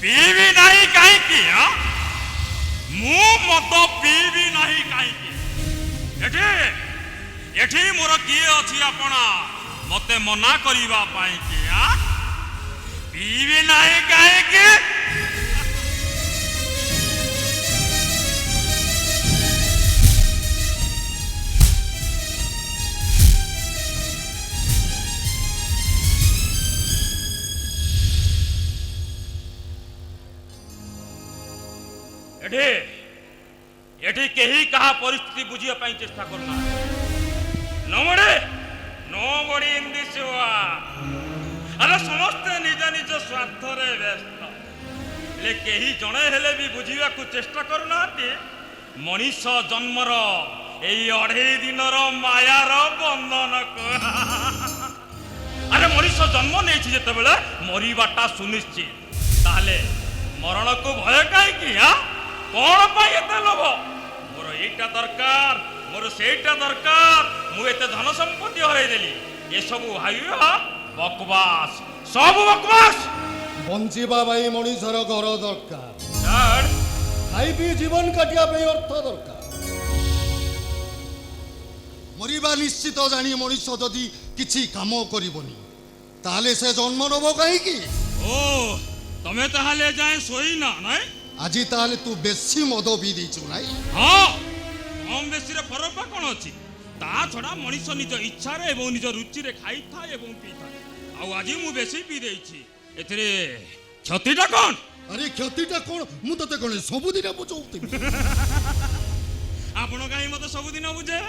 ପିଇବି ନାହିଁ କାହିଁକି? ମୁଁ ମଦ ପିଇବି ନାହିଁ କାହିଁକି? ଏଠି ମୋର କିଏ ଅଛି ଆପଣ ମତେ ମନା କରିବା ପାଇଁ କି? ପିଇବି ନାହିଁ କାହିଁକି? एठी केही कहा परिस्थिति बुझिया पाई चेष्टा करना। नोबडी इन दिस अरे समस्त निज निज स्वार्थ रे व्यस्त ले केही जणे हेले भी बुझिया को चेष्टा करना। मनीष जन्मर एई 2.5 दिनर मायार बंधन को अरे मनीष जन्म नहीं जेते बेले मरिबाटा सुनिश्चित ताले मरण को भय काई की? कौन पाई एते लोभ? मोर एटा दरकार मोर सेटा दरकार मु एते धन संपत्ति हरै देली ए सब भाइयो बकवास सब बकवास। बंचिबा भाई मनीषर घर दरकार डर खाई पी जीवन काटिया पे अर्थ दरकार। मरिबा निश्चित जानी मनीष जदि किछि काम करिबनी ताले से जन्म नब काई की? ओ तमे ताहाले जाय सोई ना नाही? আজি ताले तू बेसी मद पी देछु नाई? हां कम बेसी रे फरक बा कोन अछि? ता छडा मनीष निज इच्छा रे एवं निज रुचि रे खाई था एवं पी था। आ আজি मु बेसी पी देछि एथरे क्षतिटा कोन? अरे क्षतिटा कोन मु तते कोन सब दिन बुझौती आपण काई मते सब दिन बुझे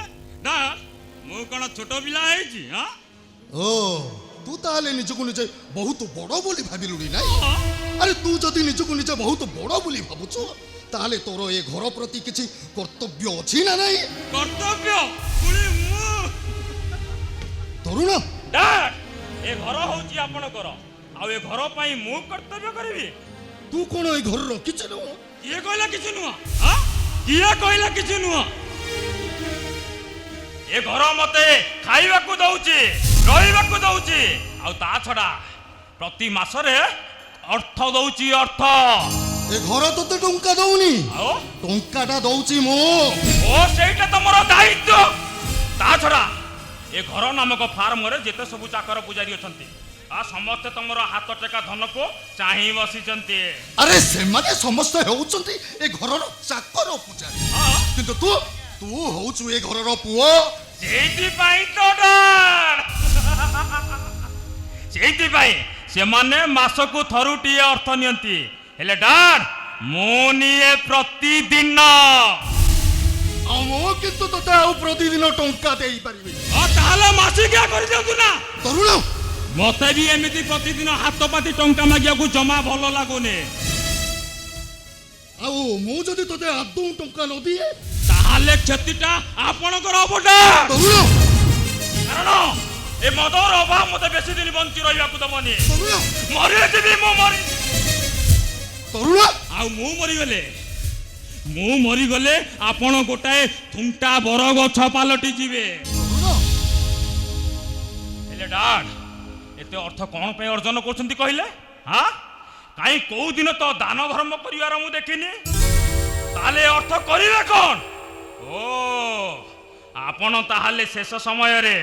ना मु कोन छोट पिला है जी? हां ओ तू ताले निजको निजे बहुत बड़ बोली भाबिलुडी नाई? अरे तू जदि निजको निजे बहुत बड़ बोली भाबुछु ताले तोर ए घर प्रति किछि कर्तव्य अछि ना नाही? कर्तव्य पुणी मु तरुण डर ए घर होची आपणकर आ ए घर पई मु कर्तव्य करबी? तू कोन ए घर रो किछि न? किए कहला किछि नुआ? हां किए कहला किछि नुआ? ए घर मते खाइबा को दउची रहिबा को दउची आ ता छडा प्रति मासरे अर्थ दउची अर्थ। ए घर तते टंका दउनी? आओ टंकाटा दउची मु। ओ सेटा तमरो दायित्व। ता छडा ए घर नामक फार्म रे जेते सब चाकर पुजारी अछंती आ समस्त तमरो हाथ टेका धन को चाहि बसिचंती। अरे से माने समस्त होउचंती ए घर रो चाकर पुजारी किंतु तू तू होउचु ए घर रो पुओ। सेति पाई तो डर सेति पाई से माने मासकु थरुटी अर्थ नियंती हेले डर मोनिए प्रतिदिन मो किंतु तते आ प्रतिदिन टंका देई परिबे। आ ताले मासी क्या करि देउ ना? तरुण मते भी एमिति प्रतिदिन हाथ पाती टंका मागिया को जमा भलो लागोने। आ मु जदि तते आदौ टंका न दिए ताले क्षतिटा आपणकर अबटा। तरुण कारण ए मदर अभाव मते बेसी दिन बंची रहिबा को दबनी। तरुण मरि जेबी मु मरि तरुण आ मु मरि गले आपण गोटाए थुंटा बर गछ पालटी जिवे। हेले डाड एते अर्थ कोन पे अर्जन करछंती कहिले? हां काई को दिन तो दान धर्म करिवार मु देखिनी ताले अर्थ करिवे कोन? ओ आपण ताहाले शेष समय रे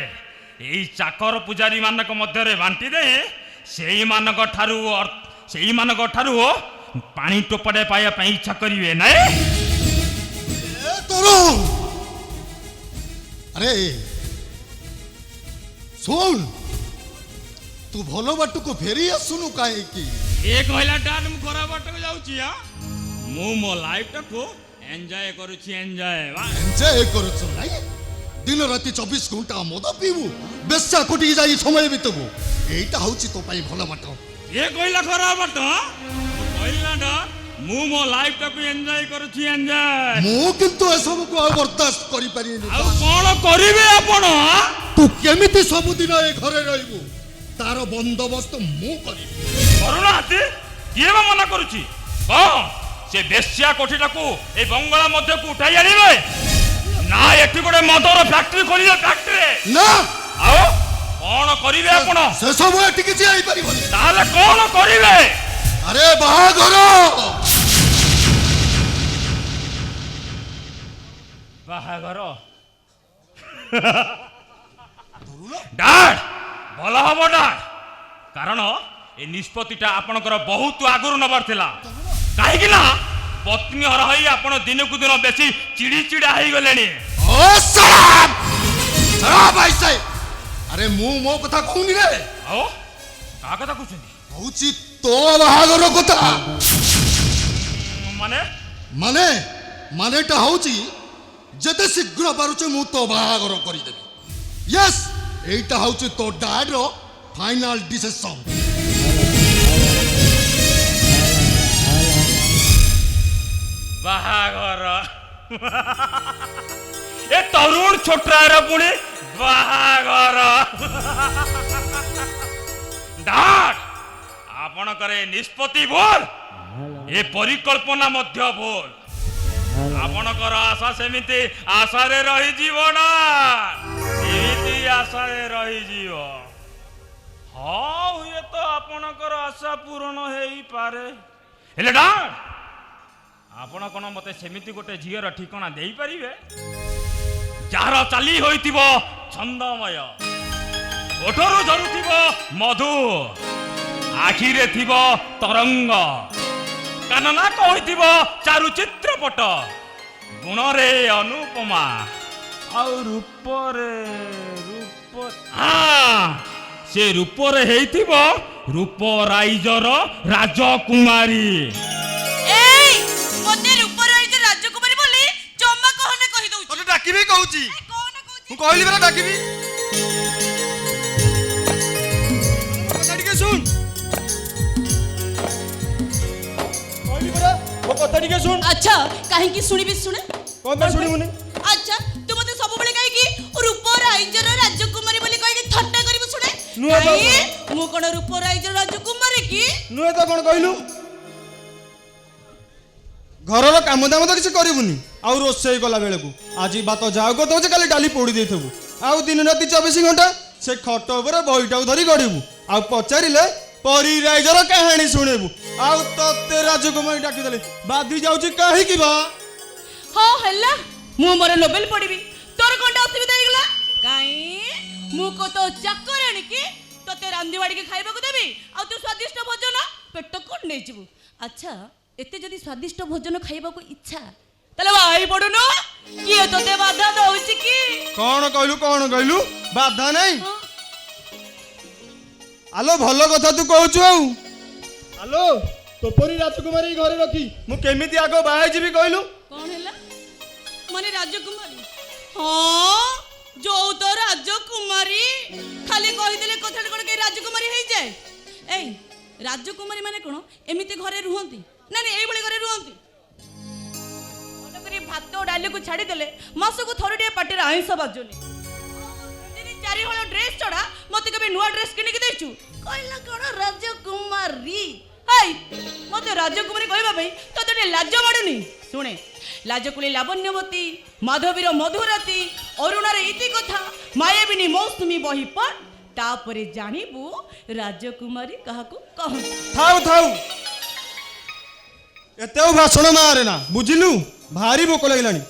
एई चाकर पुजारी मानक मध्य रे बांटी दे सेई मानक ठारू पानी टोपड़े पाया पे इच्छा करिवे नै? तरुण अरे सुन तू भलो बाट को फेरी आसुनु काहे की? ए कहला डान मु खराब बाट को जाउची। मु मो लाइफ टा को एन्जॉय करूची एन्जॉय करूछु नाई? दिन राति 24 घंटा मद पीबू बेस्सा कोटी जाई समय बितबू एटा होची तो पाई भलो बाट। ए कहला खराब बाट कहला डा मु मो लाइफ टा को एन्जॉय करूची एन्जॉय। मु किंतु ए सब को बर्दाश्त करि परिनी। आ कोन करिवे आपण? तू केमिति सब दिन ए घरे रहबू तार बंदोबस्त मु करी। करुणा हाती किए बा मना करूची? कौन से बेस्या कोठीटा को ए बंगला मध्य को उठाई आनिबे ना एठी गोटे मदर फैक्ट्री खोलिए फैक्ट्री ना? आओ कौन करिवे आपण? से सब एठी किछि आइ परिबनी। ताले कौन करिवे? ଆରେ ବାହାଘର ବାହାଘର ଡାଡ୍ ଭଲ ହବ ଡାଡ୍, କାରଣ ଏ ନିଷ୍ପତ୍ତିଟା ଆପଣଙ୍କର ବହୁତ ଆଗରୁ ନେବାର ଥିଲା। କାହିଁକି ନା ପତ୍ନୀ ହର ହୋଇ ଆପଣ ଦିନକୁ ଦିନ ବେଶୀ ଚିଡ଼ି ଚିଡ଼ା ହେଇଗଲେଣି। ଆରେ ମୁଁ ମୋ କଥା କହୁନି ରେ, ଆଉ କାହା କଥା କହୁଛନ୍ତି? କହୁଛି ତୋ ବାହାଘର କଥା। ମାନେ ମାନେ ମାନେଟା ହଉଛି ଯେତେ ଶୀଘ୍ର ପାରୁଛେ ମୁଁ ତୋ ବାହାଘର କରିଦେବି। ୟେସ୍, এইটা হচ্ছে তো ড্যাডর ফাইনাল ডিসিশন। ବାହାଘର ଏ ତରୁଣ ଛୋଟରାର ପୁଣି ବାହାଘର। ଡାଡ୍, ଆପଣଙ୍କର ଏ ନିଷ୍ପତ୍ତି ଭୁଲ, ଏ ପରିକଳ୍ପନା ମଧ୍ୟ ଭୁଲ। ଆପଣଙ୍କର ଆଶା ସେମିତି ଆଶାରେ ରହିଯିବ ନା, ସେମିତି ଆଶାରେ ରହିଯିବ। ହଁ, ହୁଏତ ଆପଣଙ୍କର ଆଶା ପୂରଣ ହେଇପାରେ, ହେଲେ ଡାଡ୍ ଆପଣ କ'ଣ ମତେ ସେମିତି ଗୋଟେ ଝିଅର ଠିକଣା ଦେଇପାରିବେ ଯାହାର ଚାଲି ହୋଇଥିବ ଛନ୍ଦମୟ, ଓଠରୁ ଝରୁଥିବ ମଧୁ, ଆଖିରେ ଥିବ ତରଙ୍ଗ, କାନନାକ ହୋଇଥିବ ଚାରୁ ଚିତ୍ରପଟ, ଗୁଣରେ ଅନୁପମା, ଆଉ ରୂପରେ ସେ ରୂପରେ ହେଇଥିବ ରୂପରାଇଜର ରାଜକୁମାରୀ। ରାଜକୁମାରୀ ବୋଲି ଜମା କହନେ କହି ଦଉଚି। ତତେ ଡାକିବି କହୁଛି, ମୁଁ କହିଲି ପରା ଡାକିବି। କଥା ଟିକେ ଶୁଣ, କହିଲି ପରା ମୋ କଥା ଟିକେ ଶୁଣ। ଆଚ୍ଛା, କାହିଁକି ଶୁଣିବି ଶୁଣେ। କଣ ପାଇଁ ଶୁଣିବୁନି? ଆଚ୍ଛା, ତୁ ମତେ ସବୁବେଳେ କାହିଁକି ରୂପରାଇଜର ରାଜକୁମାରୀ ବୋଲି କହିକି ଥଟ୍ଟା କରିବୁ ଶୁଣେ? ନୁହେଁ ତ। ମୁଁ କଣ ରୂପରାଇଜର ରାଜକୁମାରୀ କି? ନୁହେଁ ତ, କଣ କହିଲୁ? ଘରର କାମ ଦାମ ତ କିଛି କରିବୁନି, ଆଉ ରୋଷେଇ କଲା ବେଳକୁ ଆଜି ଭାତ ଯାଉ କରିଦେବୁ, କାଲି ଡାଲି ପୋଡ଼ି ଦେଇଥିବୁ, ଆଉ ଦିନ ରାତି 24 ଘଣ୍ଟା ସେ ଖଟ ଉପରେ ବହିଟାକୁ ଧରି ଗଡ଼ିବୁ, ଆଉ ପଚାରିଲେ ପରିରାଇଜର କାହାଣୀ ଶୁଣିବୁ, ଆଉ ତତେ ରାଜକୁମାରୀ ଡାକିଦେଲେ ବାଦି ଯାଉଛି କାହିଁକି ବା? ହଁ ହେଲା, ମୁଁ ମୋର ନୋବେଲ ପଢିବି, ତୋର କଣଟା ଅସୁବିଧା ହେଇଗଲା? କାଇଁ ମୁଁ କో ତ ଚାକର ଆଣିକି ତତେ ରାନ୍ଧି ବାଡ଼ିକି ଖାଇବାକୁ ଦେବି, ଆଉ ତୁ ସ୍ୱାଦିଷ୍ଟ ଭୋଜନ ପେଟ କଣ ନେଇଯିବୁ। ଆଚ୍ଛା, ଏତେ ଯଦି ସ୍ୱାଦିଷ୍ଟ ଭୋଜନ ଖାଇବାକୁ ଇଚ୍ଛା, ତାହେଲେ ଭାଇ ପଡୁନ, କିଏ ତତେ ବାଧା ଦଉଛି କି? କଣ କହିଲୁ? ବାଧା ନାହିଁ? ଆଲୋ, ଭଲ କଥା ତୁ କହୁଛୁ। ଆଉ ଆଲୋ, ତୋପରି ରାଜକୁମାରୀ ଘରେ ରଖି ମୁଁ କେମିତି ଆଗ ବାହା ହେଇଯିବି କହିଲୁ? କଣ ହେଲା ମାନେ ରାଜକୁମାରୀ? ହଁ, ଯୋଉ ତ ରାଜକୁମାରୀ, ଖାଲି କହିଦେଲେ କଥାଟା କଣ କେହି ରାଜକୁମାରୀ ହେଇଯାଏ? ଏଇ ରାଜକୁମାରୀ ମାନେ କଣ ଏମିତି ଘରେ ରୁହନ୍ତି? ନା ଏଇଭଳି ଘରେ ରୁହନ୍ତି? ଭାତ ଡାଲିକୁ ଛାଡ଼ିଦେଲେ ମାସକୁ ଥରୁଟିଏ ପାଟିରେ ଆଇଁଷ ବାଜୁନି, 3-4 ହଳ ଡ୍ରେସ୍ ଛଡ଼ା ମତେ କେବେ ନୂଆ ଡ୍ରେସ୍ କିଣିକି ଦେଇଛୁ? କହିଲା କଣ ରାଜକୁମାରୀ? ହାଇ, ମତେ ରାଜକୁମାରୀ କହିବା ପାଇଁ ତତେ ଟିକେ ଲାଜ ମାଡୁନି? ଶୁଣେ, ଲାଜକୁଳି ଲାବଣ୍ୟବତୀ, ମାଧବୀର ମଧୁରାତି, ଅରୁଣାର ଇତି କଥା, ମାୟାବିନୀ ମୌସୁମୀ ବହି ପଢ଼, ତାପରେ ଜାଣିବୁ ରାଜକୁମାରୀ କାହାକୁ କହନ୍ତି। ଥାଉ ଏତେ ଭାଷଣ ମାରେ ନା, ବୁଝିଲୁ? ଭାରି ଭୋକ ଲାଗିଲାଣି,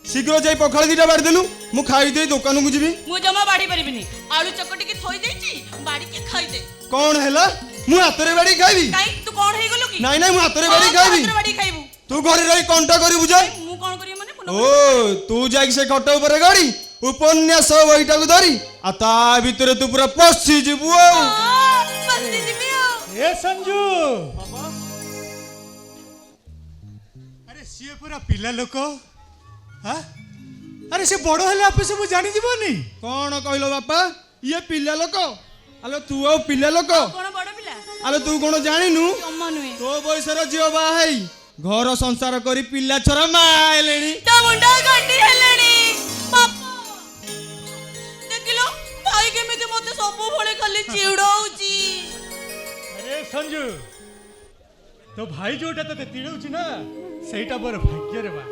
ଶୀଘ୍ର ଯାଇ ପଖାଳ ଦିଟା ବାଢିଦେଲୁ, ମୁଁ ଖାଇଦେଇ ଦୋକାନକୁ ଯିବି। ମୁଁ ଜମା ବାଢି ପାରିବିନି, ଆଳୁ ଚକଟିକି ଥୋଇ ଦେଇଛି, ବାଢିକି ଖାଇଦେ। କଣ ହେଲା? ମୁଁ ହାତରେ ବାଢି ଖାଇବି? କାଇଁ, ତୁ କଣ ହେଇଗଲୁ କି? ନାଇଁ ମୁଁ ହାତରେ ବାଢି ଖାଇବି। ବାଢି ଖାଇବୁ? ତୁ ଘରେ ରହି କଣ୍ଟା କରିବୁ ଯାଇ। ମୁଁ କଣ କରିବି ମାନେ? ଓ, ତୁ ଯାଇକି ସେ ଖଟ ଉପରେ ଗଡ଼ି ଉପନ୍ୟାସ ବହିଟାକୁ ଧରି, ଆଉ ତା ଭିତରେ ତୁ ପୁରା ପଶିଯିବୁ। ଆଉ ପଶିଯିବି ଆଉ। ଏ ସଞ୍ଜୁ, ଆରେ ସିଏ ପୁରା ପିଲା ଲୋକ। ଆରେ ସେ ବଡ଼ ହେଲେ ଆପେ ସବୁ ଜାଣିଯିବନି। କଣ କହିଲ ବାପା? ଇଏ ପିଲା ଲୋକ? ଆଲୋ, ତୁ ଆଉ ପିଲା ଲୋକ? କଣ ବଡ ପିଲା? ଆଲୋ, ତୁ କଣ ଜାଣିନୁ? ଜମା ନୁହେଁ। ତୋ ବୟସର ଝିଅ ବାହା ହେଇ ଘର ସଂସାର କରି ପିଲା ଛୁଆ ମା ହେଲେଣି। ତା ମୁଣ୍ଡ ଗଣ୍ଡି ହେଲେଣି। ବାପା, ଦେଖିଲ ଭାଇ କେମିତି ମତେ ସବୁବେଳେ ଖାଲି ଚିଡଉଛି। ଆରେ ସଞ୍ଜୁ, ତୋ ଭାଇ ଯୋଉଟା ତତେ ଚିଡଉଛି ନା, ସେଇଟା ମୋର ଭାଗ୍ୟରେ ବା।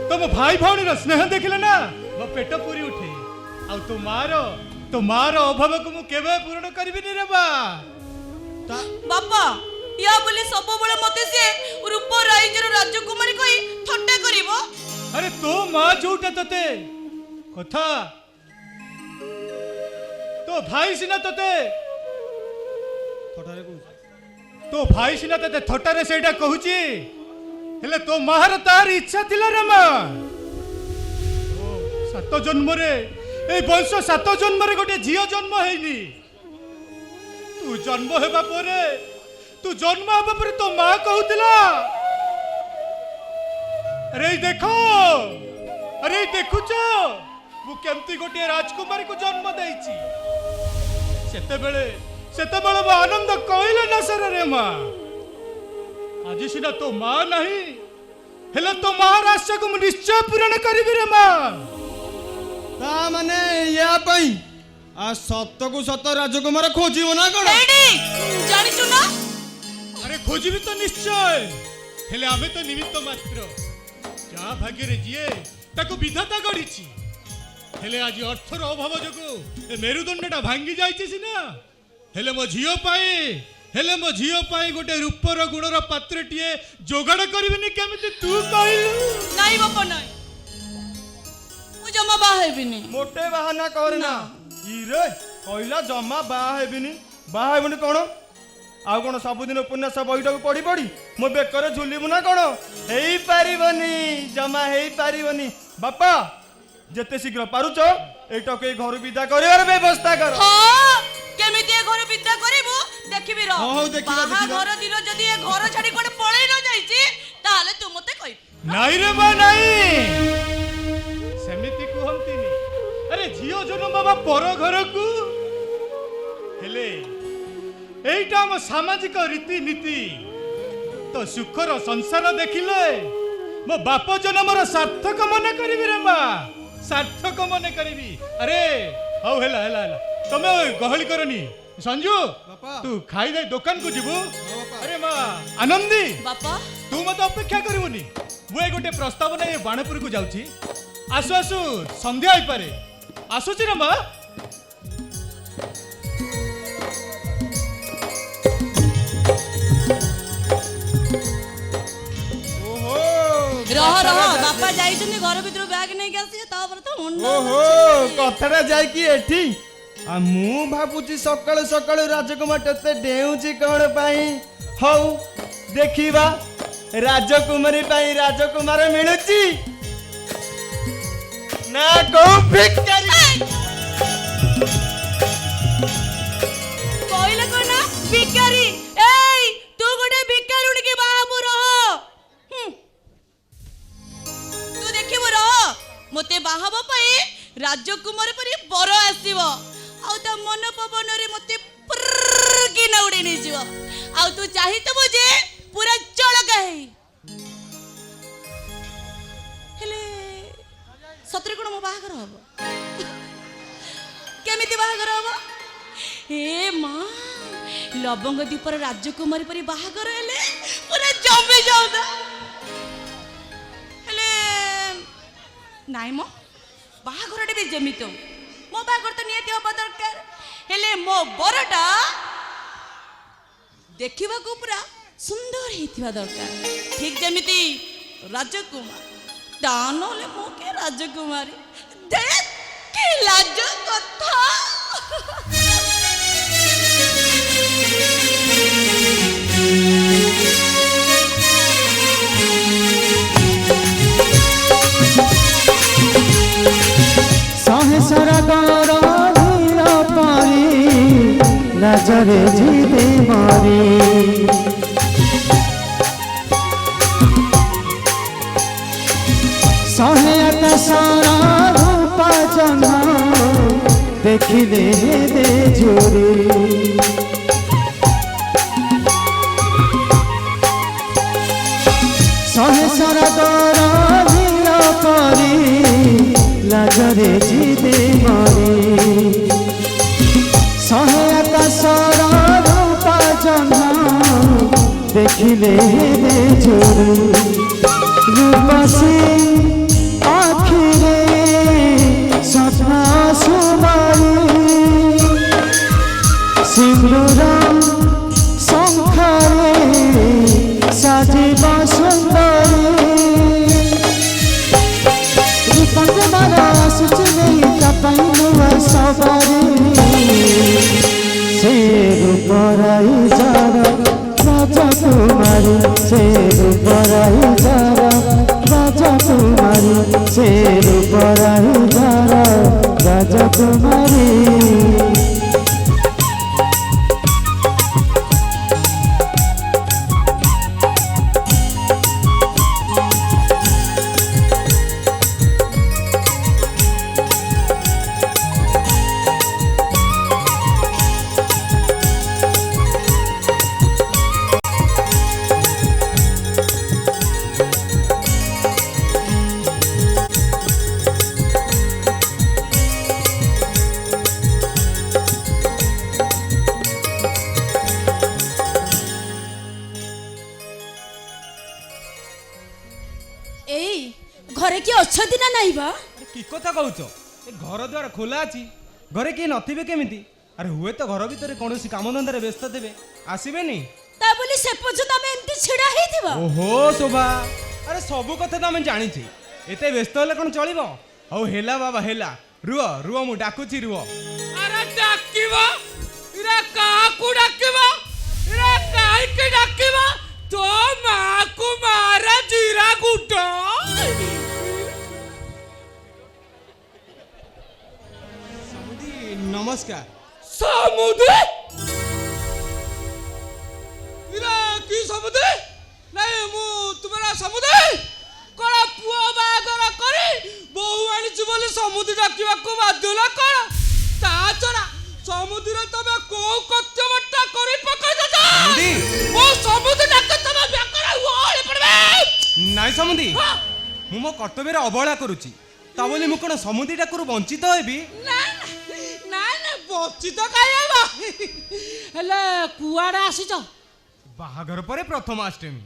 ତମ ଭାଇ ଭଉଣୀର ସ୍ନେହ ଦେଖିଲେ ନା ମୋ ପେଟ ପୁରି ଉଠେ, ଆଉ ତୋ ମାର ଅଭାବକୁ ମୁଁ କେବେ ପୂରଣ କରିବିନି ରେ ବା। ବାପା, या बोली सब बळे मते से रूप राइजर राजकुमारी कहि थट्टा करिवो। अरे तो माँ जोटा तते कथा तो भाई सिना तते थटारे कहू तो भाई सिना तते थटारे सेटा कहूची हेले तो मार तार इच्छा थिला रे माँ सात जन्म रे ए वंश 7 जन्म रे गोटे झियो जन्म हेनी तू जन्म हेबा परे तू जन्म हेबा परे तो माँ कहूतिला अरे देखो अरे देखुच मु केमती गोटे राजकुमारी को जन्म देइची सेतेबेले मो आनंद कहले न सर रे माँ आज सिना तो माँ नहीं हेले तो महाराष्ट्र को मु निश्चय पूर्ण करिबि रे माँ ता माने या पई आ सत को सत राजकुमार खोजिबो ना कोन एडी जानिछु ना अरे खोजिबि तो निश्चय हेले आमे तो निमित्त मात्र जा भाग्य रे जिए ताको विधाता गड़ीची हेले आज अर्थर अभाव जगो ए मेरुदंडटा भांगी जाईची सिना हेले मो झियो पाई गोटे रूपर गुणर पात्रटिए जोगाड़ करबिनी केमिति तू कहलु नहीं बापा नहीं मु जमा बा हेबिनी मोटे बाहाना करना इरे कहला जमा बाहा हेबिनी बाहा हेबिनी कोन आउ कोन सबुदिन उपन्यास बहिटाକୁ पढ़ी पढ़ी मो बेकर झुलिबु ना कोन हेई पारिबनी जमा हेई पारिबनी बापा जेते शीघ्र पारुच एटा के घर विदा करिवार व्यवस्था कर हां केमिति ए घर विदा करिवो देखिबि र हां देखिबा देखिबा घर दिन जदी ए घर छाडी कोन पळेई न जाईची ताले तू मते कहि नाई रे बा नाई सेमिति कुहंतिनी अरे झियो जनो बाबा पर घर को हेले एइटा हम सामाजिक रीति नीति तो सुखर संसार देखिले मो बाप जन्मर सार्थक मन करिबि रे माँ सार्थक मन करिबि अरे हौ हेला हेला हेला तमे गहली करनी संजू बापा तू खाई दे दुकान को जीवु अरे माँ आनंदी बापा तू मत अपेक्षा करिवनी मुए गोटे प्रस्ताव नै बाणपुर को जाउची आसु आसु संध्या होई पारे आसुची रे माँ रह रह बापा जाइछन घर भीतर बैग नै के आसी तापर तो मुंड ओहो कथरा जाय की एठी आ मु भाबुची सकाळ सकाळ राजकुमार तते डेउची कोन पाई हौ देखिबा राजकुमारी पाई राजकुमार मिलुची ना को भिकारी कोइला कोना भिकारी एई तू गोटे भिकारी उड़ के बाबू रह तू देखिबो रह मते बाहाबो पई राजकुमार परी बर आसीबो आउ त मन पवन रे मते की न उड़ी नि जीव आउ तू चाहि त बुझे पूरा चळका है हेले सतरे कोन मो बाहागर हबो केमिति बाहागर हबो ए माँ लवंग दीपर राजकुमारी परी बाहागर हेले पूरा जमे जाउदा हेले नाइ मो बाहागरटे भी जेमितो मो बाहागर तो नियति हबा दरकार हेले मो बरटा देखिबा को पूरा सुंदर हेतिबा दरकार ठीक जेमिति राजकुमार दानले मो के राजकुमारी देख के लाज कथा सहसरा गारा धीरा पारी नजरे जीते मारी सहयत सारा रूपा जना देखिले दे जोरी सहसरा गारा धीरा पारी नजरे जीते मारी सहयत सारा रूपा जना देखिले दे जोरी रूपसी आखिरे सपना सुमारी सिंदूरा शंखारे রাজকুমারী সে রূপরাই যারা রাজকুমারী সে রূপরাই যারা রাজকুমারী এই ঘরে কি অছতি না নাই বা কি কথা কହୁଛ ଏ ଘର ଦ୍ୱାର ଖୋଲା ଅଛି ଘରେ କେହି ନଥିବେ କେମିତି ଆରେ ହୁଏତ ଘର ଭିତରେ କୌଣସି କାମଧନ୍ଦାରେ ବ୍ୟସ୍ତ ଥିବେ ଆସିବେନି ତା ବୋଲି ସେ ପର୍ଯ୍ୟନ୍ତ ଆମେ ଏମିତି ଛିଡ଼ା ହେଇଥିବା ଓହୋ ଶୋଭା ଆରେ ସବୁ କଥା ତ ଆମେ ଜାଣିଛେ ଏତେ ବ୍ୟସ୍ତ ହେଲେ କ'ଣ ଚଳିବ ହଉ ହେଲା ବାବା ହେଲା ରୁହ ରୁହ ମୁଁ ଡାକୁଛି ରୁହ ଆରେ ଡାକିବ ଇରେ କାହାକୁ ଡାକିବ ଇରେ କାହିଁକି ଡାକିବ ତୋ ମାକୁ ମାରା ଜିରା ଗୁଡ ସମୁଦି ନମସ୍କାର ସମୁଦ୍ର ଇରେ କି ସମୁଦ୍ର ନାଇଁ ମୁଁ ତୁମର ସମୁଦ୍ର କଣ ପୁଅ ବାହାଘର କରି ବୋହୁ ଆଣିଛୁ ବୋଲି ସମୁଦ୍ର ଡାକିବାକୁ ବାଧ୍ୟ ନା କଣ ତା ଛଡା ସମୁଦ୍ର ତମେ କୋଉ କର୍ତ୍ତବ୍ୟଟା କରି ପକାଇଛ ସମୁଦି ଓ ସମୁଦ୍ର ଡାକ ତମ ବେକରେ ଓଳି ପଡବେ ନାଇଁ ସମୁଦି ମୁଁ ମୋ କର୍ତ୍ତବ୍ୟରେ ଅବହେଳା କରୁଛି ତା ବୋଲି ମୁଁ କ'ଣ ସମୁଦି ଡାକରୁ ବଞ୍ଚିତ ହେବି ନା ନା ନା ବଞ୍ଚିତ କାଇଁ ହେବ ହେଲେ କୁଆଡେ ଆସିଛ ବାହାଘର ପରେ ପ୍ରଥମାଷ୍ଟମୀ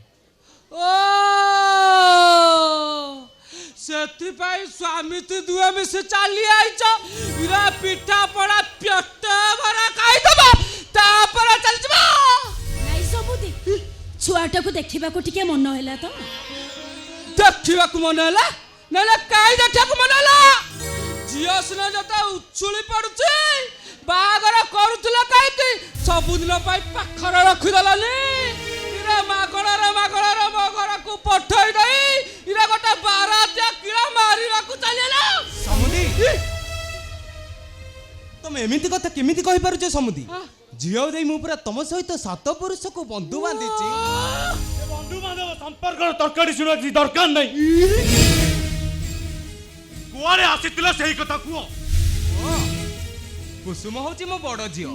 ଓ ସେଥିପାଇଁ ସ୍ୱାମୀ ତୁ ଦୁହେଁ ମିଶି ଚାଲି ଆଇଛ ଇରା ପିଠା ପଣା ପେଟ ଭରା ଖାଇଦବ ତାପରେ ଚାଲିଯିବ ନାଇଁ ସମୁଦି ଛୁଆଟାକୁ ଦେଖିବାକୁ ଟିକେ ମନ ହେଲା ତ ଦେଖିବାକୁ ମନ ହେଲା ନହେଲେ କାହିଁ ଦେଖିବାକୁ ମନ ହେଲା ଝିଅ ସିନା ଯେତେ ଉଛୁଳି ପଡୁଛି ବାହାଘର କରୁଥିଲ କାହିଁକି ସବୁଦିନ ପାଇଁ ପାଖରେ ରଖିଦେଲନି ଇରେ ମାଗଣାରେ ମୋ ଘରକୁ ପଠେଇ ଦେଇ ଇରେ ଗୋଟେ ବାରାତିଆ କିଳା ମାରିବାକୁ ଚାଲିଲା ସମୁଦି ତମେ ଏମିତି କଥା କେମିତି କହିପାରୁଛ ସମୁଦି ଝିଅ ଦେଇ ମୁଁ ପୁରା ତମ ସହିତ ସାତ ପୁରୁଷକୁ ବନ୍ଧୁ ବାନ୍ଧିଛି ବନ୍ଧୁ ବାନ୍ଧବ ସମ୍ପର୍କର ତରକାରୀ ଶୁଣିବାକୁ ଦରକାର ନାହିଁ କୁଆଡ଼େ ଆସିଥିଲା ସେଇ କଥା କୁହ କୁସୁମ ହଉଛି ମୋ ବଡ ଝିଅ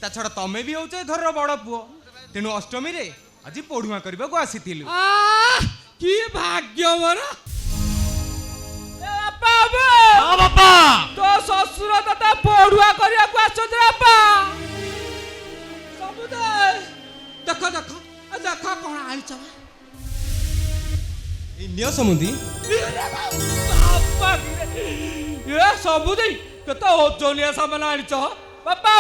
ତା ଛଡା ତମେ ବି ହଉଛ ଏ ଘରର ବଡ ପୁଅ ତେଣୁ ଅଷ୍ଟମୀରେ ଆଜି ପଢୁଆ କରିବାକୁ ଆସିଥିଲୁ କି ଭାଗ୍ୟ ମୋର ବାପା ତୋ ଶ୍ୱଶୁର ତତେ ପଢୁଆ କରିବାକୁ ଆସିଛନ୍ତି ବାପା ସମୁଦ୍ର ଦେଖ ଦେଖ ଦେଖ କଣ ଆଣିଛ ଏଇ ନିଅ ସମୁଦି ଏ ସମୁଦ୍ର କେତେ ଓଜନିଆ ସାମାନ ଆଣିଛ ବାପା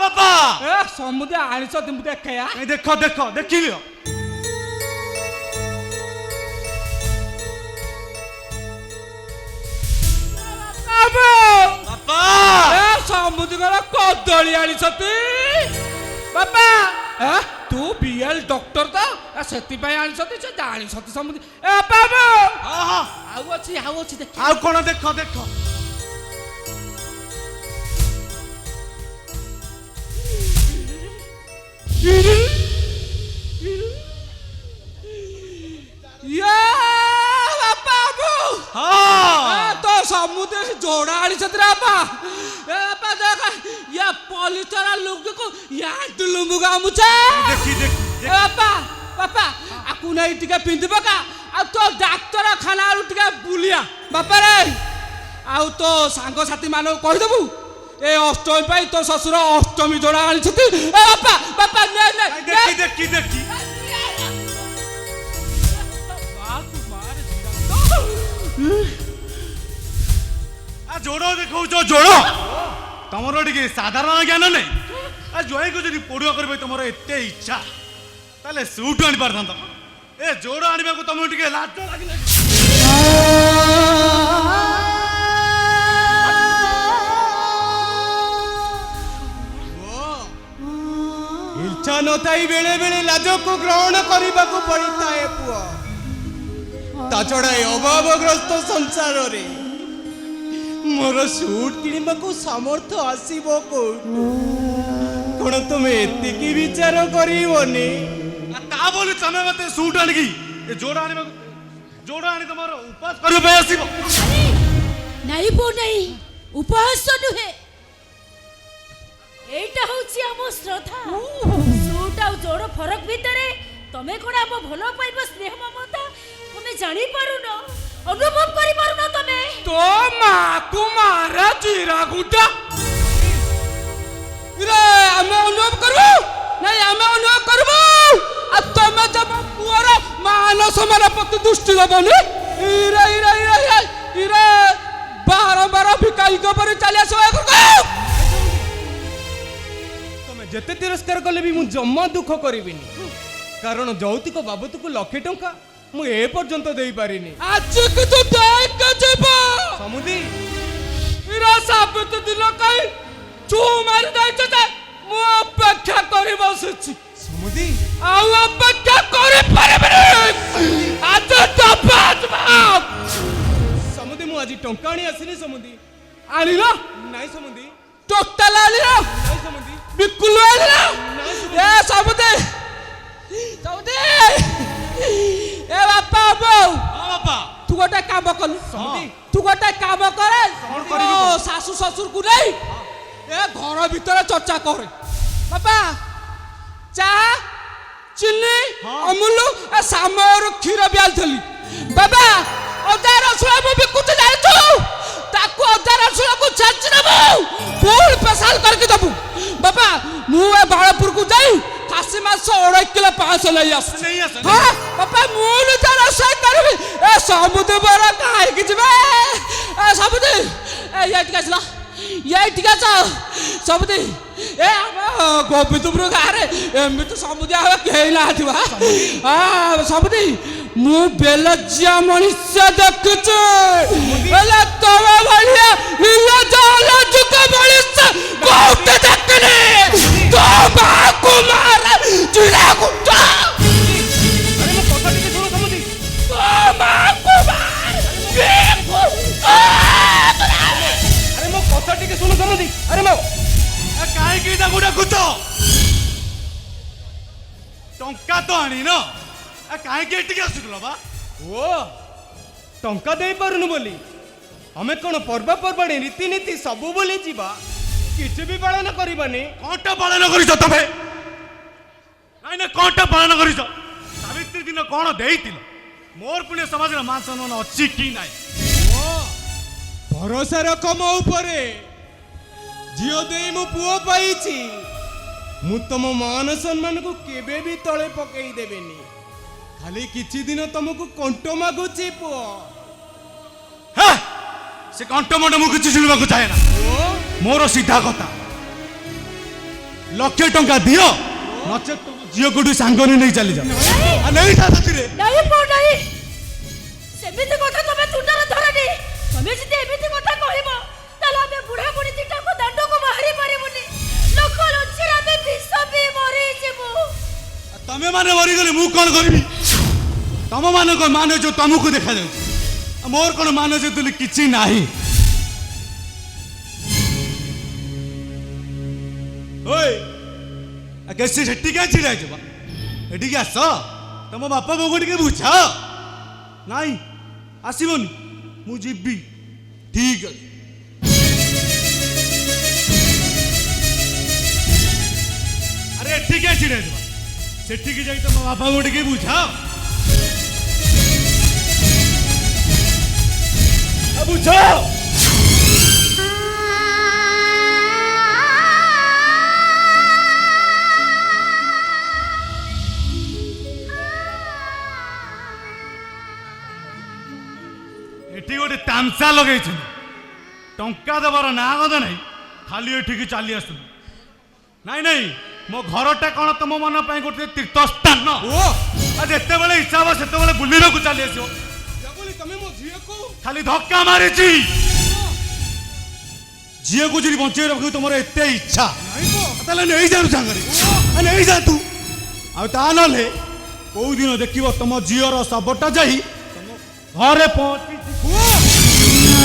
ବାପା ଏ ସମୁଦ୍ର ଆଣିଛ ମୁଁ ଦେଖେୟା ଦେଖ ଦେଖ ଦେଖିଲି ବାପା ଏ ସମୁଦ୍ର କଦଳୀ ଆଣିଛନ୍ତି ବାପା ତୁ ବିଏଲ ଡକ୍ଟର ତ ସେଥିପାଇଁ ଆଣିଛନ୍ତି ସେ ଜାଣିଛନ୍ତି ସମୁଦ୍ର ଏ ବାପା ଆଉ ଅଛି ଦେଖ ଆଉ କଣ ଦେଖ ଦେଖ তো সমুদ্রে জোড়া আনিছতি রে বাপা এ বাপা দেখ ইয়া পলিথরা লুগকু ইয়া দুলুমু গামুছে দেখি দেখি এ বাপা বাপা আকু নাই টিকে পিন্ধি পকা আর তো ডাক্তার খানারু টিকে বুলিয়া বাপা রে আউ তো সাঙ্গ সাথী মানো কই দেবু এ অষ্টমী পাই তো শ্বশুর অষ্টমী জোড়া আনিছতি এ বাপা বাপা নে নে দেখি দেখি দেখি जोड़ देखो जोड़ तुम टे साधारण ज्ञान नहीं जय को जब पढ़ुआ कर तुम एत इच्छा ताले सूट आनी पार ए जोड़ आने को तुम टे लाज लगे ଇଚ୍ଛା ନଥାଇ ବେଳେ ବେଳେ ଲାଜକୁ ଗ୍ରହଣ କରିବାକୁ ପଡ଼ିଥାଏ ପୁଅ। ତା ଛଡ଼ା ଏ ଅଭାବଗ୍ରସ୍ତ ସଂସାରରେ ମୋର ସୁଟ୍ କିଣିବାକୁ ସାମର୍ଥ୍ୟ ଆସିବ କୋଉଠୁ? କଣ ତୁମେ ଏତିକି ବିଚାର କରିବନି? ତା ବୋଲି ତମେ ମତେ ସୁଟ୍ ଆଣିକି ଏ ଯୋଡ଼ା ଆଣି ତମର ଉପାସ କରିବା ପାଇଁ ଆସିବ? ନାଇଁ ପୁଅ ନାଇଁ, ଉପହାସ ନୁହେଁ, এইটা হচ্ছে আমার শ্রদ্ধা। সুট আর জোড় ফরক ভিতরে তুমি কোন আম ভাল পাইব স্নেহ মমতা তুমি জানি পারুন, অনুভব করি পারুন তুমি। তো মা কুমারা চিরা গুটা রে আমি অনুভব করব নাই, আমি অনুভব করব। আর তুমি জব পুয়ার মান সম্মান প্রতি দৃষ্টি দেবনি। ইরে ইরে ইরে ইরে বারবার ভিকারি পরে চালি আসো। যেতে তিরস্কার কলে বি মু জম্মা দুঃখ করিবিনি, কারণ যৌতুক বাবদକୁ ଲକ୍ଷେ ଟଙ୍କା ମୁଁ ଏ ପର୍ଯ୍ୟନ୍ତ ଦେଇ ପାରିନି। ଆଜି କିନ୍ତୁ ଦେଖ ଯିବ ସମୁଦି ଇରା ସାବିତ ଦିନ କାଇ ଚୁ ମାରି ଦେଇଛ ଯେ ମୁଁ ଅପେକ୍ଷା କରି ବସିଛି ସମୁଦି, ଆଉ ଅପେକ୍ଷା କରି ପାରିବିନି। ଆଜି ତପାତ ସମୁଦି ମୁଁ ଆଜି ଟଙ୍କା ଆଣି ଆସିନି ସମୁଦି। ଆଣିଲ ନାଇଁ ସମୁଦି, ଟୋଟାଲ ଆଣିଲ ନାଇଁ ସମୁଦି, ବିକୁଲ ଆଣିଲ ଏ ସମୁଦି ସମୁଦି। ଏ ବାପା ବୋଉ, ବାପା ତୁ ଗୋଟେ କାମ କଲୁ ସମୁଦି, ତୁ ଗୋଟେ କାମ କରେ ଶାଶୁ ଶ୍ୱଶୁରକୁ ନେଇ ଏ ଘର ଭିତରେ ଚର୍ଚ୍ଚା କରେ। ବାପା ଚା ଚିନି ଅମୁଲ ଏ ସାମର କ୍ଷୀର ବି ଆଣିଥିଲି। ବାବା ଅଦା ରସୁଣ ମୁଁ ବିକୁଛି ଜାଣିଛୁ, ତାକୁ ଅଦା ରସୁଣକୁ ଛେଚି ଦେବୁ, ଫୁଲ ସ୍ପେଶାଲ କରିକି ଦେବୁ। ବାପା ମୁଁ ଏ ବାଳପୁରକୁ ଯାଇ ଖାସି ମାଛ 2.5 କିଲୋ 500 ନେଇ ଆସୁଛି। ହଁ ବାପା ମୁଁ ନିଜେ ରୋଷେଇ କରିବି। ଏ ସମୁଦ୍ର ବର କାହିଁକି ଯିବେ? ଏ ସମୁଦ୍ର ଏଇଠିକି ଆସିଲ, ଏଇଠିକି ଆସ ସମୁଦ୍ର। ଏ ଆମ ଗୋବିନ୍ଦପୁର ଗାଁରେ ଏମିତି ସମୁଦ୍ର ଆଉ କେହି ନାହାନ୍ତି ବା। ସମୁଦ୍ର ମୁଁ ବେଲଜିଆ ମଣିଷ ଦେଖୁଛି, ହେଲେ ତମ ଭଳିଆ ଯୁଗ ମଣିଷ କୋଉଠି ଦେଖିନି। ତୋ ମା କୁମାର ଚିରା ଗୁଟା। ଆରେ ମୋ କଥା ଟିକେ ଶୁଣ ସମୁଦି। ତୋ ମା କୁମାର ଆରେ ମୋ କଥା ଟିକେ ଶୁଣ ସମୁଦି। ଆରେ ମୋ କାହିଁକି ତାକୁ ଡାକୁଛ? ଟଙ୍କା ତ ଆଣିନ, କାହିଁକି ଏଠିକି ଆସୁଥିଲ ବା? ଓ ଟଙ୍କା ଦେଇ ପାରୁନୁ ବୋଲି ଆମେ କଣ ପର୍ବପର୍ବାଣି ରୀତିନୀତି ସବୁ ବୋଲି ଯିବା, କିଛି ବି ପାଳନ କରିବାନି? କଣଟା ପାଳନ କରିଛ ତମେ? ନାଇଁ ନା କଣଟା ପାଳନ କରିଛ? ସାବିତ୍ରୀ ଦିନ କଣ ଦେଇଥିଲ? ମୋର ପୁଣି ସମାଜରେ ମାନ ସମ୍ମାନ ଅଛି କି ନାହିଁ? ଭରସା ରଖ ମୋ ଉପରେ। ଝିଅ ଦେଇ ମୁଁ ପୁଅ ପାଇଛି, ମୁଁ ତମ ମାନ ସମ୍ମାନକୁ କେବେ ବି ତଳେ ପକେଇ ଦେବେନି। ଖାଲି କିଛି ଦିନ ତମକୁ କଣ୍ଟ ମାଗୁଛି ପୁଅ। ସେ କଣ୍ଟ ମଣ୍ଟ ମୁଁ କିଛି ଶୁଣିବାକୁ ଚାହେଁ ନା। ମୋର ସିଧା କଥା, 1,00,000 ଟଙ୍କା ଦିଅ, ନଚେତ ତମ ଝିଅ କୋଉଠି ସାଙ୍ଗରେ ନେଇ ଚାଲିଯାଅ। ନେଇ ତା ସାଥିରେ ନାଇଁ ପୁଅ ନାଇଁ, ସେମିତି କଥା ତମେ ତୁଣ୍ଡରେ ଧରନି। ତମେ ଯଦି ଏମିତି କଥା କହିବ ତାହେଲେ ଆମେ ବୁଢା ବୁଢୀ ଦିଟାକୁ ଦାଣ୍ଡକୁ ବାହାରି ପାରିବୁନି। ଲୋକ ଲୁଚିରେ ଆମେ ବିଷ ପିଇ ମରିଯିବୁ। ତମେ ମାନେ ମରିଗଲେ ମୁଁ କଣ କରିବି? ତମ ମାନଙ୍କ ମାନ ଯୋଉ ତମକୁ ଦେଖାଯାଉଛି, ମୋର କଣ ମାନ ଯେତେବେଳେ କିଛି ନାହିଁ। ସେଠିକି ଛିଡ଼ା ହେଇଛ, ଏଠିକି ଆସ, ତମ ବାପା ବୋଉକୁ ଟିକେ ବୁଝ। ନାଇଁ ଆସିବନି, ମୁଁ ଯିବି। ଠିକ ଅଛି। ଆରେ ଏଠିକି ଛିଡ଼ା ହେଇଛ, ସେଠିକି ଯାଇ ତମ ବାପାଙ୍କୁ ଟିକେ ବୁଝ। ବୁଝ। ଏଠି ଗୋଟେ ତାମସା ଲଗେଇଛନ୍ତି, ଟଙ୍କା ଦେବାର ନାଁ ଗନ୍ଧ ନାହିଁ, ଖାଲି ଏଠିକି ଚାଲି ଆସୁଛନ୍ତି। ନାଇଁ ନାଇଁ, ମୋ ଘରଟା କଣ ତମ ମନ ପାଇଁ ଗୋଟେ ତୀର୍ଥସ୍ଥାନ? ଯେତେବେଳେ ଇଚ୍ଛା ହବ ସେତେବେଳେ ବୁଲିବାକୁ ଚାଲି ଆସିବ। ତମେ ମୋ ଝିଅକୁ ଖାଲି ଧକ୍କା ମାରିଛି। ଝିଅକୁ ଯଦି ବଞ୍ଚେଇ ରଖିବୁ ତମର ଏତେ ଇଚ୍ଛା, ତାହେଲେ ନେଇଯାଉ ସାଙ୍ଗରେ। ନେଇ ଯା ତୁ ଆଉ ତା ନହେଲେ କୋଉ ଦିନ ଦେଖିବ ତମ ଝିଅର ଶବଟା ଯାଇ ଘରେ ପହଞ୍ଚିଯିବ।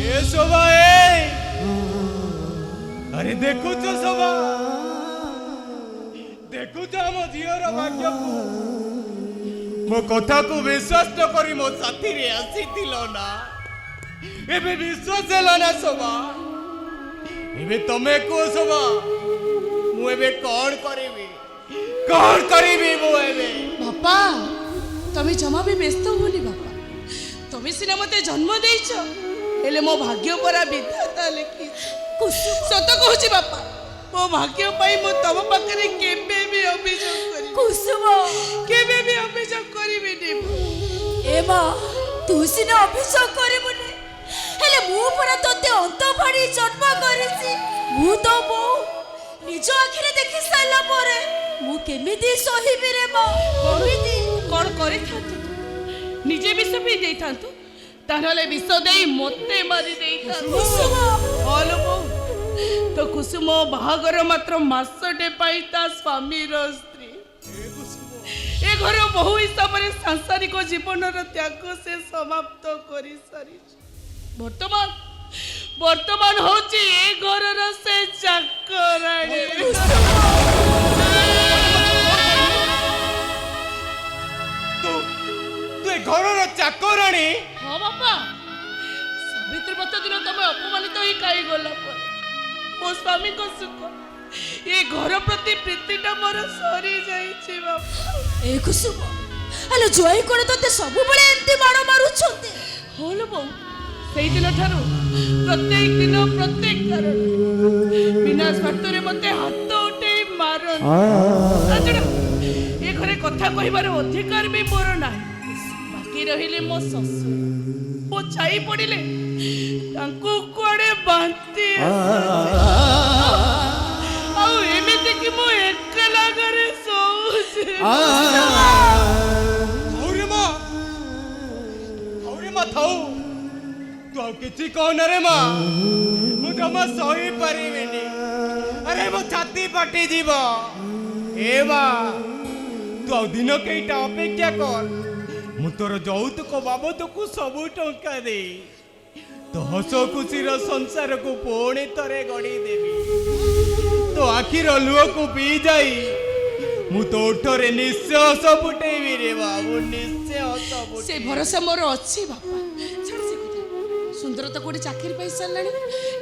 ଏ ଶୋଭା ଏ ଆରେ ଦେଖୁଛ ଶୋଭା ଦେଖୁଛ ଆମ ଝିଅର ଭାଗ୍ୟକୁ ମୋ କଥାକୁ ବିଶ୍ୱାସ ନ କରି ମୋ ସାଥିରେ ଆସିଥିଲ ନା ଏବେ ବିଶ୍ୱାସ ହେଲା ନା ଶୋଭା ଏବେ ତମେ କୁହ ଶୋଭା ମୁଁ ଏବେ କଣ କରିବି ମୁଁ ଏବେ ବାପା ତମେ ଜମା ବି ବ୍ୟସ୍ତ ହୁଅନି ବାପା ତମେ ସିନା ମତେ ଜନ୍ମ ଦେଇଛ ହେଲେ ମୋ ଭାଗ୍ୟ ପରା ବିଧାତା ଲେଖିଛି ସତ କହୁଛି ବାପା ମୋ ଭାଗ୍ୟ ପାଇଁ ମୁଁ ତମ ପାଖରେ କେବେ ବି ଅଭିଯୋଗ କରିବି କୁସୁମ କେବେ ବି ଅଭିଯୋଗ କରିବିନି ଏ ମା ତୁ ସିନା ଅଭିଯୋଗ କରିବୁନି ହେଲେ ମୁଁ ପରା ତତେ ଅନ୍ତ ଭାଡ଼ି ଜନ୍ମ କରିଛି ମୁଁ ତ ବୋଉ ନିଜ ଆଖିରେ ଦେଖି ସାରିଲା ପରେ ମୁଁ କେମିତି ସହିବି ରେ ମା କେମିତି କଣ କରିଥାନ୍ତୁ ନିଜେ ବିଷ ପିଇ ଦେଇଥାନ୍ତୁ ତାହେଲେ ବିଷ ଦେଇ ମତେ ମାରି ଦେଇଥାନ୍ତୁ ହଲୋ ବୋଉ ତ କୁସୁମ ବାହାଘର ମାତ୍ର ମାସଟେ ପାଇଁ ତା ସ୍ୱାମୀର ସ୍ତ୍ରୀ ଏ ଘର ବହୁ ହିସାବରେ ସାଂସାରିକ ଜୀବନର ତ୍ୟାଗ ସେ ସମାପ୍ତ କରିସାରିଛି ବର୍ତ୍ତମାନ ହଉଛି ଏ ଘରର ସେ ଚାକରାଣୀ ତୁ ଏ ଘରର ଚାକରାଣୀ ହଁ ବାପା ସାବିତ୍ରୀ ବ୍ରତ ଦିନ ତମେ ଅପମାନିତ ହେଇ ଖାଇଗଲା ପରେ ମୋ ସ୍ୱାମୀଙ୍କ ସୁଖ ଏ ଘର ପ୍ରତି ପ୍ରୀତିଟା ମୋର ସରି ଯାଇଛି ବାପା ଏ କୁସୁମ ହେଲେ ଜୟ କଣ ତତେ ସବୁବେଳେ ଏମିତି ମାଡ଼ ମାରୁଛନ୍ତି ହଲୋ ବୋଉ ସେଇଦିନ ଠାରୁ ପ୍ରତ୍ୟେକ ଦିନ ପ୍ରତ୍ୟେକ କାରଣ ବିନା ସ୍ୱାର୍ଥରେ ମତେ ହାତ ଉଠେଇ ମାରନ୍ତି ଏ ଘରେ କଥା କହିବାର ଅଧିକାର ବି ମୋର ନାହିଁ ବାକି ରହିଲେ ମୋ ଶ୍ୱଶୁର ମୋ ଛାଇ ପଡ଼ିଲେ ତାଙ୍କୁ କୁଆଡ଼େ ବାନ୍ତି ଆଉ ଏମିତି କି ମୁଁ ଏକଲା ଘରେ ଶୋଉଛି ଥାଉ ତୁ ଆଉ କିଛି କହନା ରେ ମା ମୁଁ ଜମା ସହି ପାରିବିନି ଆରେ ମୋ ଛାତି ଫାଟି ଯିବ ଏ ମା ତୁ ଆଉ ଦିନ କେଇଟା ଅପେକ୍ଷା କର ମୁଁ ତୋର ଯୌତୁକ ବାବଦକୁ ସବୁ ଟଙ୍କା ଦେଇ ତୋ ହସ ଖୁସିର ସଂସାରକୁ ପୁଣି ଥରେ ଗଢ଼ି ଦେବି ତୋ ଆଖିର ଲୁହକୁ ପିଇ ଯାଇ ମୁଁ ତୋ ଓଠରେ ନିଶ୍ଚୟ ଫୁଟେଇବି ରେ ବାବୁ ନିଶ୍ଚୟ ସେ ଭରସା ମୋର ଅଛି ବାପା ଛାଡ଼ ସେ କଥା ସୁନ୍ଦର ତ କୋଉଠି ଚାକିରି ପାଇ ସାରିଲାଣି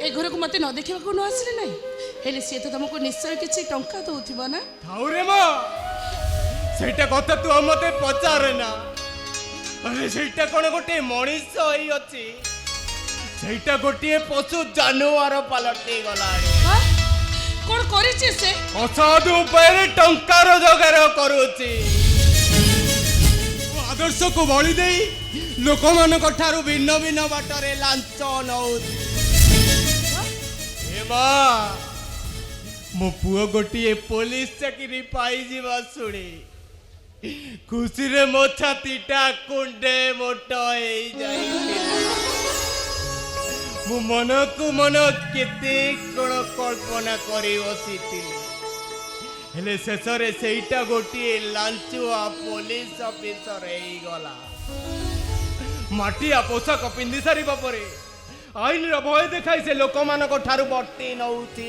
ଏ ଘରକୁ ମତେ ନ ଦେଖିବାକୁ ନ ଆସିଲେ ନାହିଁ ହେଲେ ସିଏ ତ ତମକୁ ନିଶ୍ଚୟ କିଛି ଟଙ୍କା ଦଉଥିବ ନା ଥାଉ ରେ ମା ସେଇଟା କଥା ତୁ ମତେ ପଚାରେ ନା ଆରେ ସେଇଟା କଣ ଗୋଟେ ମଣିଷ ହେଇ ଅଛି ସେଇଟା ଗୋଟିଏ ପଶୁ ଜାନୁଆର ପାଲଟି ଗଲାଣି କଣ କରିଛି ସେ ଅସାଧୁ ଉପାୟରେ ଟଙ୍କାର ଯୋଗାଡ଼ କରୁଛି ଆଦର୍ଶକୁ ବଳି ଦେଇ ଲୋକମାନଙ୍କ ଠାରୁ ଭିନ୍ନ ଭିନ୍ନ ବାଟରେ ଲାଞ୍ଚ ନଉଛି ମା ମୋ ପୁଅ ଗୋଟିଏ ପୋଲିସ ଚାକିରି ପାଇଯିବା ଶୁଣି ଖୁସିରେ ମୋ ଛାତିଟା କୁଣ୍ଡେ ମୋଟ ହେଇଯାଇଥିଲା ମୁଁ ମନକୁ ମନ କେତେ କଣ କଳ୍ପନା କରି ବସିଥିଲି ହେଲେ ଶେଷରେ ସେଇଟା ଗୋଟିଏ ଲାଞ୍ଚୁଆ ପୋଲିସ ଅଫିସର ହେଇଗଲା ମାଟିଆ ପୋଷାକ ପିନ୍ଧି ସାରିବା ପରେ ଆଇନର ଭୟ ଦେଖାଇ ସେ ଲୋକମାନଙ୍କ ଠାରୁ ବଟି ନଉଛି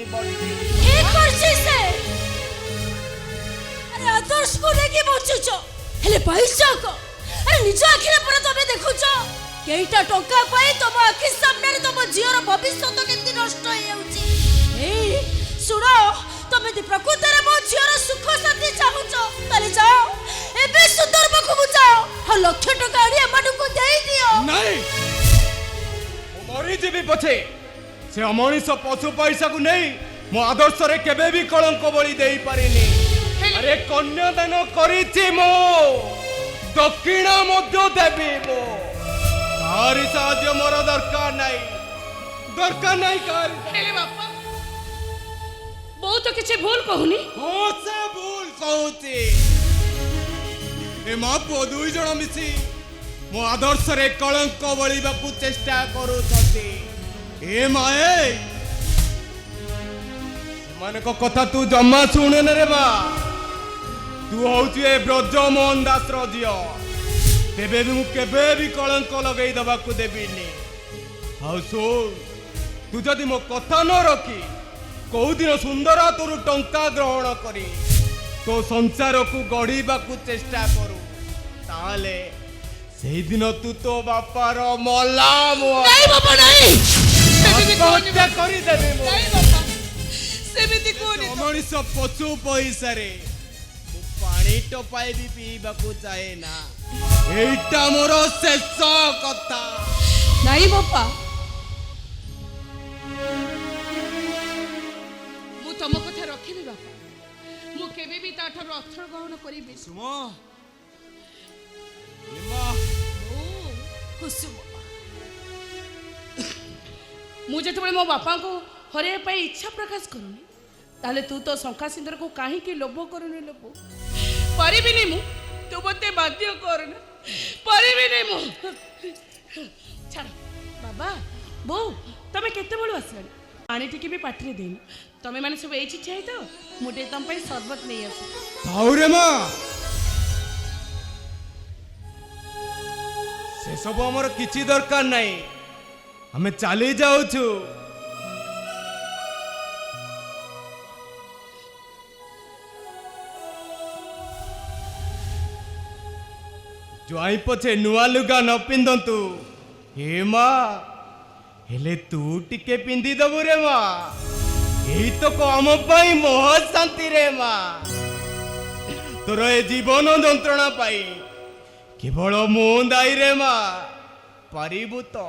ଆଦର୍ଶକୁ ନେଇକି ବଞ୍ଚୁଛ ହେଲେ ପାଇଛ କଣ ଆରେ ନିଜ ଆଖିରେ ପରେ ତମେ ଦେଖୁଛ କେଇଟା ଟଙ୍କା ପାଇ ତମ ଆଖି ସାମ୍ନାରେ ତମ ଝିଅର ଭବିଷ୍ୟତ କେମିତି ନଷ୍ଟ ହେଇଯାଉଛି ଏଇ ଶୁଣ ତମେ ଯଦି ପ୍ରକୃତରେ ମୋ ଝିଅର ସୁଖ ଶାନ୍ତି ଚାହୁଁଛ ତାହେଲେ ଯାଅ ଏବେ ସୁନ୍ଦର ପାଖକୁ ଯାଅ ଆଉ ଲକ୍ଷ ଟଙ୍କା ଆଣି ଏମାନଙ୍କୁ ଦେଇଦିଅ ନାଇଁ ମରିଯିବି ପଛେ ସେ ଅମଣିଷ ପଶୁ ପଇସାକୁ ନେଇ ମୋ ଆଦର୍ଶରେ କେବେ ବି କଳଙ୍କ ବଳି ଦେଇପାରିନି ଆରେ କନ୍ୟାଦାନ କରିଛି ମୁଁ ଦକ୍ଷିଣ ମଧ୍ୟ ଦେବି ମୁଁ କାହାରି ସାହାଯ୍ୟ ମୋର ଦରକାର ନାହିଁ କାହାରି ହେଲେ ବାପା ବହୁତ କିଛି ଭୁଲ କହୁନି ସେ ଭୁଲ କହୁଛି ए माँ पुओ दुई जण मिसी मो आदर्श रे कलंक बळीबाकू चेष्टा करूछंती ए माए माने को कथा तू जम्मा सुने न रे बा तू हौची ए ब्रज मोहन दास रो जियो तेबे भी मु केबे भी कलंक लगेई दबाकू देबिनी हाउ सुन तू जदि मो कथा न रखी कौ दिन सुंदर तोर टंका ग्रहण करी तो संसार को गढ़ीबाकू चेष्टा करू ताले सेही दिन तू तो बापार मला नहीं बाबा नहीं सेमिति कोनी हत्या करी देबे मो नहीं बाबा सेमिति कोनी मनीष पशु पैसा रे पानी टपाई भी पीबाकू चाहे ना एटा मोर शेष कथा नहीं बाबा मु तम कथा रखिबी बापा मु केबे भी ताठर अक्षर ग्रहण करिबि सुमो निमा ओ कुसुम मु जेतबे मो बापा को हरे पाई इच्छा प्रकाश करूनी ताले तू तो शंका सिंदर को काहे की लोभ करूनी लोभ परिबिनी मु तू मते बाध्य करना परिबिनी मु छाड़ बाबा बो तमे केते बळु आसलानी पानी टिके भी पाटरे देनी तमे माने सब एछि छाई तो मुटे तम पई शरबत नहीं आसे थाउरे मा से सब हमर किछि दरकार नाही हमें चली जाउछु जोई पछे नुआ लुगा न पिंदंतु हे मा हेले तू टिके पिंदी दबु रे मा एही तो कम पाई मोह शांति रे मा तोर ए जीवन यंत्रणा पाई केवल मो दाई रे मा पारिबु तो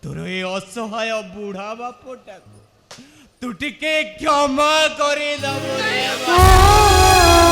तोर ए असहाय बुढ़ा बापटा तू टिके क्षमा करे दबु रे मा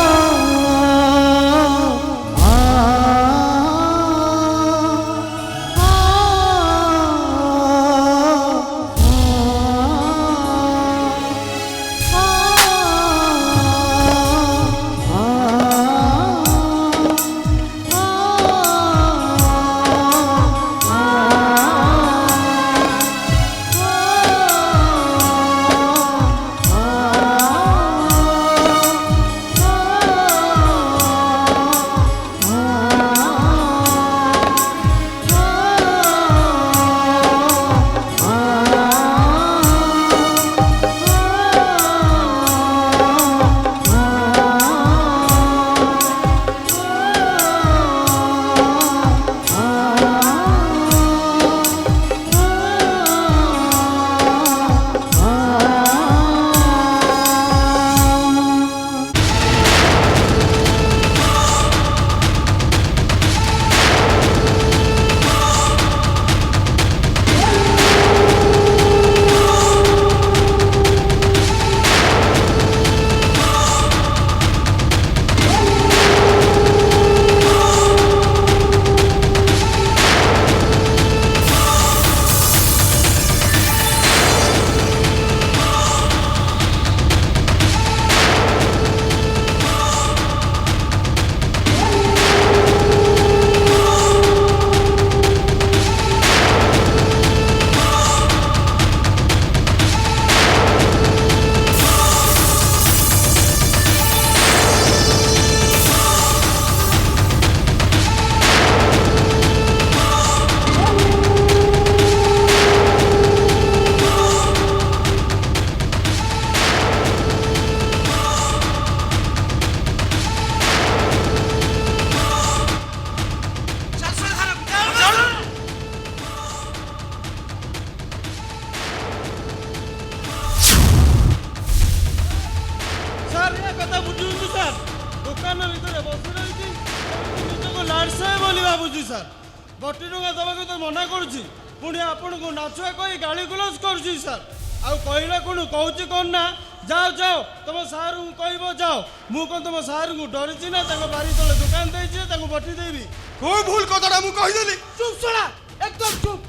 बटी टंका दबाक तो मना करुच्ची पुणी आपण को नाचुआ कही गाड़ी गुलज करुच्ची सर आउ कहला कौन कहूँ कौन ना जाओ जाओ तुम सार को कह जाओ मु कौन तुम सार को डरी ना बारी तले दुकान देती बटी देवी कोई भूल कथाटा मु कहिदेली चुप सोना एकदम चुप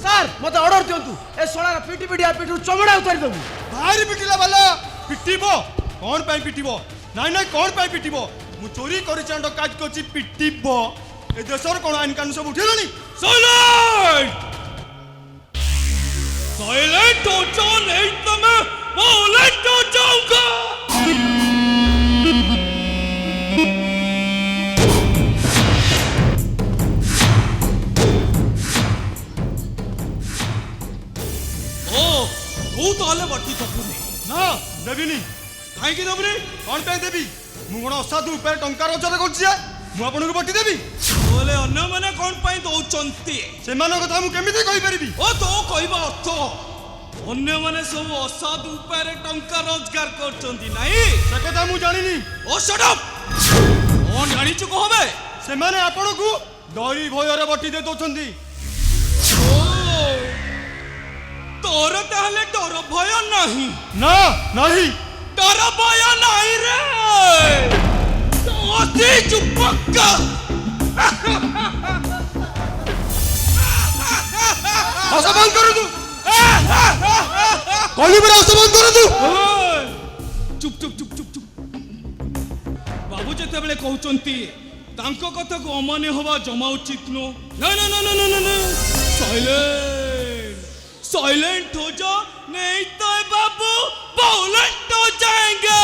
सर मत ऑर्डर दिंतु ए सोनार पिटी पिटी पिठू चमड़ा उतारी देबू भारी पिटिला वाला पिटिबो कौन पाई पिटिबो नाई नाई कौन पाई पिटिबो ମୁଁ ଚୋରି କରିଛି ଡକାୟତ କରିଛି ପିଟିବ ଏ ଦେଶର କ'ଣ ଆଇନ କାନୁନ ସବୁ ଉଠିଲାଣି ସାଇଲେଣ୍ଟ ସାଇଲେଣ୍ଟ हो जाओ नहीं तो मैं वायलेंट हो जाऊंगा तू ताले बट्टी दबुनी ନା ଦେବିନି କାହିଁକି ଦେବିନି କ'ଣ ପାଇଁ ଦେବି ମୁଁ କ'ଣ ଅସାଧୁ ଉପରେ ଟଙ୍କା ରୋଜଗାର କରୁଛି ଯେ ମୁଁ ଆପଣଙ୍କୁ ବଟି ଦେବି बोले अन्य माने कौन पाई दौचंती ସେମାନଙ୍କ କଥା ମୁଁ କେମିତି କହିପାରିବି ओ तो कहबा अर्थ अन्य माने सब असाधु उपाय टंका रोजगार करचंती नाही ସେ କଥା ମୁଁ ଜାଣିନି ओ शट अप कौन जानी चुको हबे ସେମାନେ ଆପଣଙ୍କୁ ଡରି ଭୟରେ ବଟି ଦେଇ ଦଉଛନ୍ତି तोर ताहले डर भय नहीं ନା ନାହିଁ डर भय नहीं रे तो अति चुपक्का ହସ ବନ୍ଦ କରନ୍ତୁ କହିଲି ପରା ହସ ବନ୍ଦ କରନ୍ତୁ चुप चुप चुप चुप चुप बाबू जेतेबेले कहउचंती तांको कथा को अमान्य होबा जमा उचित नो ना ना ना ना ना ना ना साइलेंट साइलेंट हो जा नहीं तो बाबू वायलेंट हो जाएंगे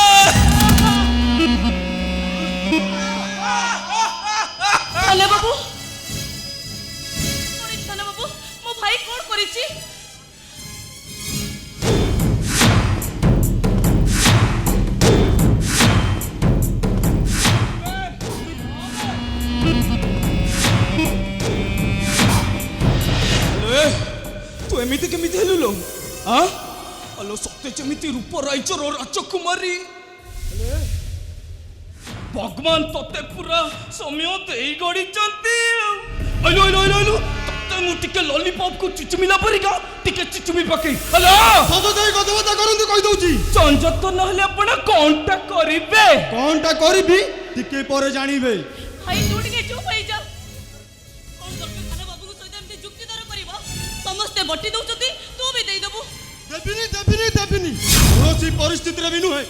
थाना बाबू थाना बाबू मो भाई कौन करिछि तू एमिति केमिति हेलु लो हां अलो सत्य जेमिति रूप राइचर राजकुमारी भगवान तते पूरा समय देई गड़ी चंती अलो अलो अलो अलो तते मु टिके लॉलीपॉप को चिचमिला परिका टिके चिचमी पके हेलो ସତ ଦେଇ କଥାବାର୍ତ୍ତା କରନ୍ତୁ କହି ଦଉଛି संजत नहले आपण कोनटा करिवे କ'ଣଟା କରିବି ଟିକେ ପରେ ଜାଣିବେ भाई तू टिके चुप होई जा कौन दरकार थाना बाबू को सहित एमती जुक्ति दर करबो समस्त बट्टी दउचती तू भी देई दबु ଦେବିନି ଦେବିନି ଦେବିନି କୌଣସି ପରିସ୍ଥିତିରେ ବି ନୁହେଁ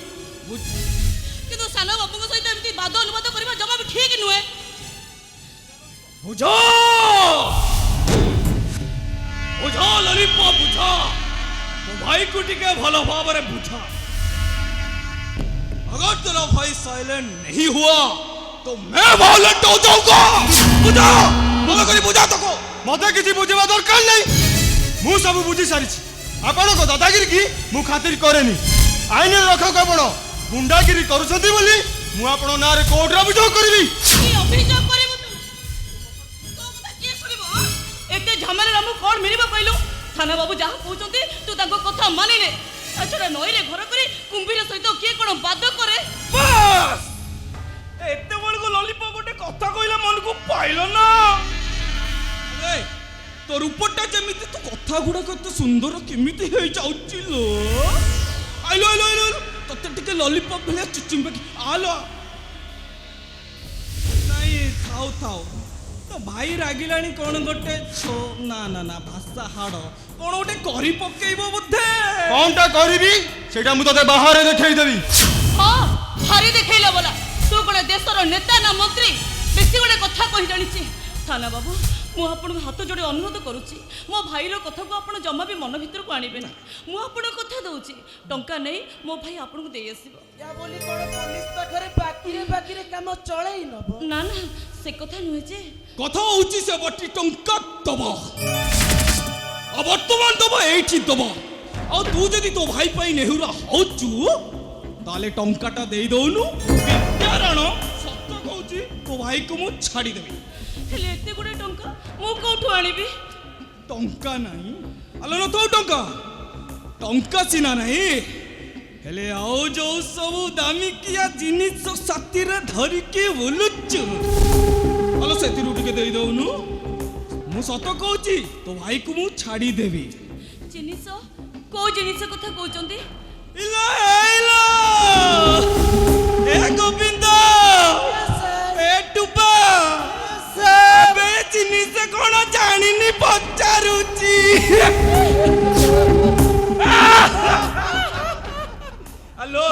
किंतु साना बाबू को सहित एमती बाद अनुवाद करबा जमा भी ठीक नुहे बुझा बुझा लॉलीपॉप बुझा तो भाई को टिके भलो भावरे बुझा अगर तेरा भाई साइलेंट नहीं हुआ तो मैं वायलेंट हो जाऊंगा बुझा मगे करी बुझा तको ମତେ କିଛି ବୁଝିବା ଦରକାର ନାହିଁ ମୁଁ ସବୁ ବୁଝି ସାରିଛି ଆପଣଙ୍କ ଦାଦାଗିରି କି ମୁଁ ଖାତିର କରେନି ଆଇନରେ ରଖ ଆପଣ ଗୁଣ୍ଡାଗିରି କରୁଛନ୍ତି ବୋଲି ମୁଁ ଆପଣଙ୍କ ନାଁରେ କୋର୍ଟରେ ଅଭିଯୋଗ କରିବି की अभियोग करबो तू तो कथा के सुनिबो एते झमेला हमु कोन मिलिबो कहलु थाना बाबू जहा कहउचंती तू ताको कथा मानि ने अछरा नई रे घर करी कुंभीर सहित के कोन बाद करे बस एते बड़ को लॉलीपॉप गोटे कथा कइला मन को पाइलो ना ए तो रूपटा जेमिति तो कथा गुडा कत सुंदर केमिति हे जाउची लो आइलो आइलो आइलो तते टिके लॉलीपॉप भले चिचिम बाकी आलो नहीं थाओ थाओ तो भाई रागिलानी कोन गोटे छो ना ना ना भाषा हाडो कोन गोटे करी पकेइबो बुद्धे କ'ଣଟା କରିବି ସେଇଟା ମୁଁ ତତେ ବାହାରେ ଦେଖେଇ ଦେବି हां हारी देखैला बोला तू कोन देशर नेता ना मंत्री बेसी गोटे कथा कहि जानिछि थाना बाबू मु आपन हाथ जोड़े अनुरोध करूची मो भाईर कथा को आपन जमा भी मन भीतर को आनिबे ना मु आपन कथा दउची टंका नै मो भाई आपन को देई आसीबो या बोली कोन पुलिस पाखरे बाकी काम चळेई नबो ना ना से कथा नुहे जे कथा होची से बटी टंका दबा अब वर्तमान दबा एठी दबा आ तू जदी तो भाई पाई नेहुरा होचू ताले टंकाटा देई दउनु विद्यारण सत्य कहूची तो भाई को मु छाड़ी देबी हेले एते गुडे टंका मु कोठु आनिबी टंका नहीं आलो न तो टंका सिना नहीं हेले आओ जो सब दामी किया जिनिस साथी रे धरि के बोलुचु आलो सेति रुटी के देई दउनु मु सत कहूची तो भाई को मु छाड़ी देबी जिनिस को जिनिस कथा कहउचंदी इला ए गोविंद ए टुपा बे जिनिस कोन जानिनी पचारुची हेलो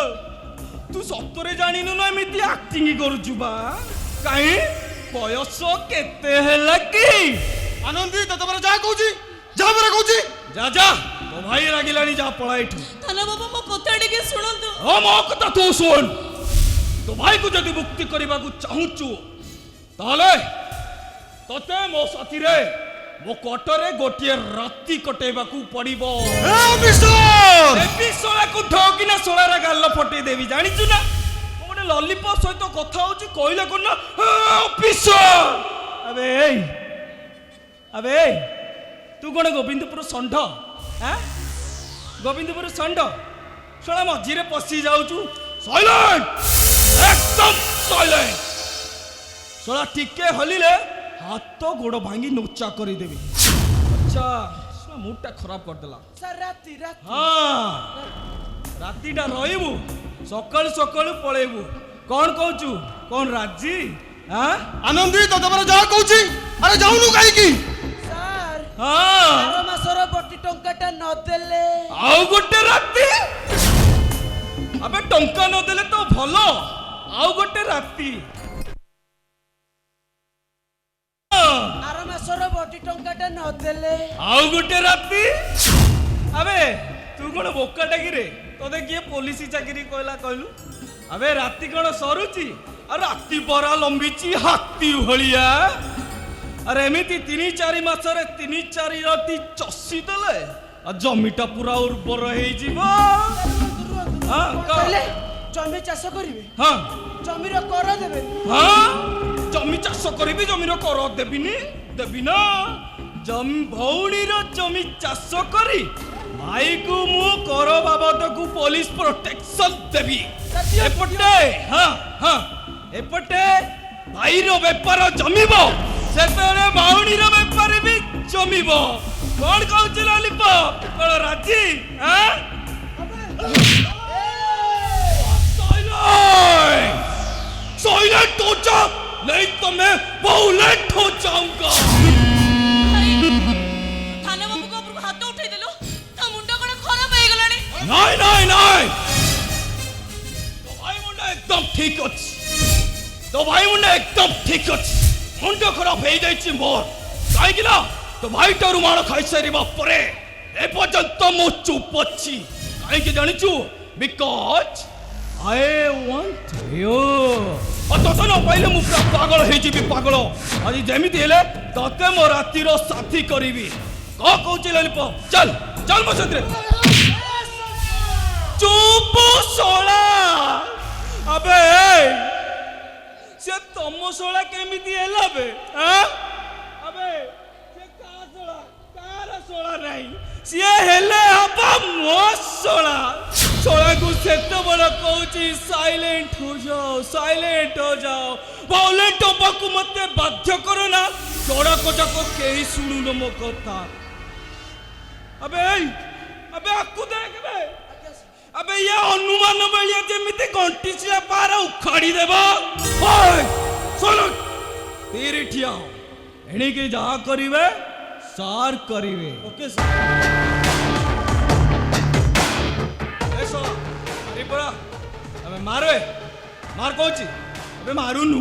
तू सत्तरे जानिनु ना एमिति ଆକ୍ଟିଂ କରୁଛୁ ବା କାହିଁ ବୟସ କେତେ ହେଲା କି? ଆନନ୍ଦୀ ତତେ ପରା ଯାହା କହୁଛି ଯାହା ପରା କହୁଛି ଯା ଯା ତୋ ଭାଇ ରାଗିଲାଣି ଯା ପଳା ଏଠୁ। ଥାନା ବାବୁ ମୋ କଥା ଟିକେ ଶୁଣନ୍ତୁ। ମୋ କଥା ତୁ ଶୁଣ। ତୋ ଭାଇକୁ ଯଦି ମୁକ୍ତି କରିବାକୁ ଚାହୁଁଛୁ ତାହେଲେ ତତେ ମୋ ସାଥିରେ ମୋ କୋର୍ଟରେ ଗୋଟିଏ ରାତି କଟେଇବାକୁ ପଡିବ। ଶୋଳାକୁ ଢୋକିନା ଶୋଳାରେ ଗାଲ ଫଟେଇ ଦେବି ଜାଣିଛୁ ନା। ମୁଁ ଗୋଟେ ଲଲିପପ୍ ସହିତ କଥା ହଉଛି କହିଲେ କଣ ନା ଅଫିସର। ଆବେ ତୁ କଣ ଗୋବିନ୍ଦପୁର ଷଣ୍ଢ? ଗୋବିନ୍ଦପୁର ଷଣ୍ଢ ଶୋଳା ମଝିରେ ପଶି ଯାଉଛୁ। ସାଇଲେଣ୍ଟ ଏକଦମ ସାଇଲେଣ୍ଟ। ଶୋଳା ଟିକେ ହଲିଲେ ହାତ ଗୋଡ଼ ଭାଙ୍ଗି ନୋଚା କରିଦେବି। ଆଚ୍ଛା ମୁଡଟା ଖରାପ କରିଦେଲା। ହଁ ରାତିଟା ରହିବୁ ସକାଳୁ ସକାଳୁ ପଳେଇବୁ। କଣ କହୁଛୁ? କଣ ରାଜି? ଆନନ୍ଦୀ ତତେ ପରା ଯାହା କହୁଛି ଆରେ ଯାଉନୁ କାହିଁକି? ଆର ମାସର ବଟି ଟଙ୍କାଟା ନଦେଲେ ଆଉ ଗୋଟେ ରାତି? ଆବେ ଟଙ୍କା ନଦେଲେ ତ ଭଲ ଆଉ ଗୋଟେ ରାତି। ଆର ମାସର ବଟି ଟଙ୍କାଟା ନଦେଲେ ଆଉ ଗୋଟେ ରାତି? ଆବେ ତୁ କଣ ବୋକାଟା କିରେ? ତତେ କିଏ ପୋଲିସ ଚାକିରି କହିଲା କହିଲୁ? ଆବେ ରାତି କଣ ସରୁଛି? ଆଉ ରାତି ପରା ଲମ୍ବିଛି ହାତୀ ଭଳିଆ। ଆରେ ଏମିତି 3-4 ମାସରେ 3-4 ରାତି ଚଷି ଦେଲେ ଆଉ ଜମିଟା ପୁରା ଉର୍ବର ହେଇଯିବ। ଜମି ଚାଷ କରିବେ? ହଁ ଜମିର କର ଦେବେ? ହଁ ଜମି ଚାଷ କରିବି ଜମିର କର ଦେବି ନା। ଭଉଣୀର ଜମି ଚାଷ କରି ଭାଇକୁ ମୁଁ କର ବାବଦକୁ ପୋଲିସ ପ୍ରୋଟେକ୍ସନ ଦେବି। ଏପଟେ ଏପଟେ ଭାଇର ବେପାର ଜମିବ ସେତେବେଳେ ଭଉଣୀର ବେପାର ବି ଜମିବ। କଣ କହୁଛୁ ଲଲିପପ୍? କଣ ରାଜି? साइलेंट हो जा नहीं तो मैं वायलेंट हो जाऊंगा। थाना बाबू को ऊपर हाथ उठाई देलो ता मुंडा कोन खराब हो गलानी। नहीं तो भाई मुंडा एकदम ठीक अछि। मुंडा खराब हो जाइछि मोर काहे कि ना तो भाई टारु मार खाइ सारिबा परे ए पर्यंत मो चुप अछि। काहे कि जानिछु बिकॉज़ I want you। तते न पाइले मु पूरा पागल हे जीबी पागल। आज जेमिति हेले तते मो रातिर साथी करिवि। का कहउछि ललिपप? चल मो साथरे। चुप सोला। अबे से तम सोला केमिति हेला बे? अबे से का सोला कार सोला नाही सिए हेले हबा मो सोला। सोला को सेते बड़ा कहउछि साइलेंट हो जाओ वायलेंट होबाकू मते बाध्य करो ना। सोड़ा को जाको केही सुनु न मो कथा। अबे आकु देख बे। अबे ये अनुमान बेलिया जेमिति घंटी से पार उखाड़ी देबा। ओए सुन तेरे ठिया एणी के जहा करिवे सार करिवे। Okay sir. अबे मार कौची? अबे मारुनु।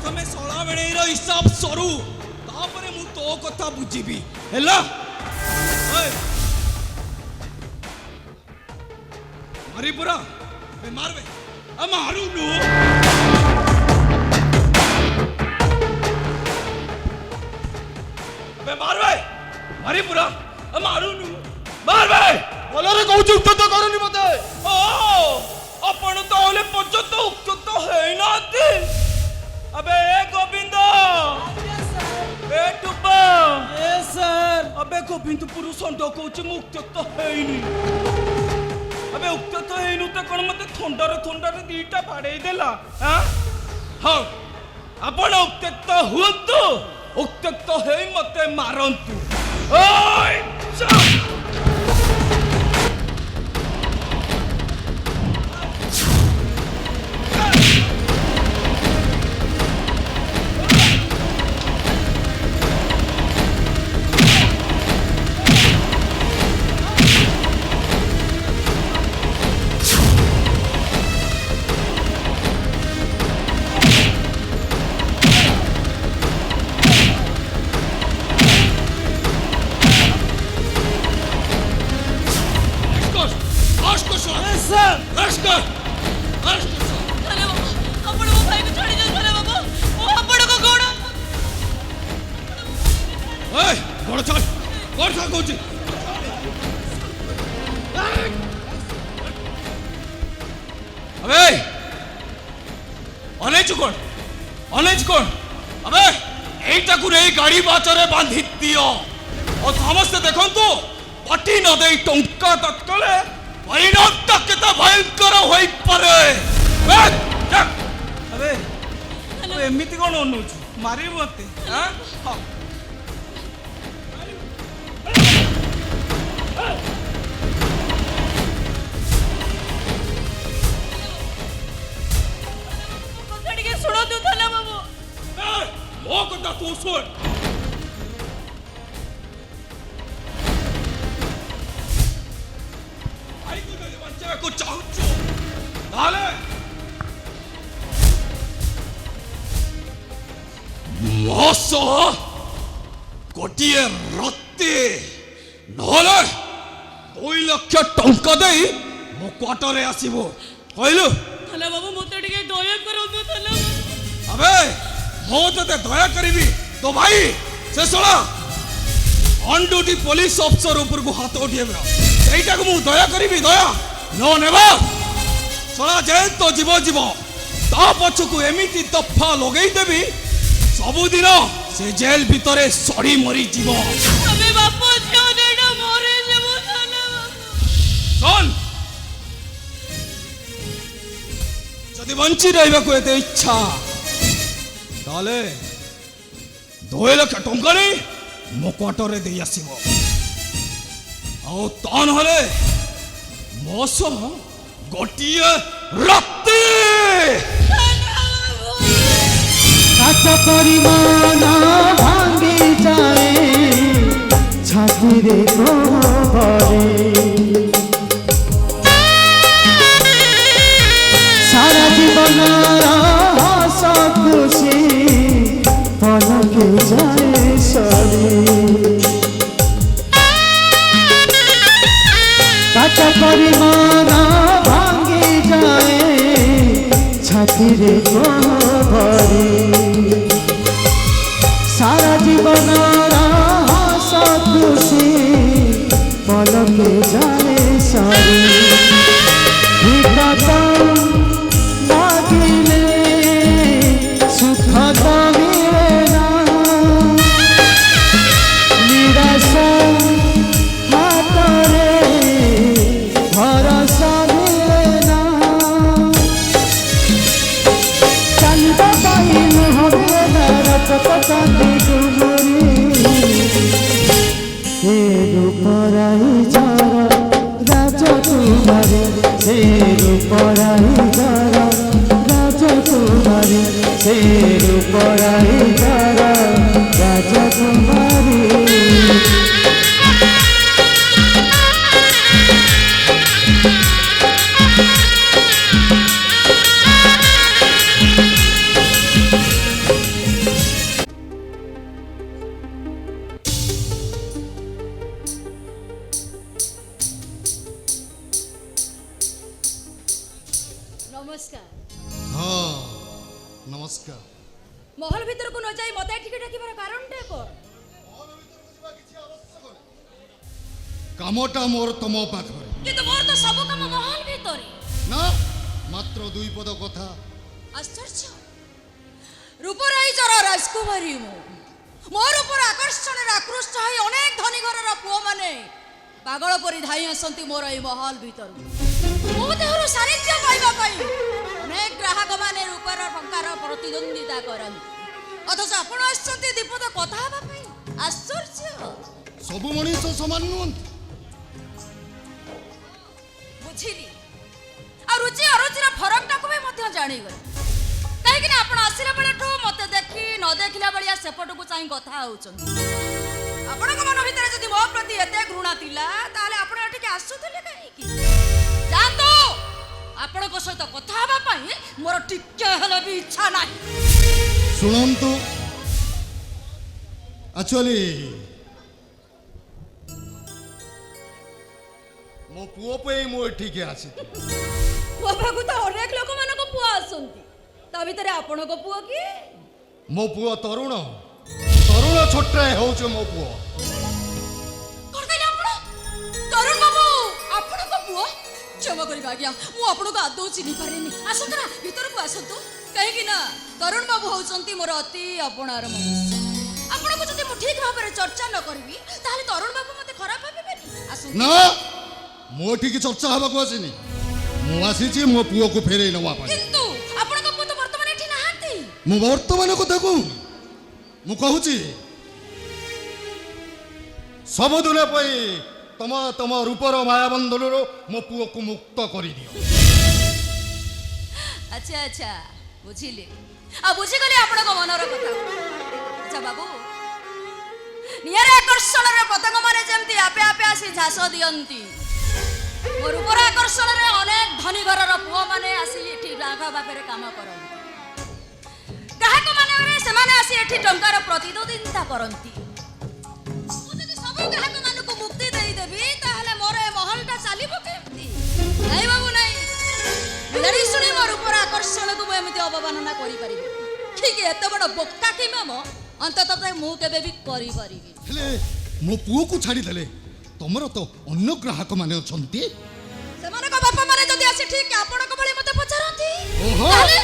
तमे 16 बेळेर हिसाब सरू तापरे मु तो कथा बुझिबी हैला। ओए मारी पुरा अबे मारबे आ मारुनु। अबे मारबे मारी पुरा मारुनु मारबे बोलरे कहूछु उक्त तो करनी मते। आपण तो ओले पर्यंत उक्त तो हेई नाती। अबे गोविंद ए टुब्बा सर। अबे गोविंद पुरुष षंढ कहूछि मु उक्त तो हेईनी। अबे उक्त तो हेईनु त कोन मते थंडारे दीटा बाडे देला। हां आपण उक्त तो हुंतु उक्त तो हेई मते मारंतु। ओए चल ଅନେଇଛୁ କ'ଣ ଅନେଇଛୁ କ'ଣ ଆବେ ଏଇଟାକୁ ନେଇ ଗାଡ଼ି ବାଚରେ ବାନ୍ଧି ଦିଅ ଆଉ ସମସ୍ତେ ଦେଖନ୍ତୁ ପାଟି ନ ଦେଇ ଟଙ୍କା ଦଖଲେ ପରିଣତ କେତେ ଭୟଙ୍କର ହୋଇପାରେ ଆବେ ତୁ ଏମିତି କ'ଣ ଅନଉଛୁ ମାରିବୁ ମତେ ଆଁ? ହଁ। କଥା ଟିକେ ଶୁଣନ୍ତୁ ଥାନା ବାବୁ। ମୋ କଥା ତୁ ଶୁଣ ଭାଇକୁ ଯଦି ବଞ୍ଚେଇବାକୁ ଚାହୁଁଛୁ ତାହେଲେ ମୋ ସହ ଗୋଟିଏ ରାତି ନହେଲେ 2 ଲକ୍ଷ ଟଙ୍କା ଦେଇ ମୋ କ୍ୱାର୍ଟରରେ ଆସିବୁ କହିଲୁ ଥାନା ବାବୁ ମୋତେ ଟିକେ ଦୟା କରନ୍ତୁ ଥାନା ବାବୁ। ଆବେ ମୁଁ ତତେ ଦୟା କରିବି ତୋ ଭାଇ ସେ ଶଳା ଅନ୍ ଡ୍ୟୁଟି ପୋଲିସ ଅଫିସର ଉପରକୁ ହାତ ଉଠେଇବ ସେଇଟାକୁ ମୁଁ ଦୟା କରିବି ଦୟା ନ ନେବା ଶଳା ଜେଲ ତ ଯିବ ଯିବ ତା ପଛକୁ ଏମିତି ଦଫା ଲଗେଇଦେବି ସବୁଦିନ ସେ ଜେଲ ଭିତରେ ସଢ଼ି ମରିଯିବ ଆମେ ବାପ ଝିଅ ଦିଟା ମରିଯିବୁ ଥାନା ବାବୁ। ଶୁଣ ଯଦି ବଞ୍ଚି ରହିବାକୁ ଏତେ ଇଚ୍ଛା ତାହେଲେ 2 ଲକ୍ଷ ଟଙ୍କା ନେଇ ମୋ କ୍ୱାର୍ଟରରେ ଦେଇ ଆସିବ ଆଉ ତା ନହେଲେ ମୋ ସହ ଗୋଟିଏ ରାତି কাঁচ পরিমাণ ভাঙ্গি যায় ছাতিরে গোবরে সারা জীবন হস খুশি পলকে যায় সরে কাঁচ পরিমাণ ভাঙ্গি যায় ছাতিরে গোবরে সারা জীবন হস খুশি পলকে যায় সরে বিপদ লাগিলে সুখ তো মিলে না নিরাশা হাতরে ভরসা মিলে না চালিবা পাইল হবে না রচপতি ডুমুরি হে রূপরাই যারা রাজকুমারী হে রূপরাই যারা রাজকুমারী হে রূপরাই যারা রাজকুমারী নমস্কার ହଁ ନମସ୍କାର মহল ভিতরକୁ ନ ଯାଇ ମୋତେ ଏଠିକି ଡାକିବାର କାରଣଟା କ'ଣ? କାମଟା ମୋର ତମ ପାଖରେ କିନ୍ତୁ ମୋର ତ ସବୁ କାମ ମହଲ ଭିତରେ। ନା ମାତ୍ର 2 ପଦ କଥା ଆଶ୍ଚର୍ଯ୍ୟ ରୂପରାଇ ଜର ରାଜକୁମାରୀ ମୁଁ ମୋର ଉପର ଆକର୍ଷଣରେ ଆକୃଷ୍ଟ ହୋଇ ଅନେକ ଧନୀ ଘରର ପୁଅମାନେ ପାଗଳ ପରି ଧାଇଁ ଆସନ୍ତି ମୋର ଏହି ମହଲ ଭିତରକୁ ମୋ ଦେହରୁ ସାନିଧ୍ୟ ପାଇବା ପାଇଁ ଅନେକ ଗ୍ରାହକମାନେ ରୂପର ଟଙ୍କାର ପ୍ରତିଦ୍ୱନ୍ଦିତା କରନ୍ତି ଅଥଚ ଆପଣ ଆସିଛନ୍ତି ଦୀପଦ କଥା ହେବା ପାଇଁ ଆଶ୍ଚର୍ଯ୍ୟ ସବୁ ମଣିଷ ସମାନ ନୁହନ୍ତି ବୁଝିଲି ଆଉ ରୁଚି ଅରୁଚିର ଫରକଟାକୁ ବି ମଧ୍ୟ ଜାଣିଗଲି କାହିଁକିନା ଆପଣ ଆସିଲା ବେଳଠୁ ମୋତେ ଦେଖି ନ ଦେଖିଲା ଭଳିଆ ସେପଟକୁ ଚାହିଁ କଥା ହେଉଛନ୍ତି ଆପଣଙ୍କ ମନ ଭିତରେ ଯଦି ମୋ ପ୍ରତି ଏତେ ଘୃଣା ଥିଲା ତାହେଲେ ଆପଣ ଏଠିକି ଆସୁଥିଲେ କାହିଁକି ଯାଆନ୍ତୁ ଆପଣଙ୍କ ସହିତ କଥା ହେବା ପାଇଁ ମୋର ଟିକେ ହେଲେ ବି ଇଚ୍ଛା ନାହିଁ ଶୁଣନ୍ତୁ ଆକ୍ଚୁଆଲି ମୋ ପୁଅ ପାଇଁ ମୁଁ ଏଠିକି ଆସିଥିଲି ମୋ ପାଖକୁ ତ ଅନେକ ଲୋକମାନଙ୍କ ପୁଅ ଆସନ୍ତି ତା ଭିତରେ ଆପଣଙ୍କ ପୁଅ କିଏ ମୋ ପୁଅ ତରୁଣ ଛୋଟରେ ହେଉଛି ମୋ ପୁଅ କ'ଣ କହିଲେ ଆପଣ ତରୁଣ ବାବୁ ଆପଣଙ୍କ ପୁଅ କ୍ଷମା କରିବେ ଆଜ୍ଞା ମୁଁ ଆପଣଙ୍କୁ ଆଦୌ ଚିହ୍ନି ପାରିନି ଆସନ୍ତୁ ନା ଭିତରକୁ ଆସନ୍ତୁ कहीं ना तरुण बाबू होउचंती मोर अति अपनार मनुष्य आपण को जदि मु ठीक भाबरे चर्चा न करबी ताले तरुण बाबू मते खराब भाबिबेनी आसु ना मो ठीक चर्चा हवा को आसीनी मु आसीची मो पुओ को फेरे नवा पाए किंतु आपण को पुत वर्तमान एठी नाहांती मु वर्तमान को देखू मु कहूची सब दुले पई तम तम रूपर माया बंधन मो पुओ को मुक्त करी दियो अच्छा अच्छा बुझिले आ बुझी गले आपण को मनर कथा अच्छा बाबू नियर आकर्षण रे पतंग माने जेमती आपे आपे आसी झास दियंती मोर ऊपर आकर्षण रे अनेक धनी घर रो पुओ माने आसी एठी लाखा बापरे काम करंती काहा को माने रे से माने आसी एठी टंकार प्रतिद्वंदिता करंती मु जदि सब काहा को मानु को मुक्ति देई देबी ताहले मोरे महलटा चालिबो केमती नाही बाबू नाही लड़ी सुनी मोर ऊपर आकर्षण को एमती अवमानना करि परिबे ठीक एत बड़ बोक्का कि मम अंततः मु केबे भी करि परिबी हेले मो पुओ को छाड़ी देले तमरो तो अन्य ग्राहक माने अछंती सेमान को बापा माने जदि आसी ठीक आपण को भली मते पचारंती ओहो ताले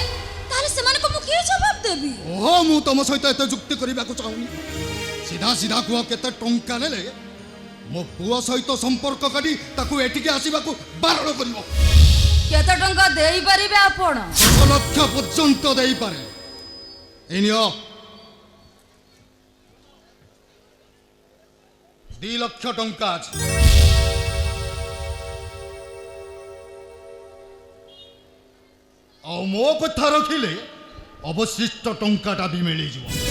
ताले सेमान को मु की जवाब देबी ओहो मु तम सहित एत जुक्ति करिबा को चाहुनी सीधा सीधा कुआ केते टंका नेले मो पुओ सहित संपर्क करी ताकू एटिके आसीबा को बारण करिवो केते टंका देई परिबे आपण 10 लाख पर्यंत देई पारे एनियो 2 लाख टंका अछि आ मो कथा रखिले अवशिष्ट टंकाटा भी मिली जिवो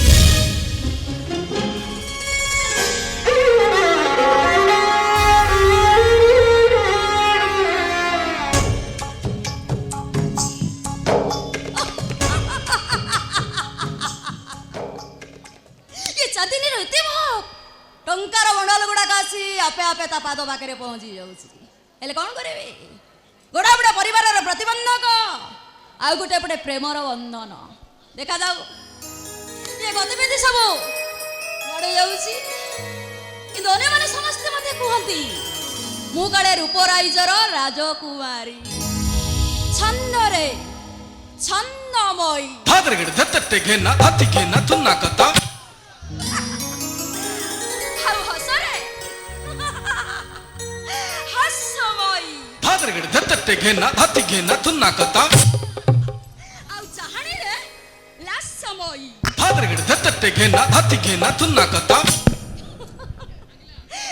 टंकार बंडल गुड़ाक आसी आपे आपे ता पाद पाखे पहुंची जाऊँगी हेले कौन करेंगे गोड़ा बुड़ा परिवार प्रतिबंधक आउ गोटे पटे प्रेमर बंधन देखा जाऊ ये गतिविधि सब बढ़े जाऊँगी कि अन्य मैंने समस्ते मत कहती मु काले रूपराइजर राजकुमारी छंदरे छंदमयी भाद्रगढ़ धत्ते घेना हाथी घेना तुन्ना कता भाद्रगढ़ धत्ते घेना हाथी घेना तुन्ना कता आउ चाहणी रे लासमयी भाद्रगढ़ धत्ते घेना हाथी घेना तुन्ना कता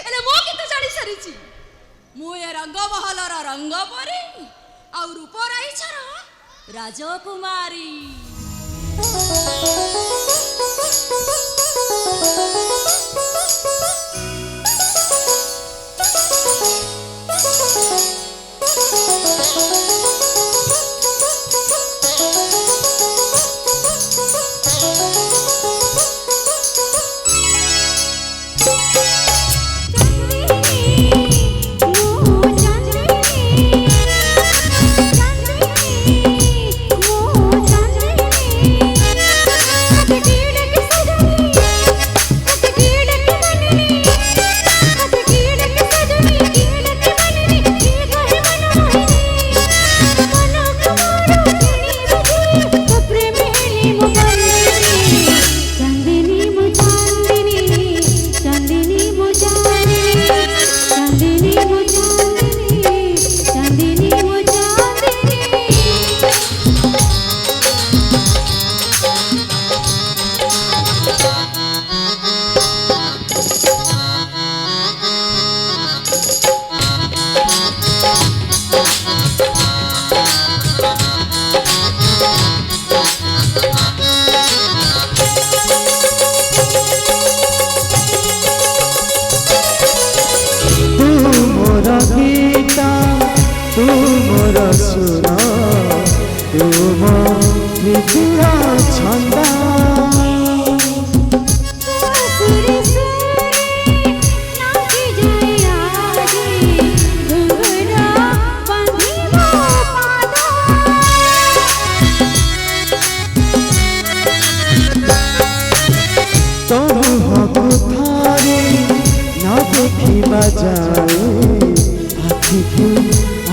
एले मो किते जानि सरिची मु ए रंग महलर रंग परी आउ रूप राइछर राजकुमारी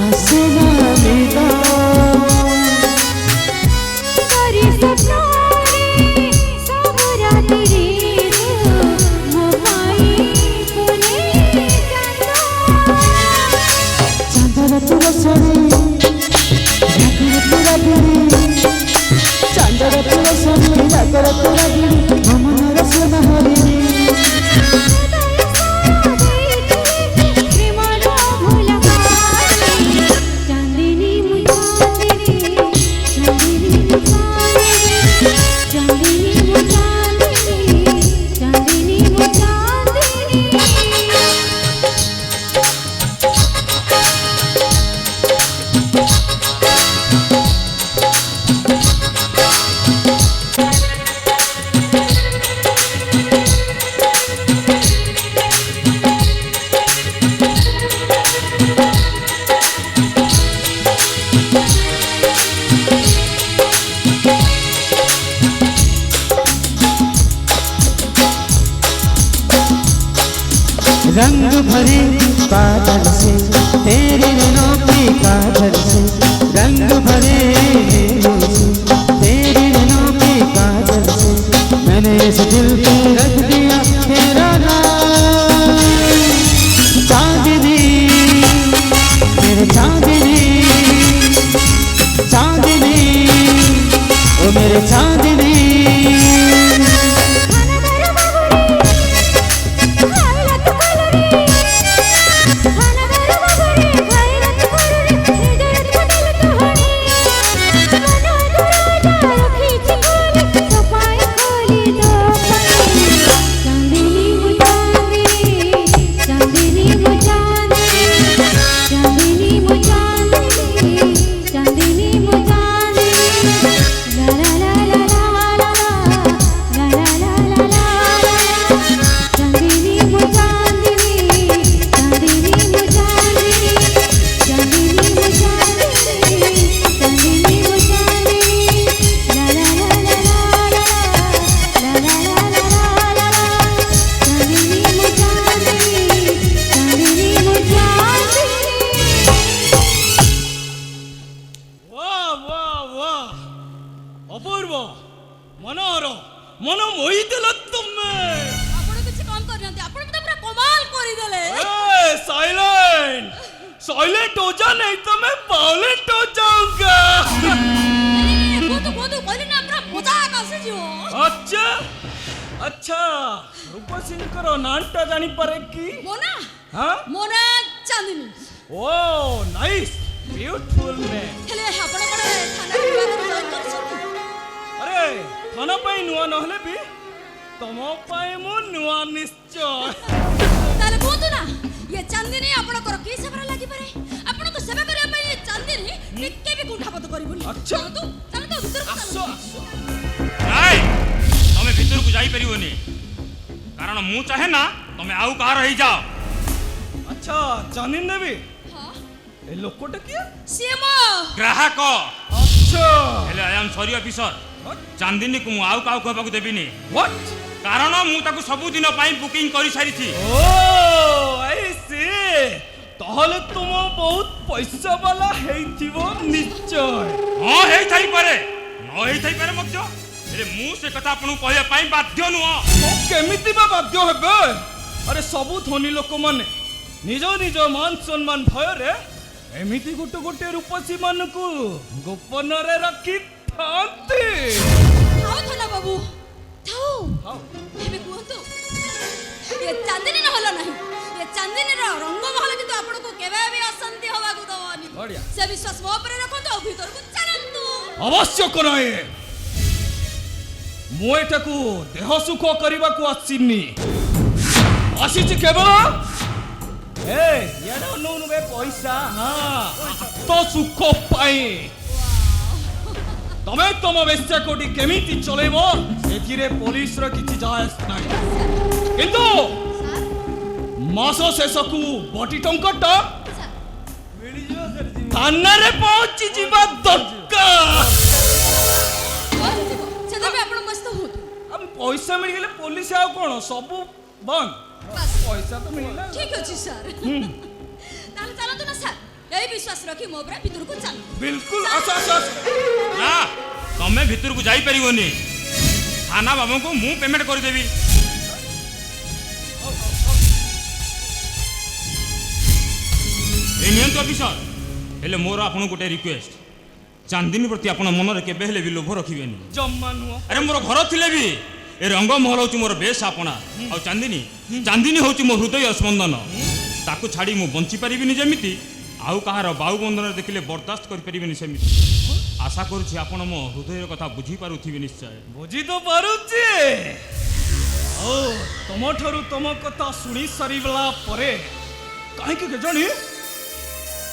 आसे ना তোরা দিলি মমনার সোনা হরিণী চাঁদিনী মু চাঁদিনী চাঁদিনী মু চাঁদিনী চাঁদিনী মু চাঁদিনী চাঁদিনী মু চাঁদিনী रंग भरे बादल से तेरे नैनों की काजल से रंग भरे नैनों से तेरे नैनों की काजल से मैंने इस दिल पे रख दिया तेरा नाम चांदनी मेरे चांदनी चांदनी ओ मेरे चांदनी ଅପୂର୍ବ ମନୋହର ମନ ମୋହିଦେଲ ତମେ ଆପଣ କିଛି କାମ କରିନାହାନ୍ତି ଆପଣ ତ ପୁରା କମାଲ କରିଦେଲେ ସାଇଲେଣ୍ଟ ସାଇଲେଣ୍ଟ हो जा नहीं तो मैं वायलेंट हो जाऊंगा କୋଦୁ କହିଲି ନା ପୁରା ମଜାକ ଆସିଯିବ अच्छा अच्छा ରୂପସିଂଙ୍କର ନାଁଟା ଜାଣିପାରେ କି ମୋନା ହଁ ମୋନା ଚାନ୍ଦିନୀ ଓ ନାଇସ୍ ब्यूटीफुल नेम ହେଲେ ଆପଣ କଣ ଥାନା ବିଭାଗରେ ଜଏନ୍ କରିଛନ୍ତି अरे थाना पाई नुआ नहले भी तम पाई मु नुआ निश्चय ତାହେଲେ କୁହନ୍ତୁ ନା ये ଚାନ୍ଦିନୀ ଆପଣଙ୍କର କି ସେବାରେ ଲାଗିପାରେ ଆପଣଙ୍କୁ ସେବା କରିବା ପାଇଁ ये ଚାନ୍ଦିନୀ ଟିକେ ବି କୁଣ୍ଠାବୋଧ କରିବୁନି ଆଚ୍ଛା। ଚାଲନ୍ତୁ ଭିତରକୁ ଆସ ଚାଲନ୍ତୁ ଆସ ନାଇଁ ତମେ ଭିତରକୁ ଯାଇପାରିବନି କାରଣ ମୁଁ ଚାହେଁ ନା ତମେ ଆଉ କାହାର ହେଇଯାଅ। अच्छा चांदनी देवी ହଁ ए लोकटा किया ସିଏ ମୋ ଗ୍ରାହକ अच्छा ହେଲେ ଆଇ ଆମ୍ ସରି ଅଫିସର ଚାନ୍ଦିନୀକୁ ମୁଁ ଆଉ କାହାକୁ ହେବାକୁ ଦେବିନି व्हाट କାରଣ ମୁଁ ତାକୁ ସବୁଦିନ ପାଇଁ ବୁକିଂ କରିସାରିଛି। ओ आई सी ताहले तुम बहुत पैसा वाला हेइथिबो निश्चय ହଁ ହେଇଥାଇପାରେ ନ ହେଇଥାଇପାରେ ମଧ୍ୟ ହେଲେ ମୁଁ ସେ କଥା ଆପଣଙ୍କୁ କହିବା ପାଇଁ ବାଧ୍ୟ ନୁହଁ। तो केमिति बा बाध्य हेबे अरे सबु धनी लोक माने निज निज मान सम्मान भय रे एमिति गुटे गुटे रूपसी मानकु गोपन रे रखी थांती ଥାଉ ଥାନା ବାବୁ ଥାଉ ଏବେ କୁହନ୍ତୁ ये ଚାନ୍ଦିନୀ ନହେଲା ନାହିଁ ये ଚାନ୍ଦିନୀର ରଙ୍ଗ ମହଲ କିନ୍ତୁ ଆପଣଙ୍କୁ କେବେ ବି ଅଶାନ୍ତି ହବାକୁ ଦବନି ବଢିଆ। ସେ ବିଶ୍ୱାସ ମୋ ଉପରେ ରଖନ୍ତୁ ଆଉ ଭିତରକୁ ଚାଲନ୍ତୁ आवश्यक नाही मु एटाकू देह सुख करबाकू आसीनी आसीची केवल ए याडा नोनु बे पैसा हां तो सुख पाई तमे तम बेस्या कोटी केमिति चलेबो सेथिरे पुलिस र किछि जायस नाही किंतु मास शेषकू बटी टंकटा थाना रे पहुंची जीवा दरकार ସେତେବେଳେ ଆପଣ ବ୍ୟସ୍ତ ହୁଅନ୍ତୁ अब पैसा मिल गले पुलिस आउ कोन सब बंद ବାସ୍ पैसा तो मिलला ଠିକ ଅଛି ସାର୍ ତାହେଲେ ଚାଲନ୍ତୁ ନା ସାର୍ ଏଇ ବିଶ୍ୱାସ ରଖି ମୋ ଉପରେ ଭିତରକୁ ଚାଲ बिल्कुल अच्छा अच्छा ନା ତମେ ଭିତରକୁ ଯାଇପାରିବନି ଥାନା ବାବୁଙ୍କୁ ମୁଁ ପେମେଣ୍ଟ କରିଦେବି। ଏ ନିଅନ୍ତୁ ଅଫିସର ହେଲେ ମୋର ଆପଣଙ୍କୁ ଗୋଟେ ରିକ୍ୱେଷ୍ଟ ଚାନ୍ଦିନୀ ପ୍ରତି ଆପଣ ମନରେ କେବେ ହେଲେ ବି ଲୋଭ ରଖିବେନି। ଜମା ନୁହଁ। ଆରେ ମୋର ଘର ଥିଲେ ବି ଏ ରଙ୍ଗମହଲ ହେଉଛି ମୋର ବେଶ ଆପଣା। ଆଉ ଚାନ୍ଦିନୀ ହେଉଛି ମୋ ହୃଦୟ ସ୍ପନ୍ଦନ। ତାକୁ ଛାଡ଼ି ମୁଁ ବଞ୍ଚିପାରିବିନି ଯେମିତି, ଆଉ କାହାର ବାୟୁବନ୍ଧନରେ ଦେଖିଲେ ବରଦାସ୍ତ କରିପାରିବିନି ସେମିତି। ଆଶା କରୁଛି ଆପଣ ମୋ ହୃଦୟର କଥା ବୁଝିପାରୁଥିବେ ନିଶ୍ଚୟ। ବୁଝି ତ ପାରୁଛି। ଓ ତମଠାରୁ ତମ କଥା ଶୁଣି ସାରିଲା ପରେ କାହିଁକି କେଜାଣି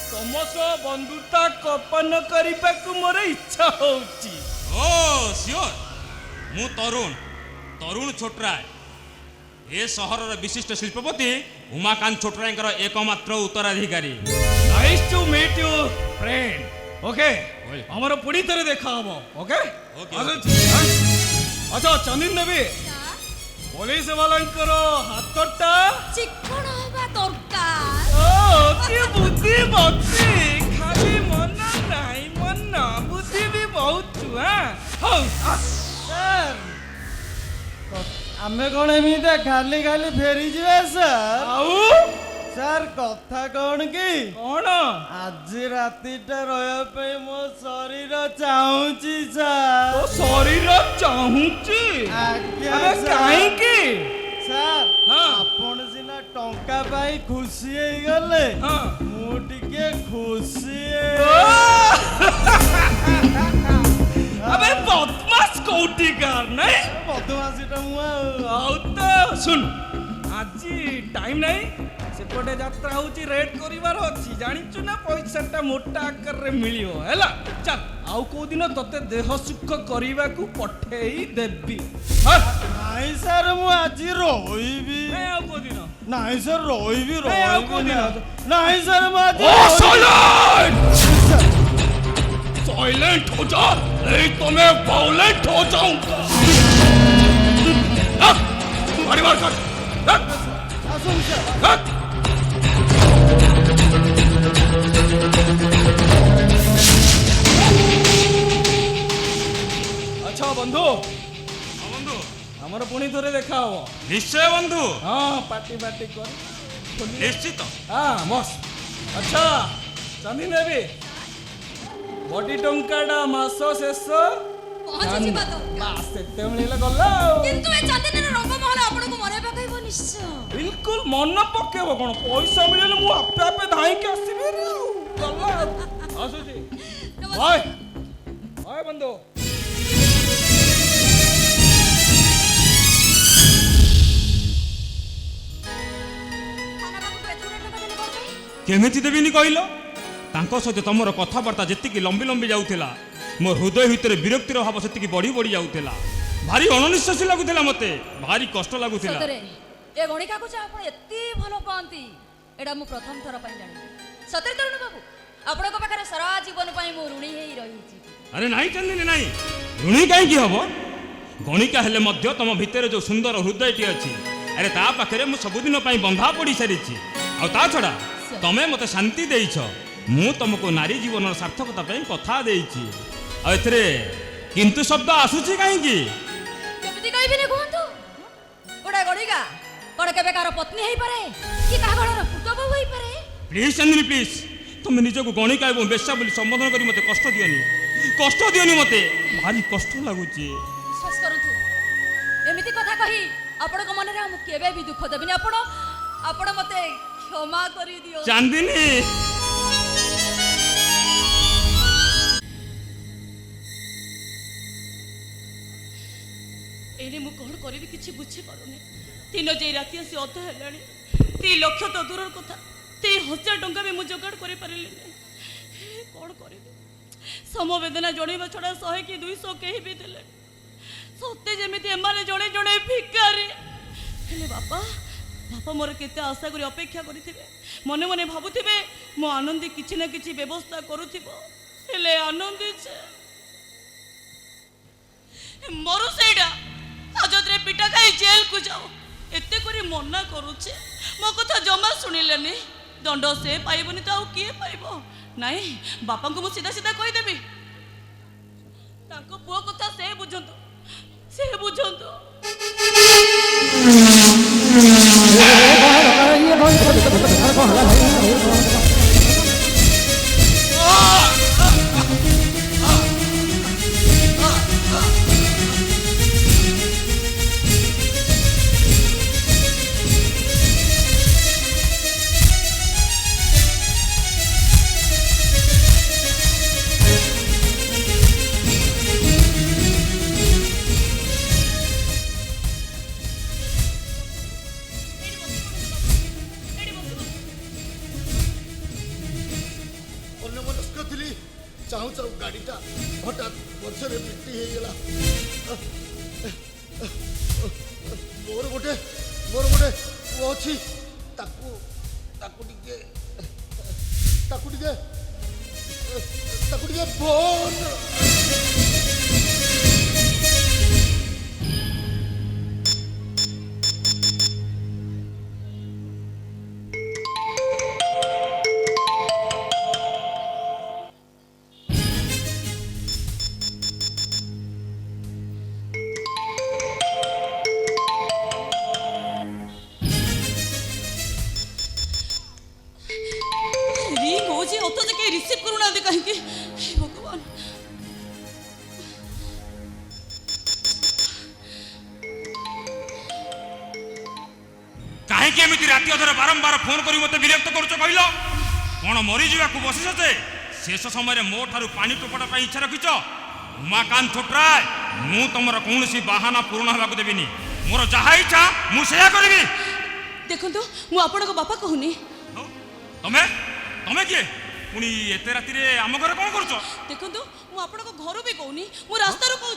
ତମ ସହ ବନ୍ଧୁତା କପନ କରିବାକୁ ମୋର ଇଚ୍ଛା ହଉଛି। ଓ ସିଓର, ମୁଁ ତରୁଣ ଛୋଟରାୟ, ଏ ସହରର ବିଶିଷ୍ଟ ଶିଳ୍ପପତି ଉମାକାନ୍ତ ଛୋଟରାୟଙ୍କର ଏକମାତ୍ର ଉତ୍ତରାଧିକାରୀ। Nice to meet you friend. Okay, ଆମର ପୁଣି ଥରେ ଦେଖା ହବ। ଓକେ ଆଚ୍ଛା ଚନ୍ଦିନୀ ଦେବୀ, ପୋଲିସ ବାଲାଙ୍କର ହାତଟା ଚିକଣ ହବା ଦରକାର। ଓ କି ବୁଦ୍ଧି ଭକ୍ତି, ଖାଲି ମନ ନାହିଁ ମନ ବୁଦ୍ଧି ବି ବହୁତ। ହଉ ଆମେ କଣ ଏମିତି ଖାଲି ଖାଲି ଫେରିଯିବା ସାର୍? ଆଉ ସାର୍ କଥା କଣ କି, କଣ ଆଜି ରାତିଟା ରହିବା ପାଇଁ ମୋ ଶରୀର ଚାହୁଁଛି ସାର୍। ତୋ ଶରୀର ଚାହୁଁଛି? ଆଜ୍ଞା ଆରେ ସାର୍। କାହିଁକି? ସାର୍ ହଁ। ଆପଣ ସିନା ଟଙ୍କା ପାଇଁ ଖୁସି ହେଇଗଲେ, ହଁ। ମୁଁ ଟିକେ ଖୁସି আবে বদমাস কোটিকার নাই বদমাসিটা ମୁଁ ଆଉ ତ ଶୁଣ, ଆଜି ଟାଇମ୍ ନାହିଁ। ସେପଟେ ଯାତ୍ରା ହଉଛି, ରେଡ୍ କରିବାର ଅଛି। ଜାଣିଛୁ ନା, ପଇସାଟା ମୋଟା ଆକାରରେ ମିଳିବ ହେଲା। ଚାଲ, ଆଉ କୋଉ ଦିନ ତତେ ଦେହ ସୁଖ କରିବାକୁ ପଠେଇ ଦେବି। ନାଇଁ ସାର୍, ମୁଁ ଆଜି ରହିବି। ନାଇଁ ଆଉ କୋଉ ଦିନ? ନାଇଁ ସାର୍, ରହିବି ନାଇଁ ଆଉ କୋଉ ଦିନ? ନାଇଁ ସାର୍, ମୁଁ ଆଜି साइलेंट हो जा, नहीं तो मैं वायलेंट हो जाऊंगा। मारी मार कर। अच्छा बंधु, ବନ୍ଧୁ ଆମର ପୁଣି ଥରେ ଦେଖା ହବ। ନିଶ୍ଚୟ ବନ୍ଧୁ, ହଁ, ପାର୍ଟି କର। ନିଶ୍ଚିତ। ହଁ ମସ୍ତ। ଆଚ୍ଛା ଚାନ୍ଦିନୀ ଦେବୀ, ବଡି ଟଙ୍କାଟା ମାସ ଶେଷ ପହଞ୍ଚିଯିବା ଦରକାର। ବାସ୍, ସେତେ ମିଳିଲେ ଗଲା ଆଉ। କିନ୍ତୁ ଏ ଚାନ୍ଦିନୀର ରଙ୍ଗମହଲ ଆପଣଙ୍କୁ ମନେ ପକାଇବ ନିଶ୍ଚୟ। ବିଲକୁଲ ମନେ ପକେଇବ କଣ, ପଇସା ମିଳିଲେ ମୁଁ ଆପେ ଆପେ ଧାଇଁକି ଆସିବି ରେ ଆଉ। ଗଲା ଆଉ। ଆସୁଛି। ବାଏ ବାଏ ବନ୍ଧୁ। କେମିତି ଦେବିନି କହିଲ? ତାଙ୍କ ସହିତ ତମର କଥାବାର୍ତ୍ତା ଯେତିକି ଲମ୍ବି ଯାଉଥିଲା, ମୋ ହୃଦୟ ଭିତରେ ବିରକ୍ତିର ଭାବ ସେତିକି ବଢି ଯାଉଥିଲା। ଭାରି ଅଣନିଶ୍ୱାସୀ ଲାଗୁଥିଲା, ମତେ ଭାରି କଷ୍ଟ ଲାଗୁଥିଲା। ସତରେ ଏ ଗଣିକାକୁ ଯେ ଆପଣ ଏତେ ଭଲ ପାଆନ୍ତି, ଏଇଟା ମୁଁ ପ୍ରଥମ ଥର ପାଇଁ ଜାଣିଲି। ସତରେ ତରୁଣ ବାବୁ, ଆପଣଙ୍କ ପାଖରେ ସାରା ଜୀବନ ପାଇଁ ମୁଁ ଋଣୀ ହେଇ ରହିଛି। ଆରେ ନାଇଁ ଚାନ୍ଦିନୀ, ନାଇଁ, ଋଣୀ କାହିଁକି ହବ? ଗଣିକା ହେଲେ ମଧ୍ୟ ତମ ଭିତରେ ଯୋଉ ସୁନ୍ଦର ହୃଦୟଟି ଅଛି, ଆରେ ତା ପାଖରେ ମୁଁ ସବୁଦିନ ପାଇଁ ବନ୍ଧା ପଡ଼ି ସାରିଛି। ଆଉ ତା ଛଡ଼ା ତମେ ମତେ ଶାନ୍ତି ଦେଇଛ, ମୁଁ ତମକୁ ନାରୀ ଜୀବନର ସାର୍ଥକତା ପାଇଁ କଥା ଦେଇଛି। ଆଉ ଏଥିରେ କିନ୍ତୁ ଶବ୍ଦ ଆସୁଛି କାହିଁକି? କେମିତି କହିବିନି କୁହନ୍ତୁ? ଗୋଟେ ଗଣିକା କଣ କେବେ କାହାର ପତ୍ନୀ ହେଇପାରେ, କି କାହା ଘରର ପୁତ ବୋହୂ ହେଇପାରେ? ପ୍ଲିଜ୍ ଚାନ୍ଦିନୀ, ପ୍ଲିଜ୍, ତମେ ନିଜକୁ ଗଣିକା ଏବଂ ବେଶ୍ୟା ବୋଲି ସମ୍ବୋଧନ କରି ମତେ କଷ୍ଟ ଦିଅନି, ମତେ ଭାରି କଷ୍ଟ ଲାଗୁଛି। ବିଶ୍ୱାସ କରନ୍ତୁ, ଏମିତି କଥା କହି ଆପଣଙ୍କ ମନରେ ମୁଁ କେବେ ବି ଦୁଃଖ ଦେବିନି। ଆପଣ ମତେ କ୍ଷମା କରିଦିଅ ଚାନ୍ଦିନୀ। ଏଇନେ ମୁଁ କ'ଣ କରିବି କିଛି ବୁଝିପାରୁନି। ଦିନ ଯାଇ ରାତି ଆସି ଅଧ ହେଲାଣି। 3 ଲକ୍ଷ ତ ଦୂରର କଥା, 3,000 ଟଙ୍କା ବି ମୁଁ ଯୋଗାଡ଼ କରିପାରିଲିନି। କ'ଣ କରିବି? ସମବେଦନା ଜଣେଇବା ଛଡ଼ା 100 କି 200 କେହି ବି ଦେଲେ। ସତେ ଯେମିତି ଏମାନେ ଜଣେ ଜଣେ ଭିକାରୀ। ହେଲେ ବାପା ମୋର କେତେ ଆଶା କରି ଅପେକ୍ଷା କରିଥିବେ। ମନେ ମନେ ଭାବୁଥିବେ ମୋ ଆନନ୍ଦୀ କିଛି ନା କିଛି ବ୍ୟବସ୍ଥା କରୁଥିବ। ହେଲେ ଆନନ୍ଦୀ ମରୁ ସେଇଟା ହାଜତରେ ପିଟା ଖାଇ ଜେଲକୁ ଯାଉ ଏତେ କରି ମନା କରୁଛେ, ମୋ କଥା ଜମା ଶୁଣିଲେନି। ଦଣ୍ଡ ସେ ପାଇବନି ତ ଆଉ କିଏ ପାଇବ? ନାଇଁ, ବାପାଙ୍କୁ ମୁଁ ସିଧା ସିଧା କହିଦେବି। ତାଙ୍କ ପୁଅ କଥା ସେ ବୁଝନ୍ତୁ। हठात वर्षे बृष्टि होगला मोर गोटे पुओ अच्छी ताकू टिके फोन रिंग हो अथच कहीं रिसीव करूना कहीं भगवान कहीं एमती राति अधर बारंबार फोन कर मत विरक्त करुच कहल कौन मरीजा बसिस जे शेष समय मो ठार पानी टोपटा इच्छा रखिच उमाकांत छोटराय मु तुम कौन बाहाना पूर्ण होगा देविनी मोर जहा इच्छा मुझे करी देखो मु आपण बापा कहूनी तमें तमें किए पुणी एत राति आम घर कौन कर देखो मु आपण घर भी कहूनी मु रास्ता कहूँ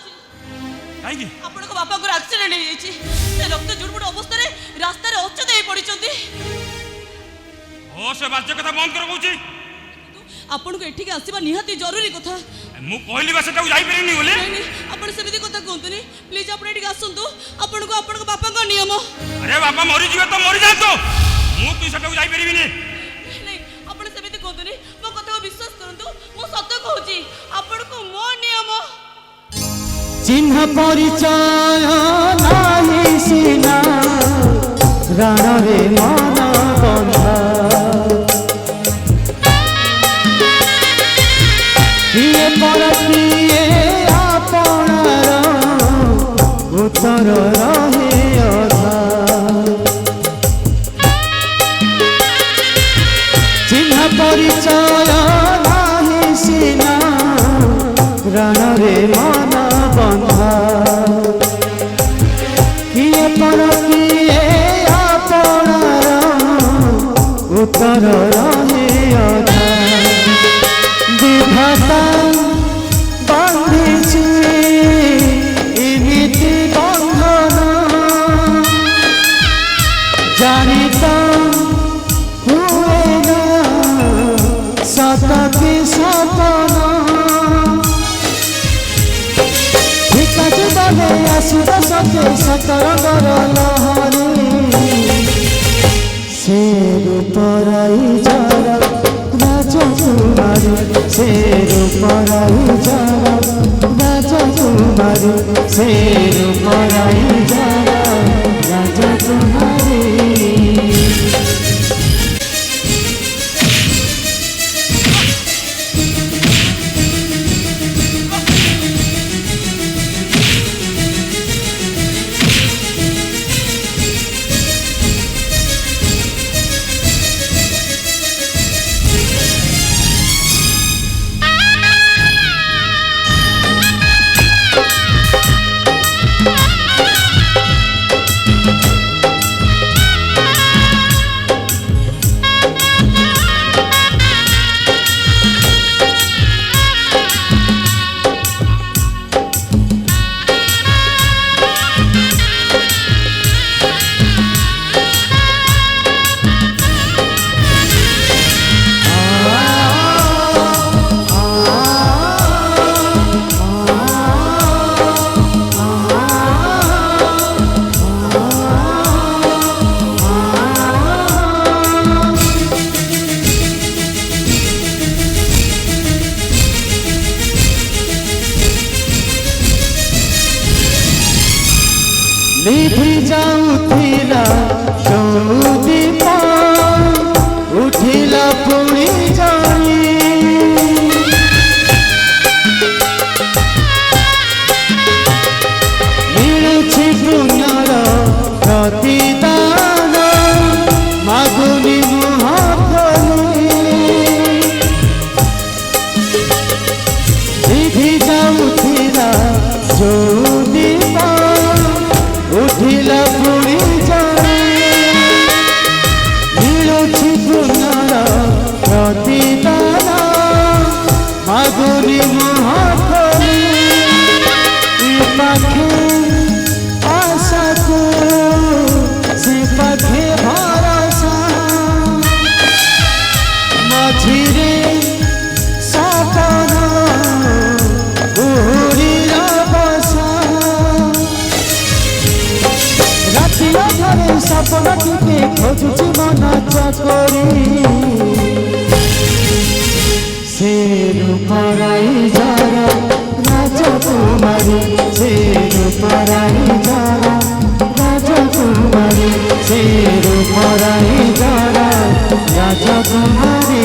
कहीं आपण बापा एक्सीडेंट हो जाइए से रक्त जुड़बुड़ अवस्था रास्ता अचेत हो पड़ी ओ से बाज्य कथा बंद कर कहूँ आपन को एठिक आसीबा निहाती जरूरी कथा मु कहली बा सेटा जाई परिनी बोले आपण सेमिति कथा कहंतुनी प्लीज आपण एठिक आसंतु आपण को बापा का नियम अरे बापा मरी जीवे तो मरी जातो मु तू सेटा जाई परिबिनी नहीं आपण सेमिति कहंतुनी मो कथा को विश्वास करंतु मो सत्य कहूची आपण को मो नियम चिन्ह परिचय नाही सीना रण रे मन बंधा किए पर किए आपणार उत्तर रहे अधा चिन्ह परिचय नाही सीना रण रे मन बंधा किए पर किए आपणार उत्तर रहे अधा विधाता बांधिछि इमिति बंधन जानिता हुए ना सत की सपन विकास बने आसुर सते सतरंगर लहरी से रूपराई जरा राजकुमारी से रूपराई जरा राजकुमारी से रूपराई जरा राजकुमारी निधि जाऊथिला चौदीप उठिला पुणी जाई मिलुछि पुण्यर प्रतिदान मागुनि मुहाफली निधि जाऊथिला चौदीप उठिला पुणी जाई मिलुछि पुण्यर प्रतिदान मागुनि मुहाफली ଆରେ ସପନ ଟିକେ ଖୋଜୁଛି ମନ ଚାକରି ସେ ରୂପରାଇ ଯାର ରାଜକୁମାରୀ ସେ ରୂପରାଇ ଯାର ରାଜକୁମାରୀ ସେ ରୂପରାଇ ଯାର ରାଜକୁମାରୀ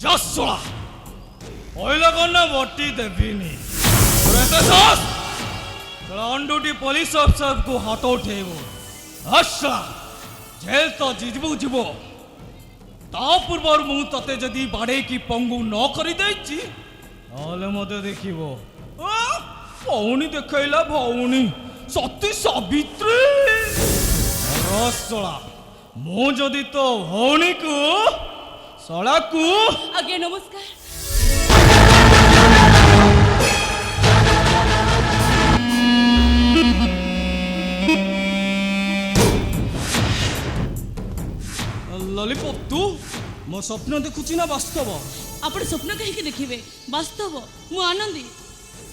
যশোড়া পয়লা কন্যা বটি দেবিনি তোর এত সাহস তোরা অন ডিউটি পুলিশ অফিসারକୁ হাত উঠেইব আচ্ছা জেল তো জিতবু ଯିବ তা ପୂର୍ବରୁ ମୁଁ ତତେ ଯଦି ବାଡ଼େଇକି ପଙ୍ଗୁ ନ କରିଦେଇଛି ତାହେଲେ ମୋତେ ଦେଖିବ ଭଉଣୀ ଦେଖେଇଲା ଭଉଣୀ ସତୀ ସାବିତ୍ରୀ ରସଳା ମୁଁ ଯଦି ତୋ ଭଉଣୀକୁ ଶଳାକୁ ଆଜ୍ଞା ନମସ୍କାର। ললিপপ তু ମୋ ସ୍ୱପ୍ନ ଦେଖୁଛି ନା ବାସ୍ତବ ଆପଣ ସ୍ୱପ୍ନ କାହିଁକି ଦେଖିବେ ବାସ୍ତବ ମୁଁ ଆନନ୍ଦୀ।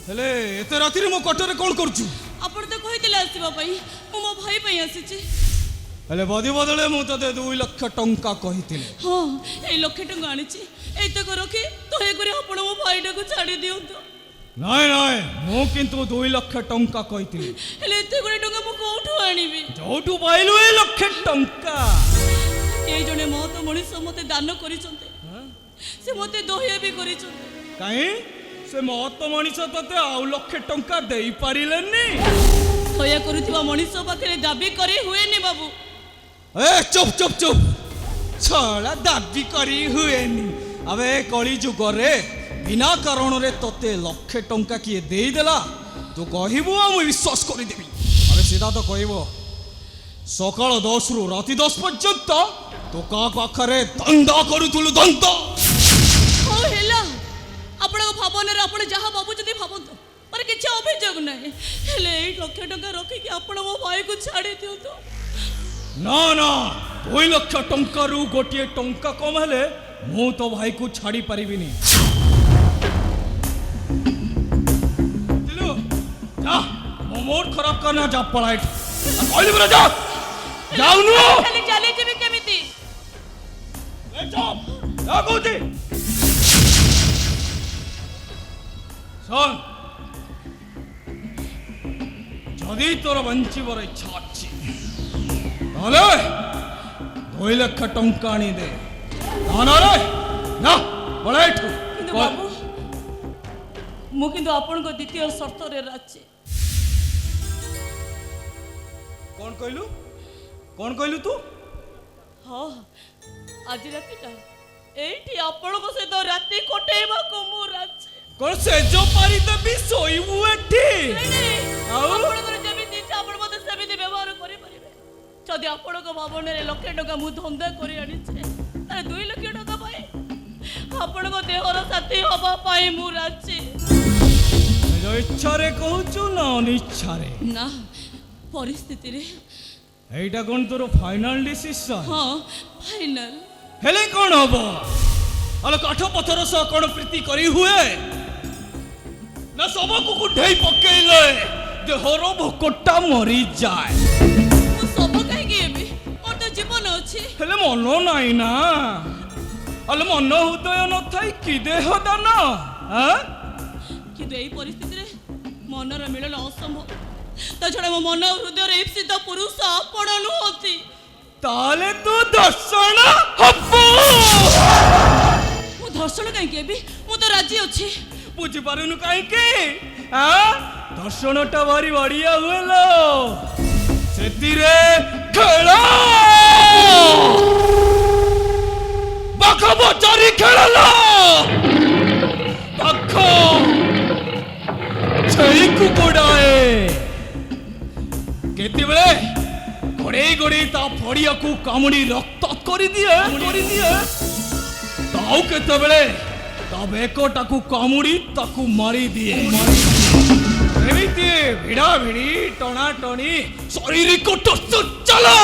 ହେଲେ ଏତେ ରାତିରେ ମୋ କଟରେ କ'ଣ କରୁଛୁ? ଆପଣ ତ କହିଥିଲେ ଆସିବା ପାଇଁ ମୁଁ ମୋ ଭାଇ ପାଇଁ ଆସିଛି। ହେଲେ ବଦି ବଦଳେ ମୁଁ ତତେ 2 ଲକ୍ଷ ଟଙ୍କା କହିଥିଲି। ହଁ ଏଇ ଲକ୍ଷେ ଟଙ୍କା ଆଣିଛି ଏଇତକ ରଖି ଦୟାକରି ଆପଣ ମୋ ଭାଇଟାକୁ ଛାଡ଼ି ଦିଅନ୍ତୁ। ନାଇଁ ନାଇଁ ମୁଁ କିନ୍ତୁ 2 ଲକ୍ଷ ଟଙ୍କା କହିଥିଲି। ହେଲେ ଏତେ ଗୁଡ଼େ ଟଙ୍କା ମୁଁ କୋଉଠୁ ଆଣିବି? ଯୋଉଠୁ ପାଇଲୁ ଏ ଲକ୍ଷେ ଟଙ୍କା। ଏ ଜଣେ ମହତ ମଣିଷ ମୋତେ ଦାନ କରିଛନ୍ତି ସେ ମୋତେ ଦୟା ବି କରିଛନ୍ତି। କାହିଁ ସେ ମହତ ମଣିଷ ତତେ ଆଉ ଲକ୍ଷେ ଟଙ୍କା ଦେଇପାରିଲେନି? ଦୟା କରୁଥିବା ମଣିଷ ପାଖରେ ଦାବି କରି ହୁଏନି ବାବୁ। ଏ ଚୁପ୍ ଚୁପ୍ ଚୁପ୍ ଛଳା ଦାବି କରି ହୁଏନି। ଆବେ କଳି ଯୁଗରେ ବିନା କାରଣରେ ତତେ ଲକ୍ଷେ ଟଙ୍କା କିଏ ଦେଇଦେଲା ତୁ କହିବୁ ଆଉ ମୁଁ ବିଶ୍ୱାସ କରିଦେବି। ଆରେ ସିଧା ତ କହିବ ସକାଳ 10ରୁ ରାତି 10 ପର୍ଯ୍ୟନ୍ତ ତୁ କାହା ପାଖରେ ଦଣ୍ଡ କରୁଥିଲୁ ଦଣ୍ଡ। ହଉ ହେଲା ଆପଣଙ୍କ ଭାବନାରେ ଆପଣ ଯାହା ଭାବୁଛନ୍ତି ଭାବନ୍ତୁ ମୋର କିଛି ଅଭିଯୋଗ ନାହିଁ। ହେଲେ ଏଇ ଲକ୍ଷେ ଟଙ୍କା ରଖିକି ଆପଣ ମୋ ଭାଇକୁ ଛାଡ଼ି ଦିଅନ୍ତୁ। ନା ନା 2 ଲକ୍ଷ ଟଙ୍କାରୁ ଗୋଟିଏ ଟଙ୍କା କମ ହେଲେ ମୁଁ ତ ଭାଇକୁ ଛାଡ଼ି ପାରିବିନି। जा ମୋ ମୋଡ୍ ଖରାପ କରନା ଯା ପଳା ଏଠି କହିଲି ପରା ଯା ଯାଉନୁ ଖାଲି ଚାଲି ଯିବି କେମିତି? ଏ ଚୁପ୍ ଯା କହୁଛି ଶୁଣ ଯଦି ତୋର ବଞ୍ଚିବାର ଇଚ୍ଛା ଅଛି ତାହେଲେ 2 ଲକ୍ଷ ଟଙ୍କା ଆଣି ଦେ। ନା ରେ ନା ପଳା ଏଠୁ। କିନ୍ତୁ ବାବୁ ମୁଁ କିନ୍ତୁ ଆପଣଙ୍କ ଦ୍ୱିତୀୟ ସର୍ତ୍ତରେ ରାଜି। କଣ କହିଲୁ ତୁ? ହଁ ଆଜି ରାତିଟା ଏଇଠି ଆପଣଙ୍କ ସହିତ ରାତି କଟେଇବାକୁ ମୁଁ ରାଜି। କଣ ସେଜ ପାରି ଦେବି ଶୋଇବୁ ଏଠି? ଆପଣଙ୍କର ଯେମିତି ଇଚ୍ଛା ଆପଣ ମୋତେ ସେମିତି ବ୍ୟବହାର କରିପାରିବେ। ଯଦି ଆପଣଙ୍କ ଭାବନାରେ ଲକ୍ଷେ ଟଙ୍କା ମୁଁ ଧନ୍ଦା କରି ଆଣିଛେ ତାହେଲେ 2 ଲକ୍ଷ ଟଙ୍କା ପାଇଁ ଆପଣଙ୍କ ଦେହର ସାଥୀ ହବା ପାଇଁ ମୁଁ ରାଜି। ନିଜ ଇଚ୍ଛାରେ କହୁଛୁ ନା ଅନିଚ୍ଛାରେ? ନା ପରିସ୍ଥିତିରେ। এইটা কোন তোর ফাইনাল ডিসিশন? ହଁ ଫାଇନାଲ। হেলে কোন হব? আলো কাঠ পথর সহ কোন প্রীতি করি হুয়ে না সবকু কুঢেই পকেইলে দেহর ভোকটা মরি যায়। ମୁଁ ସବୁ କାହିଁକି ହେବି ମୋର ତ ଜୀବନ ଅଛି। ହେଲେ ମନ ନାହିଁ ନା ଆଲୋ ମନ ହୃଦୟ ନଥାଇ କି ଦେହ ଦାନ। କିନ୍ତୁ ଏଇ ପରିସ୍ଥିତିରେ ମନର ମିଳନ ଅସମ୍ଭବ। ତା ଛଡ଼ା ମୋ ମନ ଆଉ ହୃଦୟରେ ଇପ୍ସିତ ପୁରୁଷ ଆପଣ ନୁହନ୍ତି। ତାହେଲେ ତୁ ଦର୍ଶନ ହବ। ମୁଁ ଧର୍ଷଣ କାହିଁକି ହେବି? ମୁଁ ତ ରାଜି ଅଛି। ବୁଝିପାରୁନୁ କାହିଁକି? ଦର୍ଶନଟା ଭାରି ବଢିଆ ହୁଏ ଲୋ। ସେଥିରେ ଖେଳ ବାଘ ବଚାରି ଖେଳ ଲୋ। ବାଘ पड़िया को कामुड़ी रक्त कर दिए ताऊ केतेबेले ता बेकटा को कामुड़ी ताकू मारी दिए एमिति भिड़ा भिड़ी टणा टणी शारीरिक टर्चर चले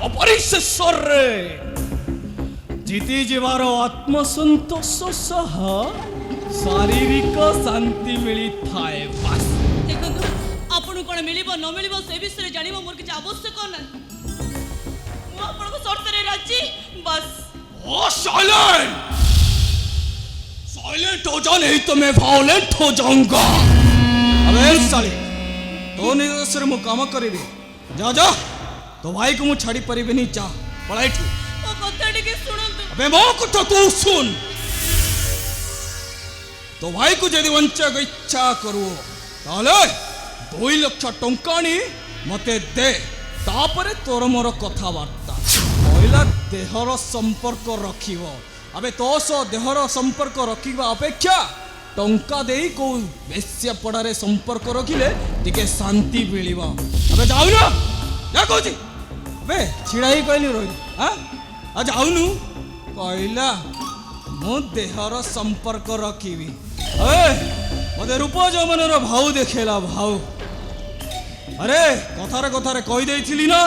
अपरिशेषर रे जीती जीवार आत्मसंतोष सह शारीरिक शांति मिली थाए बस देखंतु आपन कोन मिलिबो न मिलिबो से विषय जानिबो मोर किछ आवश्यक नै मु आपन को शर्त रे राजी बस ओ साइलेंट हो जा नहीं तो मैं वायलेंट हो जाऊंगा अबे साले तो नहीं सिर मु काम करिबी जा जा तो भाई को मु छाड़ी परिबे नहीं जा पळाई थी ओ कथा टिके सुनंतु अबे मो को तू सुन तो भाई को यदि वंचा इच्छा करू ताले 2 लाख टंका नी मते दे तापरे तोर मोर कथाबार्ता पहिला देहर संपर्क रखिबो अबे तो सो देहर संपर्क रखिबा अपेक्षा टंका देई को बेस्या पड़ारे संपर्क रखिले टिके शांति मिलिबो अबे जाऊ ना जा कहूची अबे छिड़ाई कहली रोई हां आ जाऊनु कहला मो देहर संपर्क रखिबी अबे मते रूप जमनर भाव देखेला भाव अरे कथारे कथारे कहि देइथिली ना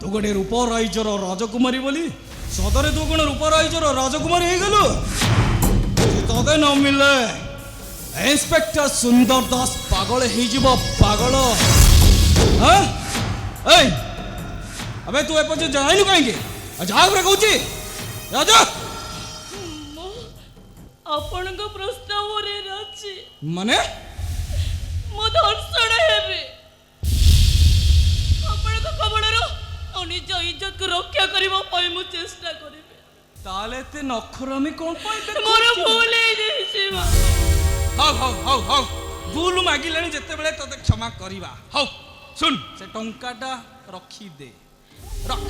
तू गोटे रूप राइजर राजकुमारी बोली सदरे तू कौन रूप राइजर राजकुमारी हो गलु तदे न मिले इंस्पेक्टर सुंदर दास पागल हो पागल हाँ ए अबे तू एपजे जाइनु कहीं जा कहूची राजा आपन को प्रस्ताव रे राजी माने मो दर्शन हेबे आपन को खबररो ओ निज इज्जत को रक्षा करबो पई मु चेष्टा करिबे ताले ते नखरमी कोन पाइबे मोर भूल हे जेछि हाउ भूल मागिलेनी जते बेले तते क्षमा करिबा हाउ सुन से टंकाटा रखी दे रख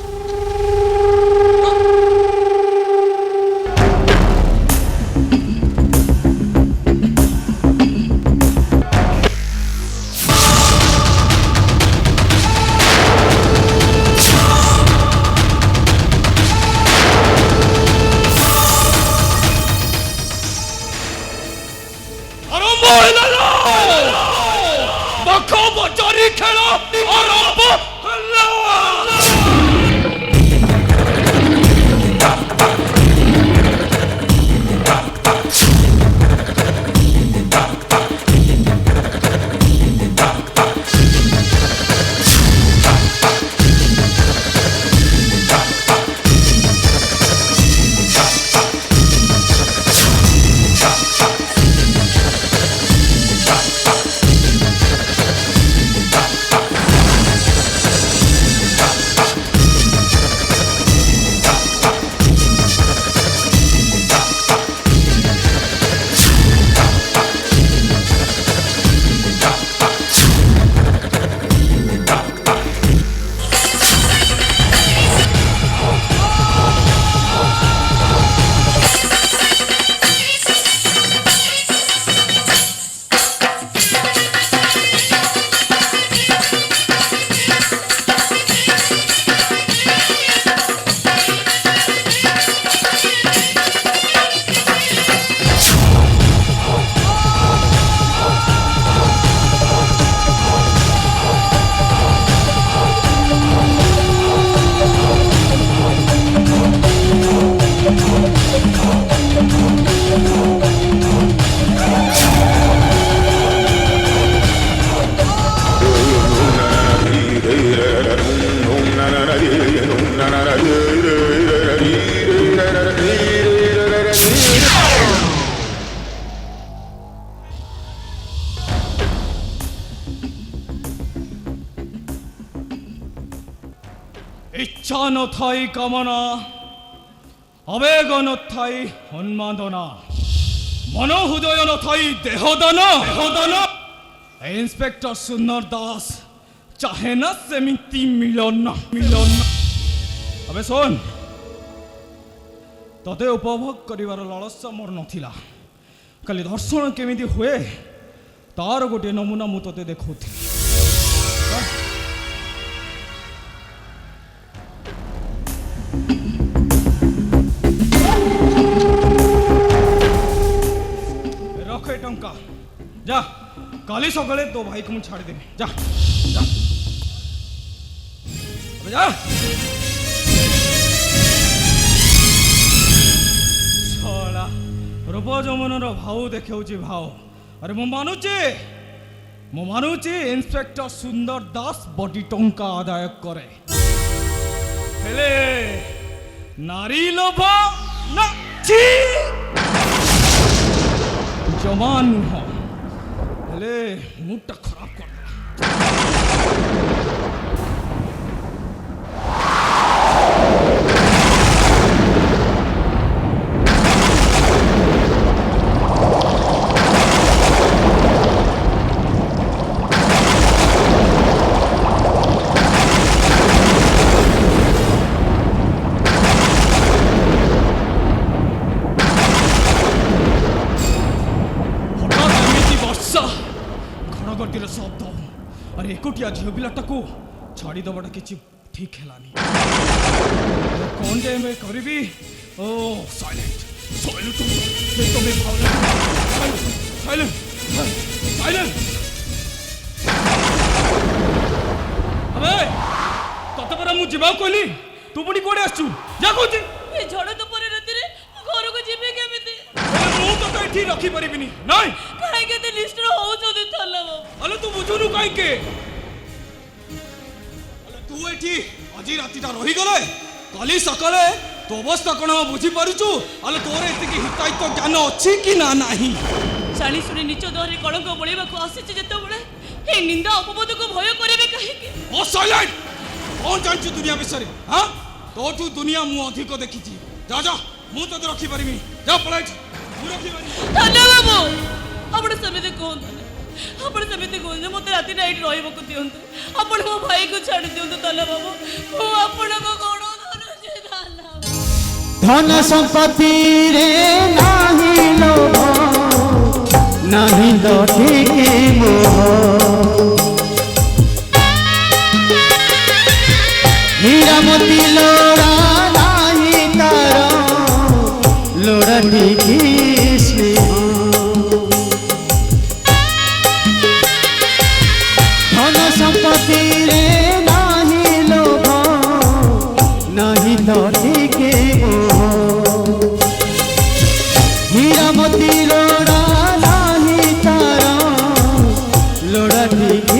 इच्छा न थाई कामना आवेग न थाई उन्मादना मनोहृदय न थाई देहदान इंस्पेक्टर सुंदर दास चाहे ना सेमिति मिलन अबे सुन तते उपभोग करिवार लालसा मोर नथिला खाली दर्शन केमिति हुए तार गोटे नमूना मु तते देखौथि जा काली सकाले तो भाई को मुझे छाड़ देने जा जा अबे जा साला रूप जमन भाव देखे भाव अरे मु मानुची इंस्पेक्टर सुंदर दास बड़ी टंका आदाय करे हेले नारी लोभ ना छी जवान नुह हेले मुटा खराब कर शब्द अरे एकोटिया झील पिलाटा को छाड़ी दबाटा किसी ठीक है कौन टाइम करी ओ साइलेंट साइलेंट तुम्हें साइलेंट साइलेंट अबे तत पर मु जीवा कहली तू पुणी कोड़े आसु जा कहूँ ए झड़ तो पर राति रे घर को जीवे केमिति मु तो एठी रखी परिबिनी नहीं काहे के ते लिस्ट रो हो जो थला बाबू अले तू बुझुनु काई के अले तू एठी अजी रातिटा रही गले काली सकाले तो अवस्था कोन बुझी पारुचु अले तोरे एति की हितायित ज्ञान अछि कि ना नाही शाली सुनी नीचो दोहरे कलंक बळेबा को आसीच जते बळे ए निंदा अपवाद को भय करबे काहे के ओ साइलेंट कौन जानछु दुनिया विषय हां तोठू दुनिया मु अधिक देखिछि जा जा मु तो रखी परिबी जा पळाइ मु रखी परिबी धन्य बाबू आपण समिति कोन आपण समिति कोन जे मते राति नाइट रहिबो को दियंतु आपण मो भाई को छाड़ दियंतु तले बाबू ओ आपण को कोण धन जे दाला धन संपत्ति रे नाही लोभ नाही लठी के मोह हीरा मोती लोड़ा नाही तार लोड़ा की स्नेह धन संपत्ति रे नाही लोभ नाही लठी के हीरा मोती लोड़ा नाही तार लोड़ा ठीक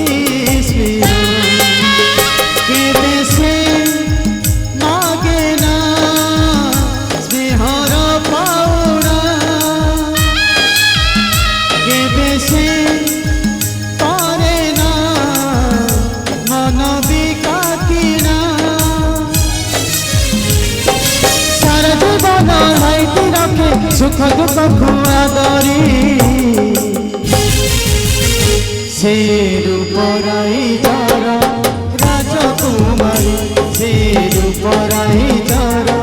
केबे से मागे ना स्नेहर पाउना केबे से पारे ना मन बिका किना सारा जीवन हाइटी रखे सुख दुख खुआ दरी से रूपराई जरा राजकुमारी से रूपराई जरा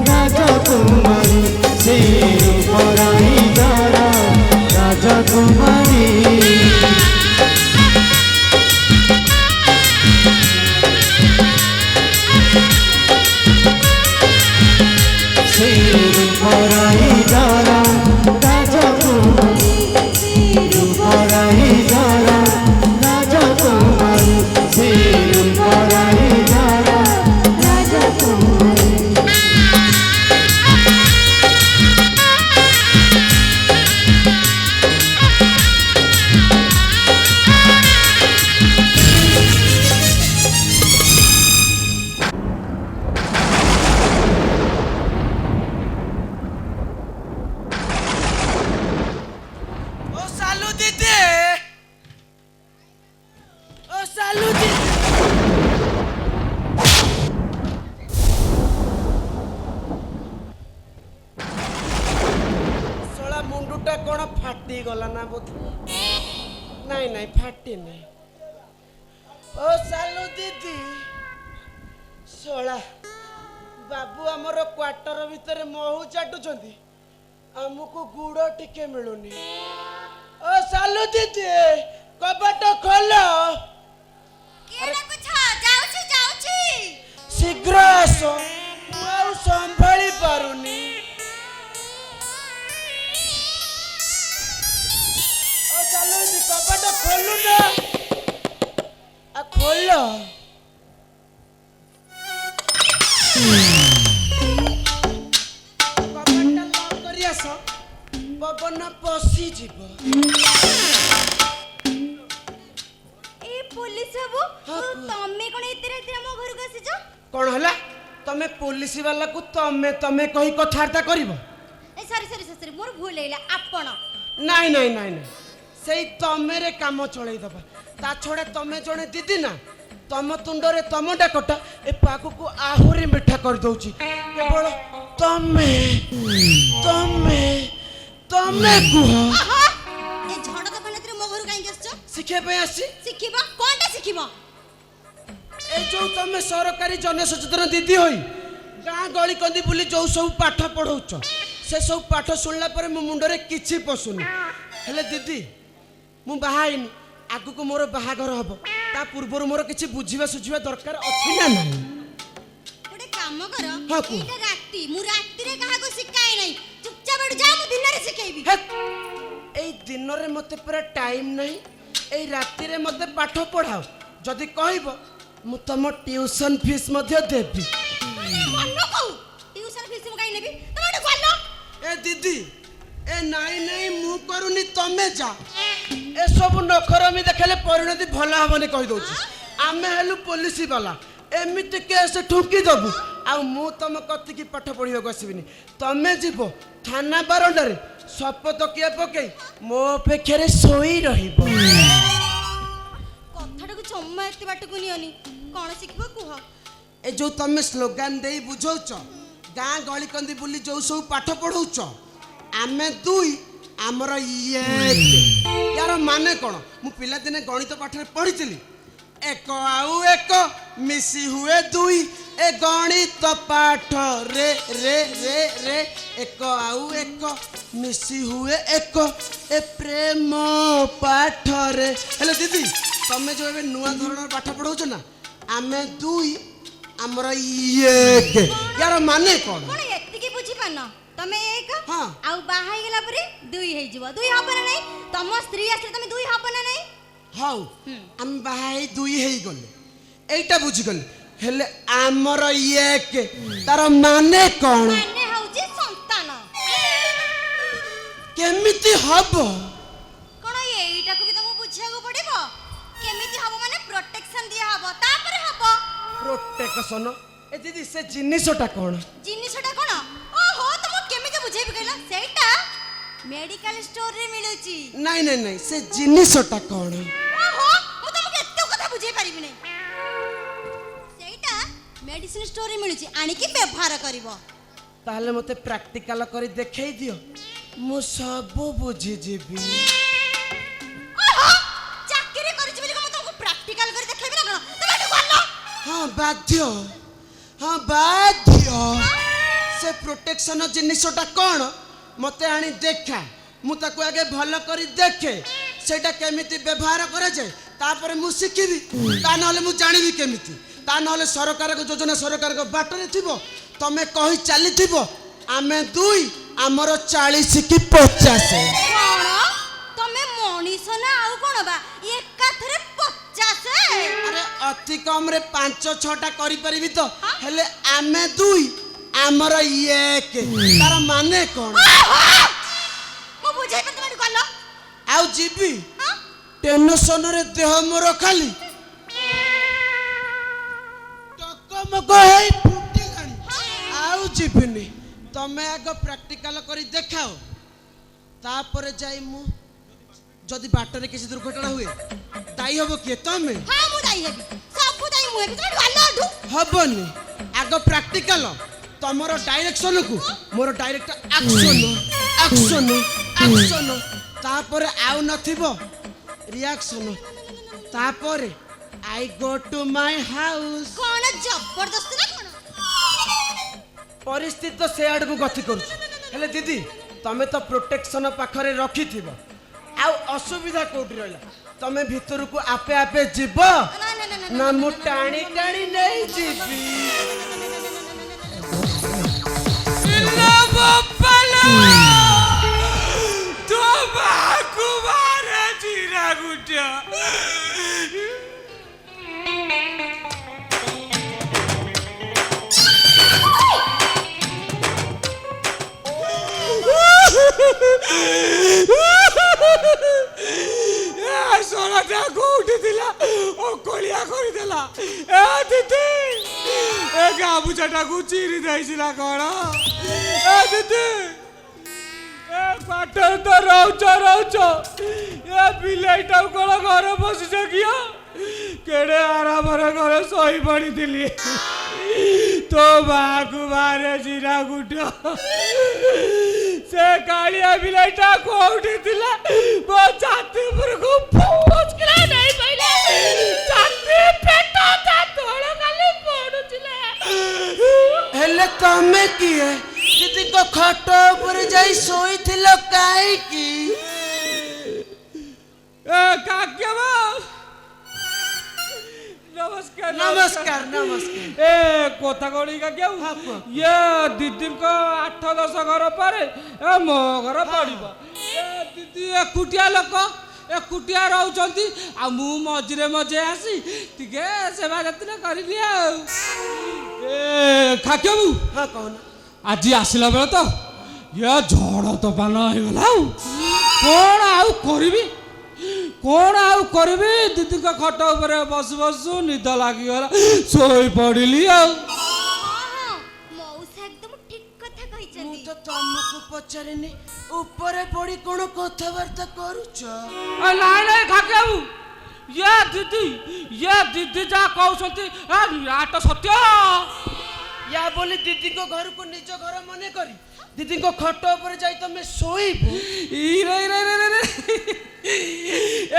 राजकुमारी से रूपराई जरा राजकुमारी रूपराई जरा राजकुमारी रूपराई जरा राजकुमारी से रूपराई जरा राजकुमारी ओ सालू दीदी ओ सालू दीदी सोला मुंडुटा कोन फाटी गला ना बोध नहीं नहीं फाटी नहीं ओ सालू दीदी सोला बाबू हमर क्वार्टर भितर महू चाटुचंती हमको गुड़ टिके मिलुनी ओ सालू दीदी कबाट खोल शीघ्र आस मु संभाली पारुनी ओ सालू ଖୋଲୁ ନା ଖୋଲ। କବାଟଟା ଲକ୍ କରି ଆସ, ପବନ ପଶିଯିବ। ଏ ପୋଲିସ ବାବୁ ତମେ କଣ ଏତେ ରାତିରେ ଆମ ଘରକୁ ଆସିଛ? କଣ ହେଲା? ତମେ ପୋଲିସ ବାଲାକୁ ତମେ ତମେ କହି କଥାବାର୍ତ୍ତା କରିବ? ଏ ସରି ସରି ସରି ମୋର ଭୁଲ ହେଇଗଲା। ଆପଣ ନାଇଁ ନାଇଁ ନାଇଁ ନାଇଁ, ସେଇ ତମେରେ କାମ ଚଳେଇ ଦବା। ତା ଛଡ଼ା ତମେ ଜଣେ ଦିଦି ନା, ତମ ତୁଣ୍ଡରେ ତମ ଡାକଟା ଏ ପାଗକୁ ଆହୁରି ମିଠା କରିଦଉଛି। କେବଳ ତମେ ତମେ ତମେ କୁହ। ଏ ଝଡ଼ ତୋଫାନ ରାତିରେ ମୋ ଘରକୁ କାହିଁକି ଆସିଛ? ଶିଖିବା ପାଇଁ ଆସିଛି। ଶିଖିବ କଣଟା ଶିଖିବ? ଏ ଯୋଉ ତମେ ସରକାରୀ ଜନସଚେତନ ଦିଦି ହୋଇ ଗାଁ ଗଳି କନ୍ଦି ବୁଲି ଯୋଉ ସବୁ ପାଠ ପଢ଼ଉଛ, ସେ ସବୁ ପାଠ ଶୁଣିଲା ପରେ ମୋ ମୁଣ୍ଡରେ କିଛି ପଶୁନି। ହେଲେ ଦିଦି, ମୁଁ ବାହା ହେଇନି, ଆଗକୁ ମୋର ବାହାଘର ହବ। ତା ପୂର୍ବରୁ ମୋର କିଛି ବୁଝିବା ସୁଝିବା ଦରକାର ଅଛି ନା ନାହିଁ? ଗୋଟେ କାମ କର, ହଁ, କୁହ। ଏଇଟା ରାତି, ମୁଁ ରାତିରେ କାହାକୁ ଶିଖାଏ ନାହିଁ। ଚୁପଚାପ ଏଠୁ ଯାଅ, ମୁଁ ଦିନରେ ଶିଖେଇବି। ହେ, ଏଇ ଦିନରେ ମତେ ପୁରା ଟାଇମ୍ ନାହିଁ, ଏଇ ରାତିରେ ମତେ ପାଠ ପଢ଼ାଅ। ଯଦି କହିବ ମୁଁ ତମ ଟ୍ୟୁସନ ଫିସ୍ ମଧ୍ୟ ଦେବି। ଟ୍ୟୁସନ ଫିସ୍ ମୁଁ କାହିଁ ନେବି? ତମେ ଏଠୁ ଗଲ। ଏ ଦିଦି, ଏ ନାଇଁ ନାଇଁ ମୁଁ କରୁନି, ତମେ ଯା। ଏସବୁ ନଖରମି ଦେଖେଲେ ପରିଣତି ଭଲ ହବନି କହିଦଉଛି। ଆମେ ହେଲୁ ପୋଲିସ ବାଲା, ଏମିତି କେସ୍ ଠୁଙ୍କି ଦବୁ। ଆଉ ମୁଁ ତମ କତିକି ପାଠ ପଢ଼ିବାକୁ ଆସିବିନି। ତମେ ଯିବ ଥାନା ବାରଣ୍ଡାରେ ଶପଥ କିଏ ପକେଇ ମୋ ଅପେକ୍ଷାରେ ଶୋଇ ରହିବ। କଥାଟାକୁ ଜମା ଏତେ ବାଟକୁ ନିଅନି। କଣ ଶିଖିବ କୁହ? ଏ ଯୋଉ ତମେ ସ୍ଲୋଗାନ ଦେଇ ବୁଝଉଛ, ଗାଁ ଗଳି କନ୍ଦି ବୁଲି ଯୋଉ ସବୁ ପାଠ ପଢ଼ଉଛ, ଆମେ ଦୁଇ ଆମର ୟାର ମାନେ କଣ? ମୁଁ ପିଲାଦିନେ ଗଣିତ ପାଠରେ ପଢ଼ିଥିଲି, ଏକ ଆଉ ଏକ ମିଶି ହୁଏ ଦୁଇ। ଏ ଗଣିତ ପାଠ ରେ ରେ ରେ ରେ ଏକ ଆଉ ଏକ ମିଶି ହୁଏ ଏକ। ଏ ପ୍ରେମ ପାଠରେ। ହେଲେ ଦିଦି, ତମେ ଯୋଉ ଏବେ ନୂଆ ଧରଣର ପାଠ ପଢ଼ଉଛ ନା, ଆମେ ଦୁଇ ଆମର ୟାର ମାନେ କଣ? କଣ ଏତିକି ବୁଝିପାରୁନ? ତମେ ଏକ ହଁ। ଆଉ ବାହା ହେଇଗଲା ପରେ ଦୁଇ ହେଇଯିବ। ଦୁଇ ହବ ନା ନାହିଁ? ତମ ସ୍ତ୍ରୀ ଆସିଲେ ତମେ ଦୁଇ ହବ ନା ନାହିଁ? ହଉ, ଆମେ ବାହା ହେଇ ଦୁଇ ହେଇଗଲେ, ଏଇଟା ବୁଝିଗଲେ। ହେଲେ ଆମର ତାର ମାନେ କଣ? ମାନେ ହଉଛି ସନ୍ତାନ। କେମିତି ହବ? କଣ ଏଇଟାକୁ ବି ତମକୁ ବୁଝିବାକୁ ପଡିବ? କେମିତି ହବ ମାନେ ପ୍ରୋଟେକ୍ସନ ଦିଆ ହବ, ତାପରେ ହବ। ପ୍ରୋଟେକ୍ସନ? ଏ ଦିଦି, ସେ ଜିନିଷଟା କଣ? ଜିନିଷଟା କଣ? ଓହୋ, ତମକୁ କେମିତି ବୁଝେଇବି କହିଲ? ସେଇଟା ମେଡିକାଲ ଷ୍ଟୋରରେ ମିଳୁଛି। ନାଇଁ ନାଇଁ ନାଇଁ, ସେ ଜିନିଷଟା କଣ? ଓହୋ, ମୁଁ ତମକୁ ଏତେ କଥା ବୁଝେଇ ପାରିବି ନାହିଁ। ସେଇଟା ମେଡିସିନ ଷ୍ଟୋରରେ ମିଳୁଛି, ଆଣିକି ବ୍ୟବହାର କରିବ। ତାହେଲେ ମତେ ପ୍ରାକ୍ଟିକାଲ କରି ଦେଖେଇ ଦିଅ, ମୁଁ ସବୁ ବୁଝିଯିବି। ଓହୋ, ଚାକିରି କରିଛି ବୋଲି ମୁଁ ତମକୁ ପ୍ରାକ୍ଟିକାଲ କରି ଦେଖେଇବି ନା କଣ? ତମେ ଏଠୁ ଗଲ। ହଁ ବାଧ୍ୟ, ହଁ ବାଧ୍ୟ। ସେ ପ୍ରୋଟେକ୍ସନ ଜିନିଷଟା କଣ ମତେ ଆଣି ଦେଖା। ମୁଁ ତାକୁ ଆଗେ ଭଲ କରି ଦେଖେ, ସେଇଟା କେମିତି ବ୍ୟବହାର କରାଯାଏ, ତାପରେ ମୁଁ ଶିଖିବି। ତା ନହେଲେ ମୁଁ ଜାଣିବି କେମିତି? ତା ନହେଲେ ସରକାରଙ୍କ ଯୋଜନା ସରକାରଙ୍କ ବାଟରେ ଥିବ, ତମେ କହି ଚାଲିଥିବ, ଆମେ ଦୁଇ ଆମର 40 କି 50। କଣ ତମେ ମଣିଷ ନା ଆଉ କଣ ବା? ଏକାଥରେ 50? ଆରେ ଅତି କମରେ 5-6ଟା କରିପାରିବି ତ। ହେଲେ ଆମେ ଦୁଇ ଆମର ତାର ମାନେ କଣ? ମୁଁ ବୁଝେଇ ପାରି, ତମେ ଏଠୁ ଗଲ। ଆଉ ଯିବି? ଟେନସନରେ ଦେହ ମୋର ଖାଲି ଟକମକ ହେଇ ଫୁଟିଲାଣି, ଆଉ ଯିବିନି। ତମେ ଆଗ ପ୍ରାକ୍ଟିକାଲ କରି ଦେଖାଅ, ତାପରେ ଯାଇ ମୁଁ। ଯଦି ବାଟରେ କିଛି ଦୁର୍ଘଟଣା ହୁଏ, ଦାୟୀ ହବ କିଏ? ତମେ? ହଁ, ମୁଁ ଦାୟୀ ହେବି, ସବୁ ଦାୟୀ ମୁଁ ହେବି। ତମେ ଗଲ ଏଠୁ। ହବନି, ଆଗ ପ୍ରାକ୍ଟିକାଲ, ତମର ଡାଇରେକ୍ସନକୁ ମୋର ଡାଇରେକ୍ଟ ଆକ୍ସନ ଆକ୍ସନ ଆକ୍ସନ, ତାପରେ ଆଉ ନଥିବ ରିଆକ୍ସନ, ତାପରେ I go to my house. କଣ ଜବରଦସ୍ତି ନା କଣ? ପରିସ୍ଥିତି ତ ସେ ଆଡକୁ ଗତି କରୁଛି। ହେଲେ ଦିଦି, ତମେ ତ ପ୍ରୋଟେକ୍ସନ ପାଖରେ ରଖିଥିବ, ଆଉ ଅସୁବିଧା କୋଉଠି ରହିଲା? ତମେ ଭିତରକୁ ଆପେ ଆପେ ଯିବ ନା ମୁଁ ଟାଣି ଟାଣି ନେଇ ଯିବି? तो बाकु मारे जीरा गुटिया ଶଳାଟା କୋଉଠି ଥିଲା ଅକଳିଆ କରିଦେଲା। ଏ ଦିଦି ଏ ଗାମୁଛାଟାକୁ ଚିରି ଦେଇଥିଲା କଣ? ଏ ଦିଦି ଏ ପାଠରେ ତ ରହୁଛ ଏ ବିଲେଇଟାକୁ କଣ ଘରେ ବସିଛ କିଅ? କେଡ଼େ ଆରାମରେ ଘରେ ଶୋଇ ପଡ଼ିଥିଲି। ତୋ ମାକୁ ବାହାରେ ଜିରା ଗୁଟ ସେ କାଳିଆ ବିଲେଇଟା କୋଉଠି ଥିଲା? ମୋ ଛାତି ଉପରକୁ ଫୁଚକିଲା ନେଇ ପଇଲା। ଛାତି ପେଟ ତା ତଳ ଖାଲି ପଡୁଥିଲା। ହେଲେ ତମେ କିଏ? ଦିଦିଙ୍କ ଖଟ ଉପରେ ଯାଇ ଶୋଇଥିଲ କାହିଁକି? କାକ୍ୟ ନମସ୍କାର ନମସ୍କାର ନମସ୍କାର। ଏ କଥା କଣ କାକ୍ୟ? ଇଏ ଦିଦିଙ୍କ 8-10 ଘର ପରେ ଏ ମୋ ଘର ପଡ଼ିବ। ଏ ଦିଦି ଏକୁଟିଆ ଲୋକ ଏକୁଟିଆ ରହୁଛନ୍ତି ଆଉ ମୁଁ ମଝିରେ ମଝିରେ ଆସି ଟିକେ ସେବା ଯତ୍ନ କରିବି ଆଉ। ଏ କାକ୍ୟ ହଁ କହୁନ। ଆଜି ଆସିଲା ବେଳେ ତ ଇଏ ଝଡ଼ ତୋଫାନ ହେଇଗଲା। ଆଉ କଣ ଆଉ କରିବି ଦିଦିଙ୍କ ଖଟ ଉପରେ ବସୁ ବସୁ ନିଦ ଲାଗିଗଲା ଶୋଇ ପଡ଼ିଲି ଆଉ। ମଉସା ଏକଦମ ଠିକ କଥା ମୁଁ କହିଛନ୍ତି। ତ ତମକୁ ପଚାରିନି ଉପରେ ପଡ଼ି କଣ କଥାବାର୍ତ୍ତା କରୁଛ? ନାଇଁ କାକ୍ୟବାବୁ ଇଏ ଦିଦି ଯାହା କହୁଛନ୍ତି ନିରାଟ ସତ୍ୟ। ୟା ବୋଲି ଦିଦିଙ୍କ ଘରକୁ ନିଜ ଘର ମନେ କରି ଦିଦିଙ୍କ ଖଟ ଉପରେ ଯାଇ ତମେ ଶୋଇବ?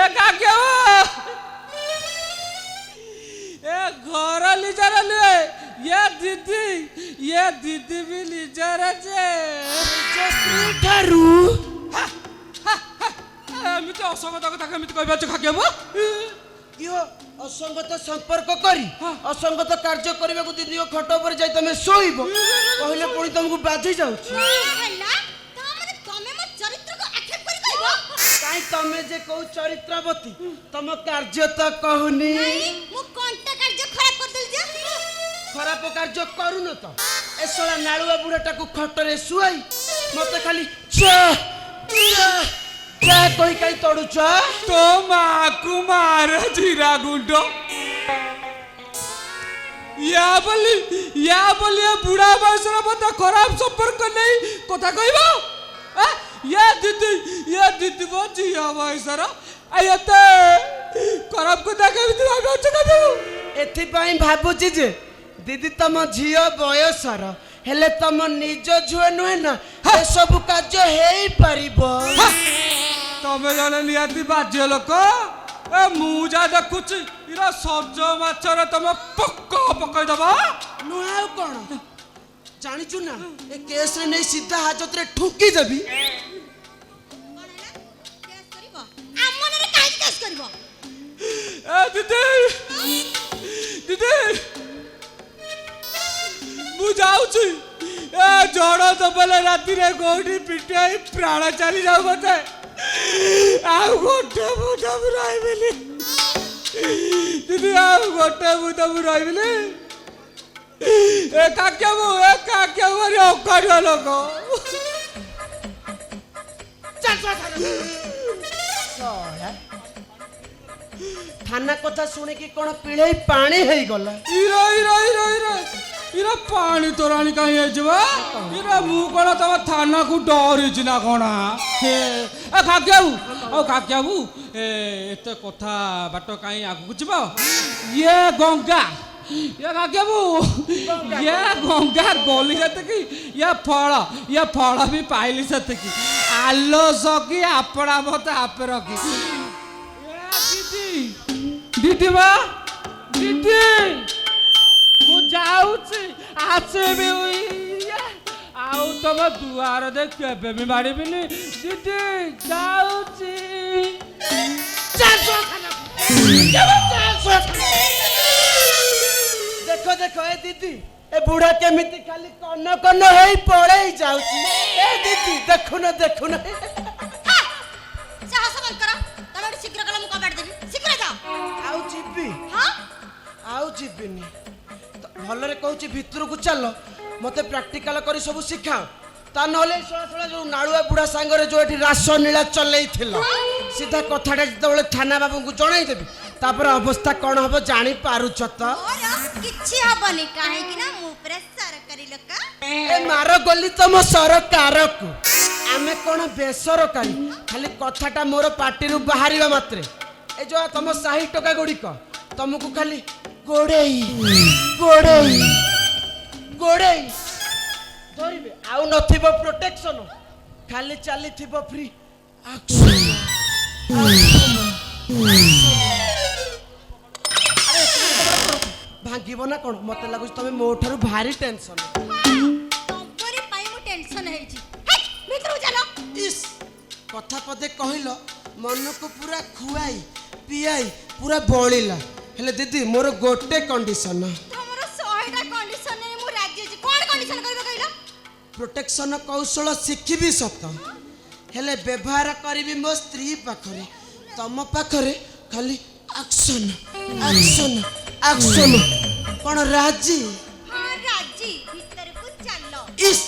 ଏ କାକ୍ୟବାବୁ ଏ ଘର ନିଜର ନୁହେଁ। ଇଏ ଦିଦି ବି ନିଜର ଯେ ଠାରୁ ଏମିତି ଅସଙ୍ଗତ କଥା କେମିତି କହିପାରୁଛ କାକ୍ୟବାବୁ? କିଓ ଅସଙ୍ଗତ ସମ୍ପର୍କ କରି ଅସଙ୍ଗତ କାର୍ଯ୍ୟ କରିବାକୁ ଦିଦିଙ୍କ ଖଟ ଉପରେ ଯାଇ ତମେ ଶୋଇବ କହିଲେ ପୁଣି ତମକୁ ବାଧି ଯାଉଛି। କାଇଁ ତମେ ଯେ କୋଉ ଚରିତ୍ରବତୀ ତମ କାର୍ଯ୍ୟ ତ କହୁନି। ଖରାପ କାର୍ଯ୍ୟ କରୁନ ତ? ଏ ଶଳା ନାଳୁଆ ବୁଢ଼ାଟାକୁ ଖଟରେ ଶୁଆଇ ମତେ ଖାଲି କହି କାଇଁ ତଡୁଛ? ତୋ ମାକୁ ମାର ଜିରା ଗୁଣ୍ଡ। ୟା ବୋଲି ବୁଢ଼ା ବୟସର ମତେ ଖରାପ ସମ୍ପର୍କ ନେଇ କଥା କହିବ? ଇଏ ଦିଦି ମୋ ଝିଅ ବୟସର ଏତେ ଖରାପ କଥା କେମିତି ଭାବୁଛ? ଏଥିପାଇଁ ଭାବୁଛି ଯେ ଦିଦି ତମ ଝିଅ ବୟସର ହେଲେ ତମ ନିଜ ଝିଅ ନୁହେଁ ନା ଏସବୁ କାର୍ଯ୍ୟ ହେଇପାରିବ। ତମେ ଜଣେ ନିହାତି ବାଜ୍ୟ ଲୋକ। ମୁଁ ଯାହା ଦେଖୁଛି ଇରା ସଜ ମାଛରେ ତମେ ପକେଇଦବ। ନୁହେଁ ଆଉ କଣ? ଜାଣିଛୁ ନା ଏ କେସରେ ନେଇ ସିଧା ହାଜତରେ ଠୁକି ଦେବି। ଦିଦି ମୁଁ ଯାଉଛି। ଏ ଝଡ଼ ଦବଲେ ରାତିରେ କୋଉଠି ପିଟାଇ ପ୍ରାଣ ଚାଲି ଯାଉ ମତେ। ଆଉ ଗୋଟେ ମୁଦ ମୁଁ ରହିବିନି ଦିଦି, ଆଉ ଗୋଟେ ମୁଦ ମୁଁ ରହିବିନି। ଏ କାକ୍ୟବାବୁ ଭାରି ଅକାଢ଼ୁଆ ଲୋକ। ଥାନା କଥା ଶୁଣିକି କଣ ପିଳେଇ ପାଣି ହେଇଗଲା? ଇରା ପାଣି ତୋରାଣି କାହିଁ ହେଇଯିବ? ଇରା ମୁଁ କଣ ତମ ଥାନାକୁ ଡରିଛି ନା କଣ? କାକ୍ୟବାବୁ ଏତେ କଥା ବାଟ କାହିଁ ଆଗକୁ ଯିବ? ଇଏ ଗଙ୍ଗା ଗଲି ସେତିକି ଇଏ ଫଳ ବି ପାଇଲି ସେତିକି। ଆଲୋ ସକି ଆପଣା ମତେ ଆପେ ରଖି। ଦିଦି ମୁଁ ଯାଉଛି ଆସିବି ଆଉ ତମ ଦୁଆର ଦେ କେବେ ବି ମାରିବିନି। ଦିଦି ଯାଉଛି। ଦେଖ ଏ ଦିଦି ଏ ବୁଢା କେମିତି ଖାଲି କନ କନ ହେଇ ପଳେଇ ଯାଉଛି। ଏ ଦିଦି ଦେଖୁନ ଆଉ ଯିବିନି। ଭଲରେ କହୁଛି ଭିତରକୁ ଚାଲ ମତେ ପ୍ରାକ୍ଟିକାଲ କରି ସବୁ ଶିଖାଅ। ତା ନହେଲେ ଶଳା ଯୋଉ ନାଳୁଆ ବୁଢା ସାଙ୍ଗରେ ଯୋଉ ଏଠି ରାସ ନୀଳା ଚଲେଇଥିଲ ସିଧା କଥାଟା ଯେତେବେଳେ ଥାନା ବାବୁଙ୍କୁ ଜଣେଇଦେବି ତାପରେ ଅବସ୍ଥା କଣ ହବ ଜାଣି ପାରୁଛ ତ? କିଛି ହବନି କାହିଁକି ନା ମୁଁ ପୁରା ସରକାରୀ ଲୋକ। ଏ ମାର ଗଲି ତମ ସରକାରକୁ ଆମେ କଣ ବେସରକାରୀ? ଖାଲି କଥାଟା ମୋର ପାଟିରୁ ବାହାରିବା ମାତ୍ରେ ଏ ଯୋଉ ତମ ସାହି ଟଙ୍କା ଗୁଡ଼ିକ ତମକୁ ଖାଲି ଗୋଡେଇ ଗୋଡେଇ ଗୋଡେଇ ଧରିବେ ଆଉ ନଥିବ ପ୍ରୋଟେକ୍ସନ ଖାଲି ଚାଲିଥିବ ଫ୍ରି ଆକ୍ସନ। ଭାଙ୍ଗିବ ନା କଣ? ମତେ ଲାଗୁଛି ତମେ ମୋ ଠାରୁ ଭାରି ଟେନସନ। ତମରି ପାଇଁ ମୁଁ ଟେନସନ ହେଇଛି। ଭିତରକୁ ଚାଲ। ଇସ୍ କଥା ପଦେ କହିଲ ମନକୁ ପୁରା ଖୁଆଇ ପିଆଇ ପୁରା ବଳିଲା। ହେଲେ ଦିଦି ମୋର ଗୋଟେ କଣ୍ଡିସନ। ତମର 100ଟା କଣ୍ଡିସନରେ ମୁଁ ରାଜି ଅଛି। କଣ କଣ୍ଡିସନ କରିବ କହିଲ? ପ୍ରୋଟେକ୍ସନ କୌଶଳ ଶିଖିବି ସତ ହେଲେ ବ୍ୟବହାର କରିବି ମୋ ସ୍ତ୍ରୀ ପାଖରେ। ତମ ପାଖରେ ଖାଲି ଆକ୍ସନ ଆକ୍ସନ ଆକ୍ସନ। କଣ ରାଜି? ହଁ ରାଜି। ଭିତରକୁ ଚାଲ। ଇସ୍